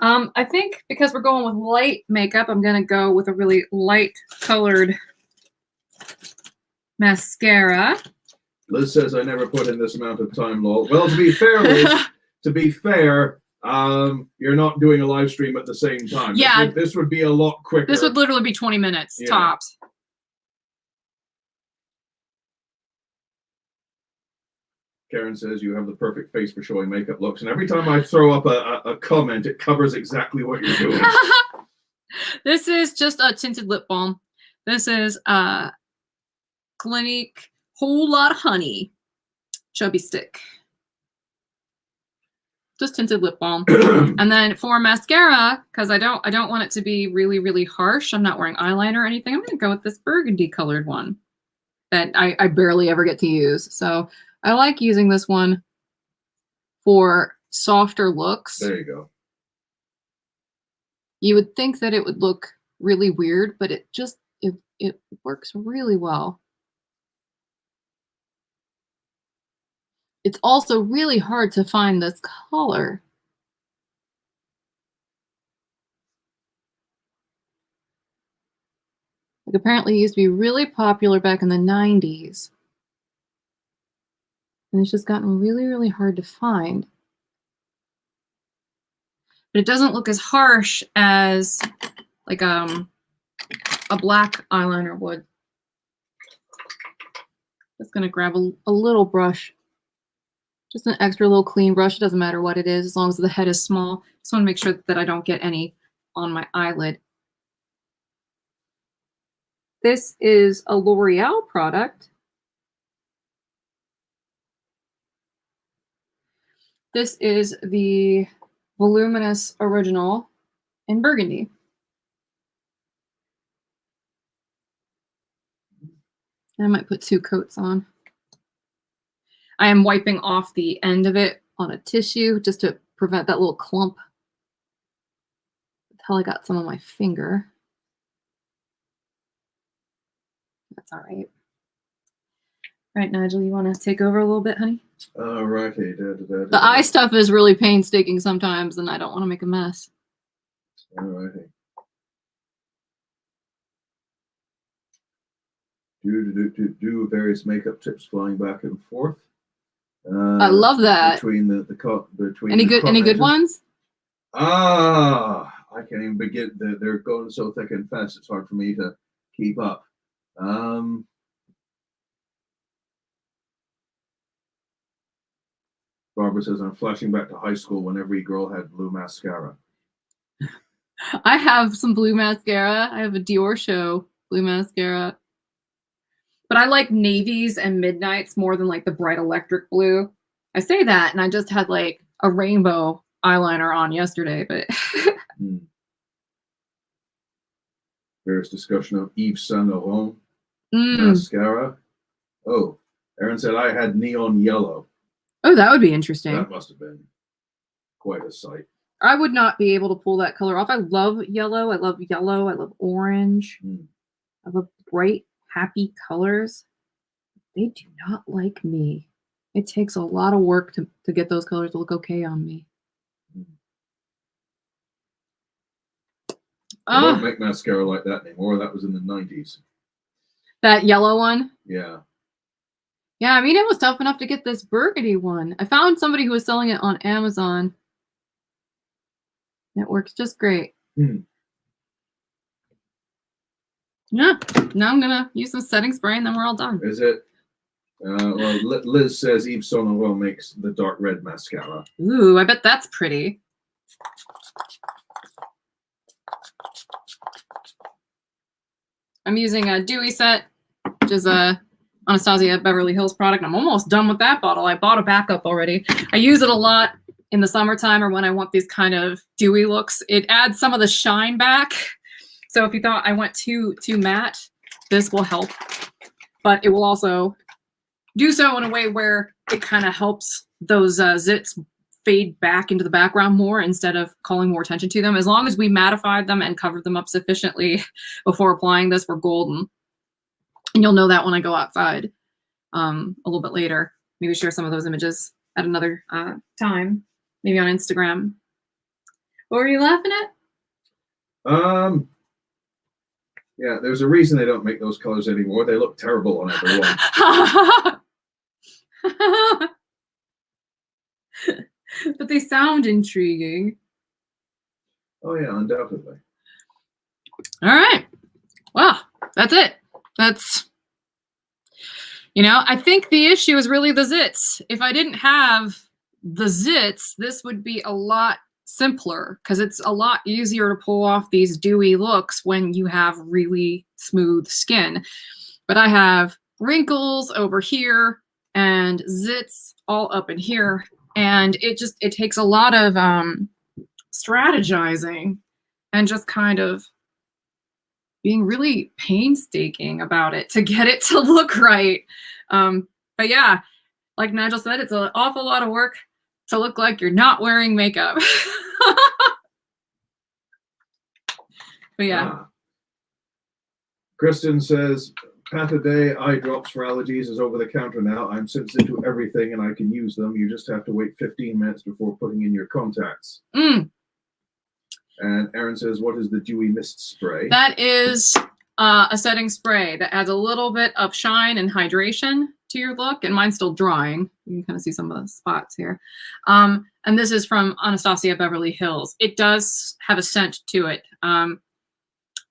I think because we're going with light makeup, I'm going to go with a really light colored mascara. Liz says I never put in this amount of time, lol. Well, to be fair, Liz, you're not doing a live stream at the same time. Yeah. This would be a lot quicker. This would literally be 20 minutes tops. Karen says you have the perfect face for showing makeup looks, and every time I throw up a comment, it covers exactly what you're doing. This is just a tinted lip balm. This is Clinique Whole Lot of Honey Chubby Stick. Just tinted lip balm. And then for mascara, because I don't want it to be really, really harsh. I'm not wearing eyeliner or anything. I'm gonna go with this burgundy colored one that I barely ever get to use. So I like using this one for softer looks. There you go. You would think that it would look really weird, but it works really well. It's also really hard to find this color. Like apparently it used to be really popular back in the 90s. And it's just gotten really, really hard to find. But it doesn't look as harsh as like a black eyeliner would. Just gonna grab a little brush. Just an extra little clean brush. It doesn't matter what it is, as long as the head is small. Just want to make sure that I don't get any on my eyelid. This is a L'Oreal product. This is the Voluminous Original in Burgundy. I might put 2 coats on. I am wiping off the end of it on a tissue just to prevent that little clump. Until I got some on my finger. That's all right. All right, Nigel, you want to take over a little bit, honey? All righty. The eye stuff is really painstaking sometimes, and I don't want to make a mess. All righty. Do various makeup tips flying back and forth. I love that. Between any good ones? I can't even begin. They're going so thick and fast. It's hard for me to keep up. Barbara says, I'm flashing back to high school when every girl had blue mascara. I have some blue mascara. I have a Dior Show blue mascara. But I like navies and midnights more than like the bright electric blue. I say that, and I just had like a rainbow eyeliner on yesterday, but Various discussion of Yves Saint Laurent mascara. Oh, Erin said I had neon yellow. Oh, that would be interesting. That must have been quite a sight. I would not be able to pull that color off. I love yellow. I love yellow. I love orange. I love bright, happy colors. They do not like me. It takes a lot of work to get those colors to look okay on me. I don't make mascara like that anymore. That was in the 90s. That yellow one? Yeah. Yeah, I mean, it was tough enough to get this burgundy one. I found somebody who was selling it on Amazon. It works just great. Yeah, now I'm going to use some setting spray and then we're all done. Is it? Well, Liz says Yves Saint Laurent makes the dark red mascara. Ooh, I bet that's pretty. I'm using a Dewy set, which is a Anastasia Beverly Hills product. I'm almost done with that bottle. I bought a backup already. I use it a lot in the summertime or when I want these kind of dewy looks. It adds some of the shine back. So if you thought I went too matte, this will help. But it will also do so in a way where it kind of helps those zits fade back into the background more instead of calling more attention to them. As long as we mattified them and covered them up sufficiently before applying this, we're golden. And you'll know that when I go outside a little bit later. Maybe share some of those images at another time, maybe on Instagram. What were you laughing at? Yeah, there's a reason they don't make those colors anymore. They look terrible on everyone. But they sound intriguing. Oh yeah, undoubtedly. All right. Well, that's it. That's, you know, I think the issue is really the zits. If I didn't have the zits, this would be a lot simpler because it's a lot easier to pull off these dewy looks when you have really smooth skin. But I have wrinkles over here and zits all up in here. And it takes a lot of strategizing and just kind of being really painstaking about it to get it to look right. But yeah, like Nigel said, it's an awful lot of work to look like you're not wearing makeup. But yeah. Kristen says, Pataday eye drops for allergies is over the counter now. I'm sensitive to everything and I can use them. You just have to wait 15 minutes before putting in your contacts. And Erin says, what is the dewy mist spray? That is a setting spray that adds a little bit of shine and hydration to your look. And mine's still drying. You can kind of see some of the spots here. And this is from Anastasia Beverly Hills. It does have a scent to it.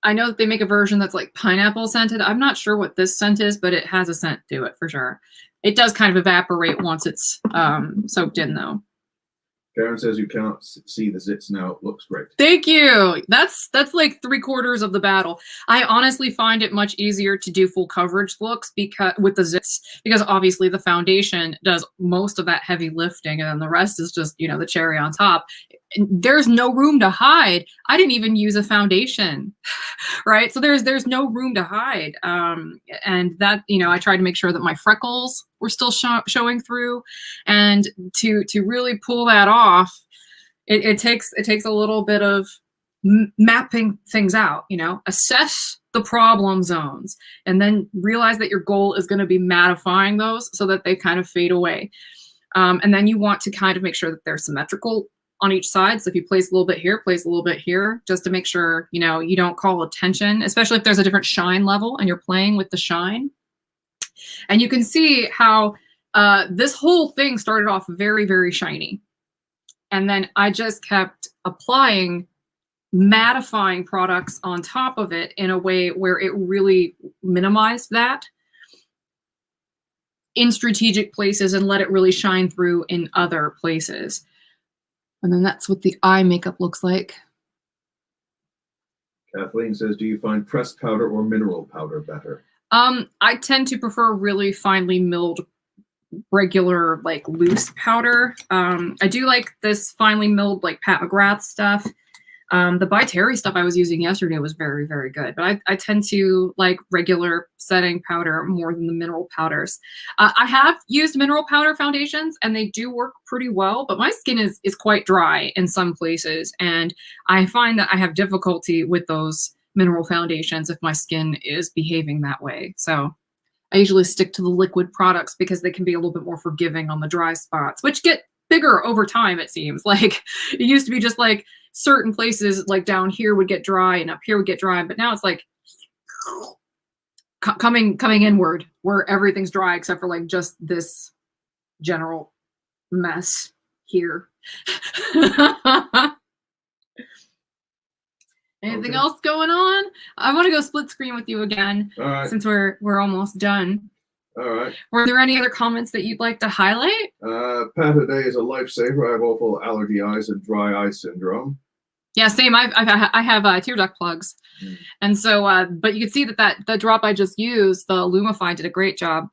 I know that they make a version that's like pineapple scented. I'm not sure what this scent is, but it has a scent to it for sure. It does kind of evaporate once it's soaked in, though. Karen says you cannot see the zits now. It looks great. Thank you. That's like 3/4 of the battle. I honestly find it much easier to do full coverage looks because with the zits, because obviously the foundation does most of that heavy lifting, and then the rest is just, you know, the cherry on top. There's no room to hide. I didn't even use a foundation, right? So there's no room to hide. And that, you know, I tried to make sure that my freckles were still showing through, and to really pull that off, it takes a little bit of mapping things out, you know, assess the problem zones, and then realize that your goal is going to be mattifying those so that they kind of fade away. And then you want to kind of make sure that they're symmetrical on each side. So if you place a little bit here, place a little bit here, just to make sure, you know, you don't call attention, especially if there's a different shine level and you're playing with the shine. And you can see how this whole thing started off very, very shiny. And then I just kept applying mattifying products on top of it in a way where it really minimized that in strategic places and let it really shine through in other places. And then that's what the eye makeup looks like. Kathleen says, do you find pressed powder or mineral powder better? I tend to prefer really finely milled, regular, like loose powder. I do like this finely milled, like Pat McGrath stuff. The By Terry stuff I was using yesterday was very, very good. But I tend to like regular setting powder more than the mineral powders. I have used mineral powder foundations and they do work pretty well, but my skin is quite dry in some places. And I find that I have difficulty with those mineral foundations if my skin is behaving that way. So I usually stick to the liquid products because they can be a little bit more forgiving on the dry spots, which get bigger over time, it seems. Like it used to be just like certain places like down here would get dry and up here would get dry, but now it's like coming inward where everything's dry except for like just this general mess here. Anything else going on? I want to go split screen with you again. All right. Since we're almost done. All right. Were there any other comments that you'd like to highlight? Pat today is a lifesaver. I have awful allergy eyes and dry eye syndrome. Yeah, same. I have tear duct plugs, and so but you can see that drop I just used, the Lumify, did a great job,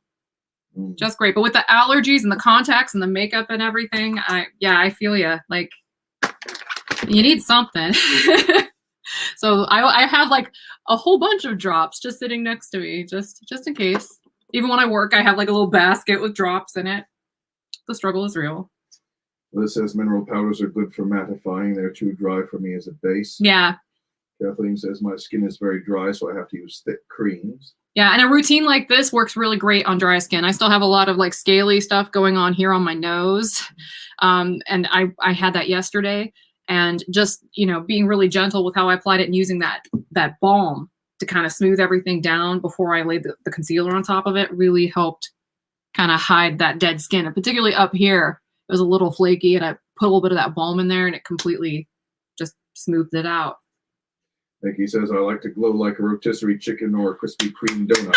just great. But with the allergies and the contacts and the makeup and everything, I feel you. Like you need something. So I have like a whole bunch of drops just sitting next to me, just in case. Even when I work, I have like a little basket with drops in it. The struggle is real. This says mineral powders are good for mattifying. They're too dry for me as a base. Yeah. Kathleen says my skin is very dry, so I have to use thick creams. Yeah, and a routine like this works really great on dry skin. I still have a lot of like scaly stuff going on here on my nose. And I had that yesterday. And just, you know, being really gentle with how I applied it and using that balm to kind of smooth everything down before I laid the concealer on top of it really helped kind of hide that dead skin. And particularly up here, it was a little flaky, and I put a little bit of that balm in there and it completely just smoothed it out. Nikki says I like to glow like a rotisserie chicken or a Krispy Kreme donut.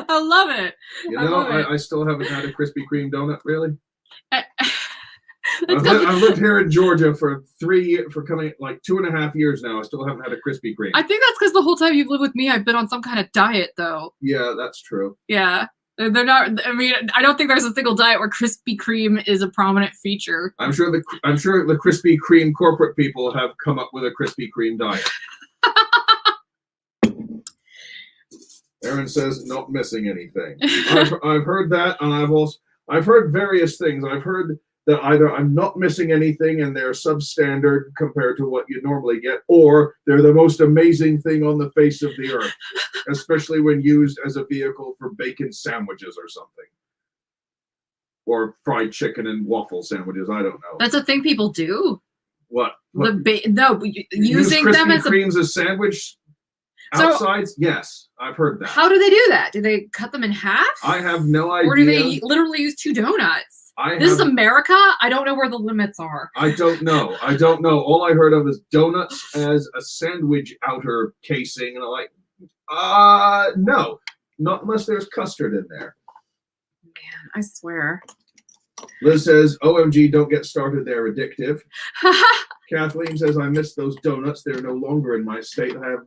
I love it. You know, I still haven't had a Krispy Kreme donut, really. I've lived here in Georgia for 2.5 years now. I still haven't had a Krispy Kreme. I think that's because the whole time you've lived with me, I've been on some kind of diet, though. Yeah, that's true. Yeah. They're not, I mean, I don't think there's a single diet where Krispy Kreme is a prominent feature. I'm sure the Krispy Kreme corporate people have come up with a Krispy Kreme diet. Aaron says not missing anything. I've heard that, and I've heard various things. I've heard that either I'm not missing anything and they're substandard compared to what you normally get, or they're the most amazing thing on the face of the earth, especially when used as a vehicle for bacon sandwiches or something. Or fried chicken and waffle sandwiches, I don't know. That's a thing people do. What? Using Use them as Krispy Kremes as sandwich So- Outsides, yes, I've heard that. How do they do that? Do they cut them in half? I have no idea. Or do they literally use 2 donuts? This is America. I don't know where the limits are. I don't know. All I heard of is donuts as a sandwich outer casing, and I'm like, no, not unless there's custard in there. Man, I swear. Liz says, OMG, don't get started, they're addictive. Kathleen says, I miss those donuts. They're no longer in my state. I have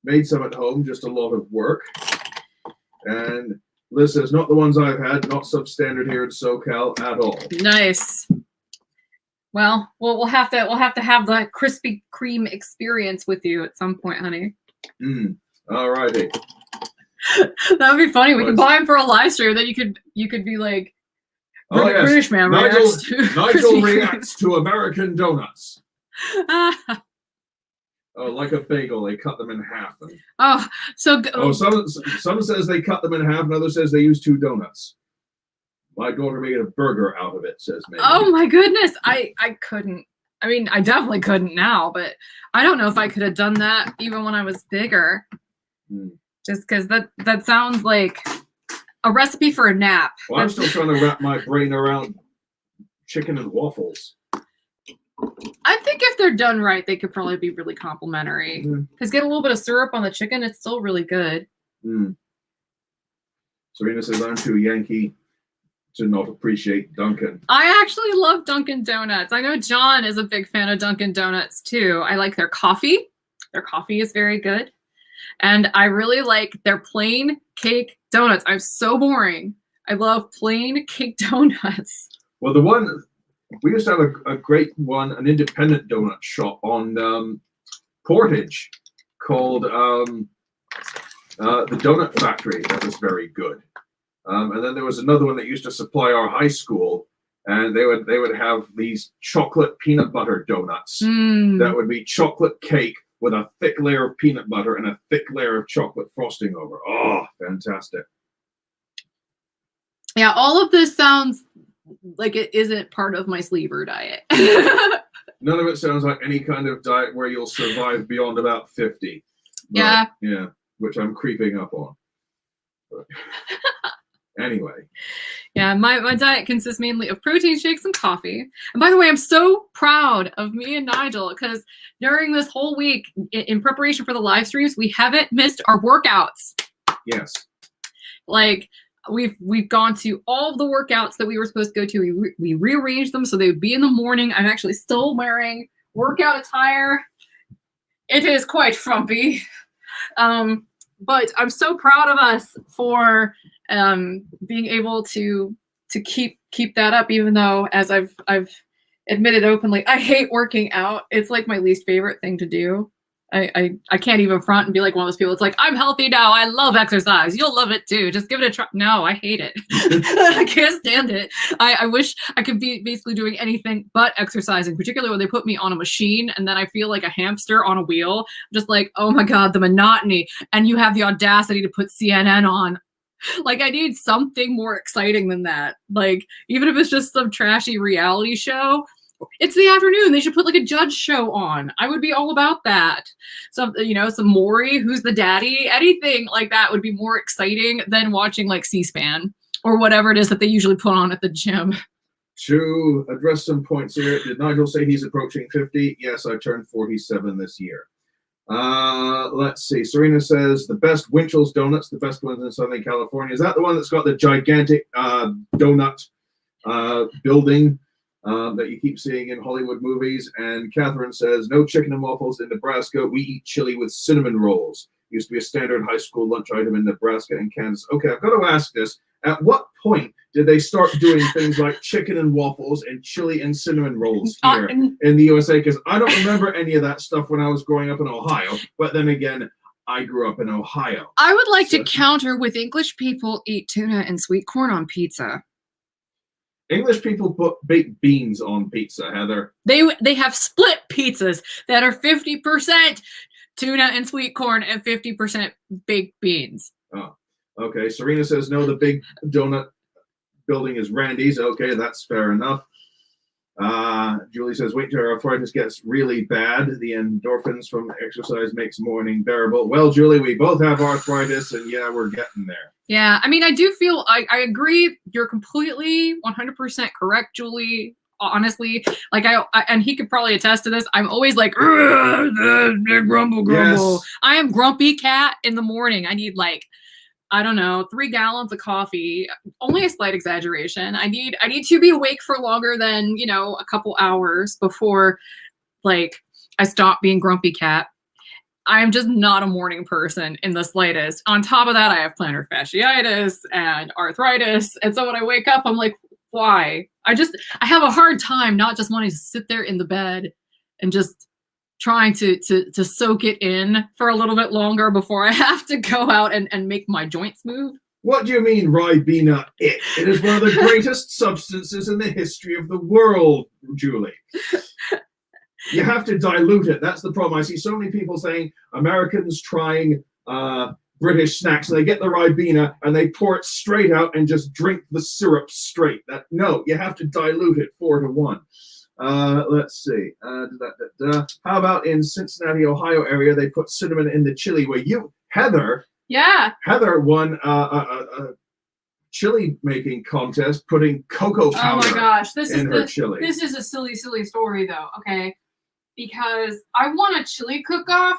made some at home, just a lot of work. And Liz says, not the ones I've had, not substandard here in SoCal at all. Nice. Well, we'll have to have the Krispy Kreme experience with you at some point, honey. All righty. That would be funny. We could buy them for a live stream. Then you could be like, Oh, yes. British man Nigel reacts to Krispy reacts to American donuts. Kreme. Oh, like a bagel, they cut them in half. Some says they cut them in half, another says they use 2 donuts. My daughter made a burger out of it, says Megan. Oh my goodness, I couldn't. I mean, I definitely couldn't now, but I don't know if I could have done that even when I was bigger. Just because that sounds like a recipe for a nap. Well, I'm still trying to wrap my brain around chicken and waffles. I think if they're done right, they could probably be really complimentary. Because get a little bit of syrup on the chicken, it's still really good. Serena says, I'm too Yankee to not appreciate Dunkin'. I actually love Dunkin' Donuts. I know John is a big fan of Dunkin' Donuts too. I like their coffee. Their coffee is very good. And I really like their plain cake donuts. I'm so boring. I love plain cake donuts. Well, the one, we used to have a great one, an independent donut shop on Portage called the Donut Factory. That was very good. And then there was another one that used to supply our high school, and they would have these chocolate peanut butter donuts that would be chocolate cake with a thick layer of peanut butter and a thick layer of chocolate frosting over. Oh, fantastic. Yeah, all of this sounds like it isn't part of my sleeper diet. None of it sounds like any kind of diet where you'll survive beyond about 50. But, yeah. Yeah, which I'm creeping up on. But anyway. Yeah, my diet consists mainly of protein shakes and coffee. And by the way, I'm so proud of me and Nigel because during this whole week, in preparation for the live streams, we haven't missed our workouts. Yes. Like, we've gone to all of the workouts that we were supposed to go to. We rearranged them so they would be in the morning. I'm actually still wearing workout attire. It is quite frumpy. But I'm so proud of us for being able to keep that up, even though, as I've admitted openly, I hate working out. It's like my least favorite thing to do. I can't even front and be like one of those people. It's like, I'm healthy now. I love exercise. You'll love it too. Just give it a try. No, I hate it. I can't stand it. I wish I could be basically doing anything but exercising, particularly when they put me on a machine and then I feel like a hamster on a wheel. I'm just like, oh my God, the monotony. And you have the audacity to put CNN on. Like, I need something more exciting than that. Like, even if it's just some trashy reality show, it's the afternoon. They should put like a judge show on. I would be all about that. So, some Maury, who's the daddy, anything like that would be more exciting than watching like C-SPAN or whatever it is that they usually put on at the gym. To address some points here, did Nigel say he's approaching 50? Yes, I turned 47 this year. Let's see. Serena says the best Winchell's donuts, the best ones in Southern California. Is that the one that's got the gigantic donut building that you keep seeing in Hollywood movies? And Catherine says no chicken and waffles in Nebraska. We eat chili with cinnamon rolls. Used to be a standard high school lunch item in Nebraska and Kansas. Okay, I've got to ask this. At what point did they start doing things like chicken and waffles and chili and cinnamon rolls here in the USA? Because I don't remember any of that stuff when I was growing up in Ohio. But then again, I grew up in Ohio. I would like to counter with English people eat tuna and sweet corn on pizza. English people put baked beans on pizza, Heather. They have split pizzas that are 50% tuna and sweet corn and 50% baked beans. Oh, okay. Serena says no, the big donut building is Randy's. Okay, that's fair enough. Julie says, wait till her arthritis gets really bad. The endorphins from exercise makes morning bearable. Well, Julie, we both have arthritis, and yeah, we're getting there. Yeah, I mean, I do feel, I agree. You're completely 100% correct, Julie. Honestly, like and he could probably attest to this. I'm always like, grumble. Yes. I am grumpy cat in the morning. I need like, I don't know, 3 gallons of coffee. Only a slight exaggeration. I need to be awake for longer than, you know, a couple hours before like I stop being grumpy cat. I'm just not a morning person in the slightest. On top of that, I have plantar fasciitis and arthritis. And so when I wake up, I'm like, why? I have a hard time not just wanting to sit there in the bed and just trying to soak it in for a little bit longer before I have to go out and make my joints move. What do you mean, Ribena? It is one of the greatest substances in the history of the world, Julie. You have to dilute it. That's the problem. I see so many people saying Americans trying British snacks, and they get the Ribena and they pour it straight out and just drink the syrup straight. No, you have to dilute it 4 to 1. Let's see. How about in Cincinnati, Ohio area, they put cinnamon in the chili where Heather won a chili making contest putting cocoa powder oh my gosh, in her chili. This is a silly story though, okay? Because I won a chili cook-off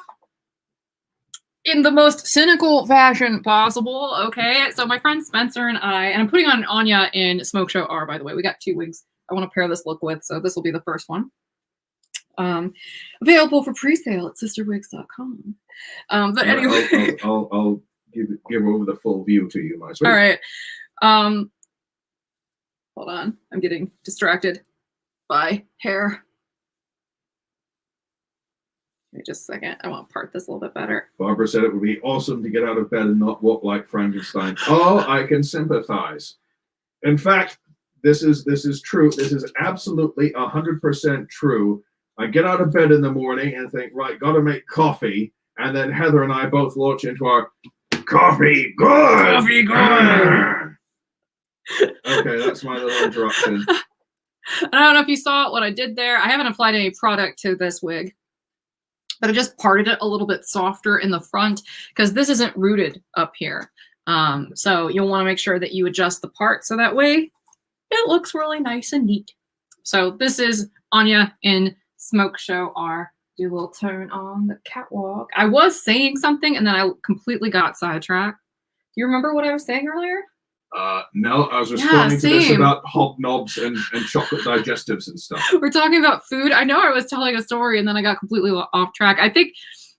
in the most cynical fashion possible, okay? So my friend Spencer and I'm putting on Anya in Smoke Show R, by the way. We got 2 wigs I want to pair this look with, so this will be the first one. Available for pre-sale at sisterwigs.com. But anyway. I'll give over the full view to you, my sweet. All right. Hold on. I'm getting distracted by hair. Give me just a second. I want to part this a little bit better. Barbara said it would be awesome to get out of bed and not walk like Frankenstein. Oh, I can sympathize. In fact, this is true. This is absolutely 100% true. I get out of bed in the morning and think, right, got to make coffee. And then Heather and I both launch into our coffee good. Coffee good. Okay, that's my little interruption. I don't know if you saw what I did there. I haven't applied any product to this wig, but I just parted it a little bit softer in the front because this isn't rooted up here. So you'll want to make sure that you adjust the part so that way it looks really nice and neat. So this is Anya in Smoke Show R. Do a little turn on the catwalk. I was saying something and then I completely got sidetracked. Do you remember what I was saying earlier? No, I was responding to this about hobnobs and chocolate digestives and stuff. We're talking about food. I know I was telling a story and then I got completely off track. I think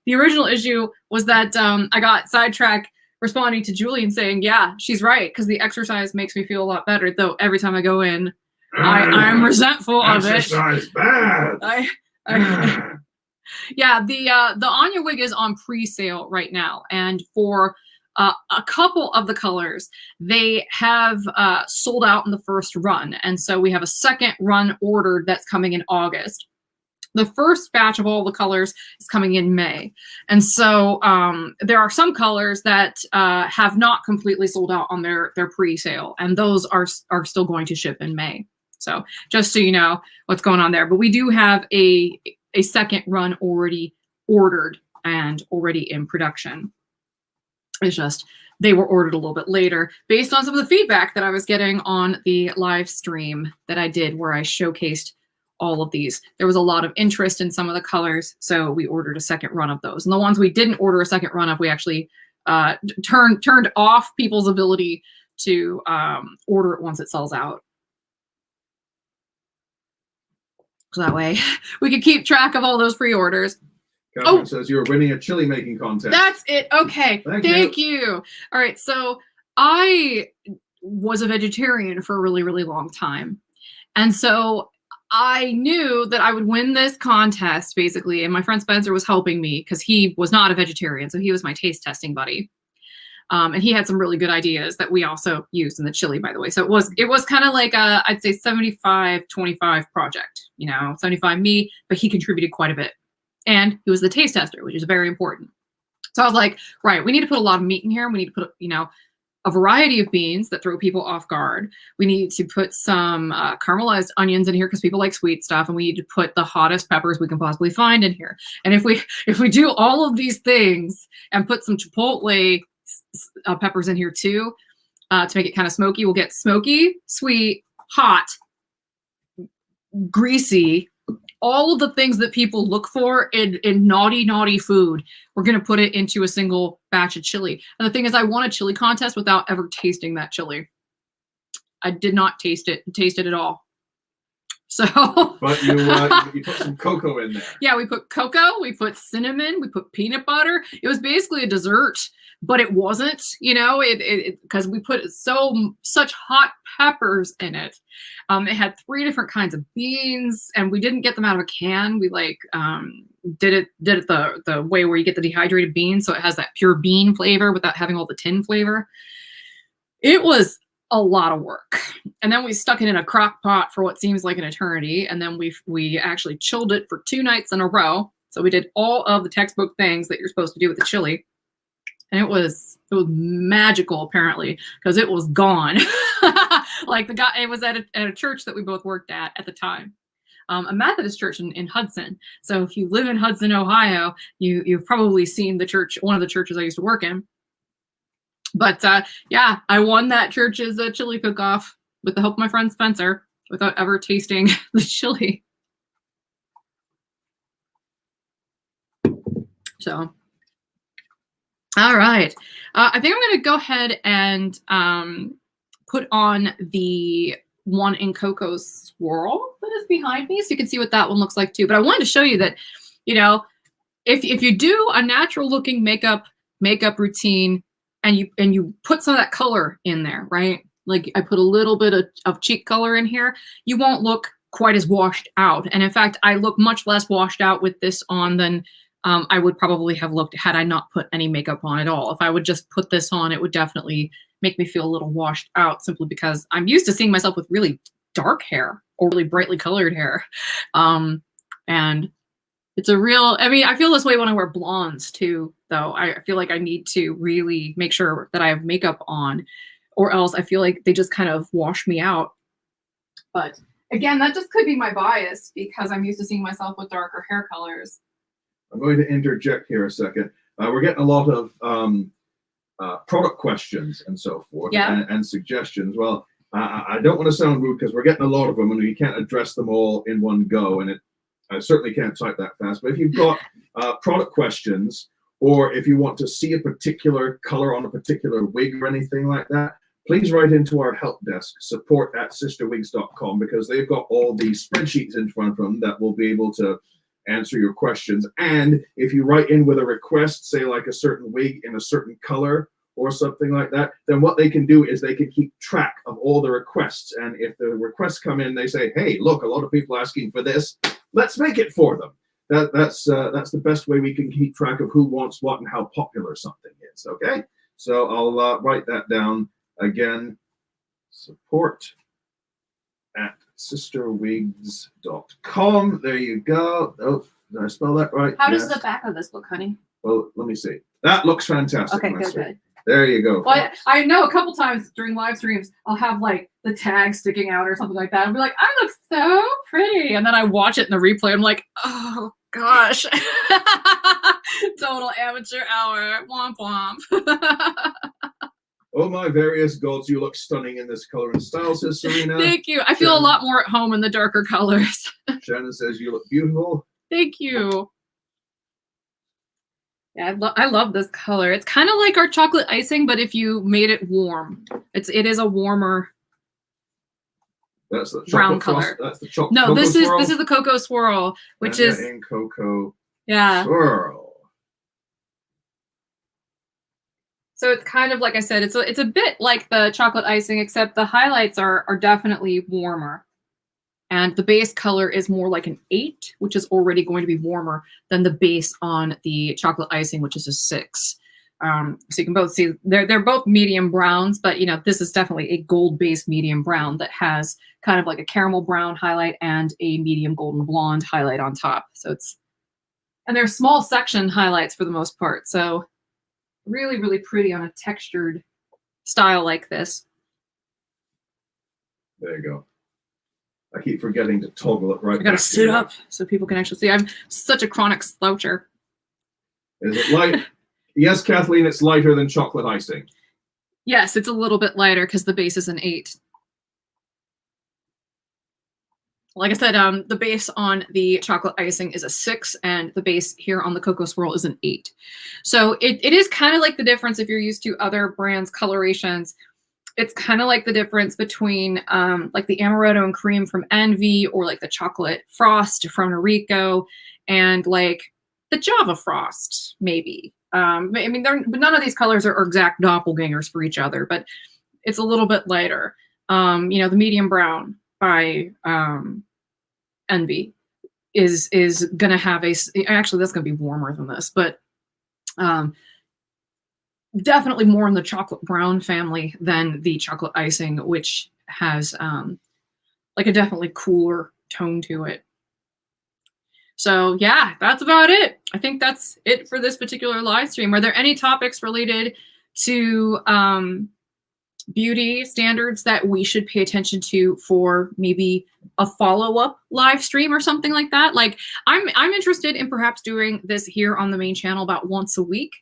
the original issue was that I got sidetracked responding to Julie and saying, yeah, she's right, because the exercise makes me feel a lot better, though every time I go in, I'm resentful of it. Exercise bad. Yeah, the Anya wig is on pre-sale right now, and for a couple of the colors, they have sold out in the first run, and so we have a second run ordered that's coming in August. The first batch of all the colors is coming in May. And so there are some colors that have not completely sold out on their pre-sale, and those are still going to ship in May. So just so you know what's going on there. But we do have a second run already ordered and already in production. It's just they were ordered a little bit later based on some of the feedback that I was getting on the live stream that I did where I showcased all of these. There was a lot of interest in some of the colors, so we ordered a second run of those. And the ones we didn't order a second run of, we actually turned off people's ability to order it once it sells out. So that way we could keep track of all those pre-orders. Catherine says you're winning a chili making contest. That's it. Okay. Thank you. All right. So I was a vegetarian for a really, really long time. And so I knew that I would win this contest, basically, and my friend Spencer was helping me because he was not a vegetarian, so he was my taste testing buddy. And he had some really good ideas that we also used in the chili, by the way. So it was kind of like a, I'd say 75-25 project, 75 me, but he contributed quite a bit. And he was the taste tester, which is very important. So I was like, right, we need to put a lot of meat in here. We need to put, a variety of beans that throw people off guard. We need to put some caramelized onions in here because people like sweet stuff, and we need to put the hottest peppers we can possibly find in here. And if we do all of these things and put some chipotle peppers in here too, to make it kind of smoky, we'll get smoky, sweet, hot, greasy, all of the things that people look for in naughty food. We're going to put it into a single batch of chili. And the thing is, I won a chili contest without ever tasting that chili. I did not taste it at all. So, but you put some cocoa in there. Yeah, we put cocoa, we put cinnamon, we put peanut butter. It was basically a dessert, but it wasn't, you know, because we put such hot peppers in it. It had 3 different kinds of beans, and we didn't get them out of a can. We did it the way where you get the dehydrated beans, so it has that pure bean flavor without having all the tin flavor. It was a lot of work. And then we stuck it in a crock pot for what seems like an eternity. And then we actually chilled it for 2 nights in a row. So we did all of the textbook things that you're supposed to do with the chili. And it was magical, apparently, because it was gone. Like it was at a church that we both worked at the time. A Methodist church in Hudson. So if you live in Hudson, Ohio, you've probably seen the church, one of the churches I used to work in. But yeah, I won that church's chili cook-off with the help of my friend Spencer without ever tasting the chili. So, all right. I think I'm going to go ahead and put on the one in Cocoa Swirl that is behind me so you can see what that one looks like too. But I wanted to show you that, you know, if you do a natural looking makeup routine, and you put some of that color in there, right? Like I put a little bit of cheek color in here, you won't look quite as washed out. And in fact, I look much less washed out with this on than I would probably have looked had I not put any makeup on at all. If I would just put this on, it would definitely make me feel a little washed out, simply because I'm used to seeing myself with really dark hair or really brightly colored hair. And it's a real, I mean, I feel this way when I wear blondes too, though. I feel like I need to really make sure that I have makeup on, or else I feel like they just kind of wash me out. But again, that just could be my bias because I'm used to seeing myself with darker hair colors. I'm going to interject here a second. We're getting a lot of product questions and so forth, yeah, and suggestions. Well, I don't want to sound rude because we're getting a lot of them and we can't address them all in one go. And I certainly can't type that fast, but if you've got product questions, or if you want to see a particular color on a particular wig or anything like that, please write into our help desk, support@sisterwigs.com, because they've got all these spreadsheets in front of them that will be able to answer your questions. And if you write in with a request, say like a certain wig in a certain color or something like that, then what they can do is they can keep track of all the requests. And if the requests come in, they say, hey, look, a lot of people asking for this. Let's make it for them. That's the best way we can keep track of who wants what and how popular something is. Okay, so I'll write that down again. Support@sisterwigs.com. There you go. Oh, did I spell that right? How yes. does the back of this look, honey? Well, let me see. That looks fantastic. Okay, good. There you go. Well, I know a couple times during live streams, I'll have like the tag sticking out or something like that. I'll be like, I look so pretty. And then I watch it in the replay. I'm like, oh gosh. Total amateur hour. Womp womp. Oh, my various gods, you look stunning in this color and style, says Serena. Thank you. I feel a lot more at home in the darker colors. Shannon says you look beautiful. Thank you. Yeah, I love this color. It's kind of like our chocolate icing, but if you made it warm, it is a warmer. That's the brown color. That's the chocolate. No, this swirl. is the cocoa swirl, which is in cocoa. Yeah. Swirl. So it's kind of like I said, it's a bit like the chocolate icing, except the highlights are definitely warmer. And the base color is more like an 8, which is already going to be warmer than the base on the chocolate icing, which is a 6. So you can both see they're both medium browns, but you know, this is definitely a gold-based medium brown that has kind of like a caramel brown highlight and a medium golden blonde highlight on top. So and they're small section highlights for the most part. So really, really pretty on a textured style like this. There you go. I keep forgetting to toggle it right. I gotta back sit here. up so people can actually see. I'm such a chronic sloucher. Is it light? Yes, Kathleen, it's lighter than chocolate icing. Yes, it's a little bit lighter because the base is an 8. Like I said, the base on the chocolate icing is a 6, and the base here on the Cocoa Swirl is an 8. So it is kind of like the difference if you're used to other brands' colorations. It's kind of like the difference between like the Amaretto and Cream from Envy, or like the Chocolate Frost from Noriko, and like the Java Frost, maybe. I mean, none of these colors are exact doppelgangers for each other, but it's a little bit lighter. You know, the Medium Brown by Envy is gonna have actually that's gonna be warmer than this, but definitely more in the chocolate brown family than the chocolate icing, which has like a definitely cooler tone to it. So yeah, that's about it. I think that's it for this particular live stream. Are there any topics related to beauty standards that we should pay attention to for maybe a follow-up live stream or something like that? Like I'm interested in perhaps doing this here on the main channel about once a week.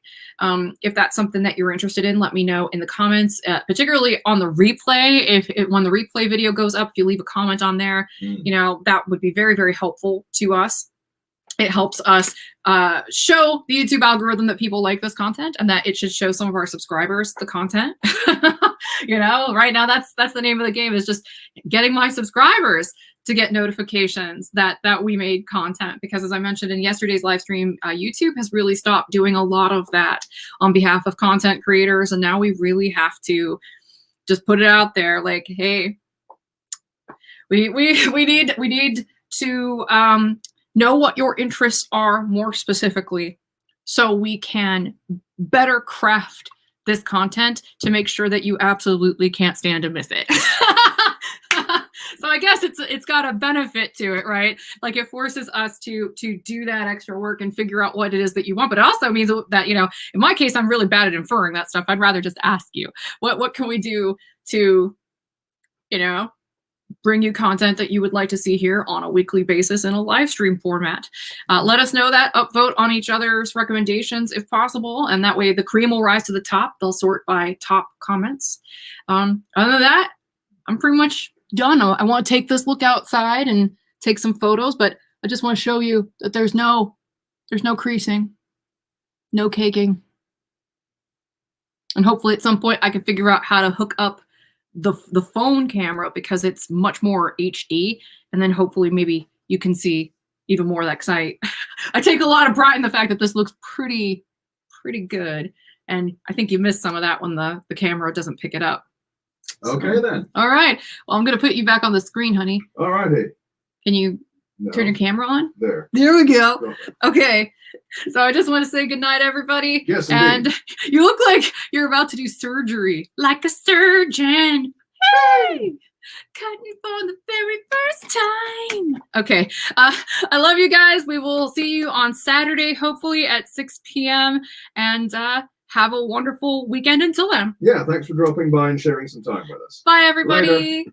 If that's something that you're interested in, let me know in the comments, particularly on the replay. If when the replay video goes up, if you leave a comment on there, you know, that would be very, very helpful to us. It helps us show the YouTube algorithm that people like this content, and that it should show some of our subscribers the content. You know, right now that's the name of the game, is just getting my subscribers to get notifications that we made content. Because as I mentioned in yesterday's live stream, YouTube has really stopped doing a lot of that on behalf of content creators, and now we really have to just put it out there, like, hey, we need to know what your interests are more specifically, so we can better craft this content to make sure that you absolutely can't stand to miss it. So I guess it's got a benefit to it, right? Like it forces us to do that extra work and figure out what it is that you want. But it also means that, you know, in my case, I'm really bad at inferring that stuff. I'd rather just ask you, what can we do to, you know, bring you content that you would like to see here on a weekly basis in a live stream format. Let us know that, upvote on each other's recommendations if possible, and that way the cream will rise to the top. They'll sort by top comments. Other than that, I'm pretty much done. I want to take this look outside and take some photos, but I just want to show you that there's no creasing, no caking. And hopefully at some point I can figure out how to hook up the phone camera, because it's much more HD, and then hopefully maybe you can see even more of that, because I take a lot of pride in the fact that this looks pretty good, and I think you missed some of that when the camera doesn't pick it up. Okay, then. All right, well, I'm gonna put you back on the screen, honey. All right, hey. Can you turn your camera on? There. There we go. Okay, so I just want to say goodnight, everybody. Yes, and indeed. you look like you're about to do surgery, like a surgeon. Hey, cut me for the very first time. Okay, I love you guys. We will see you on Saturday, hopefully at 6 p.m. and have a wonderful weekend until then. Yeah, thanks for dropping by and sharing some time with us. Bye, everybody. Later.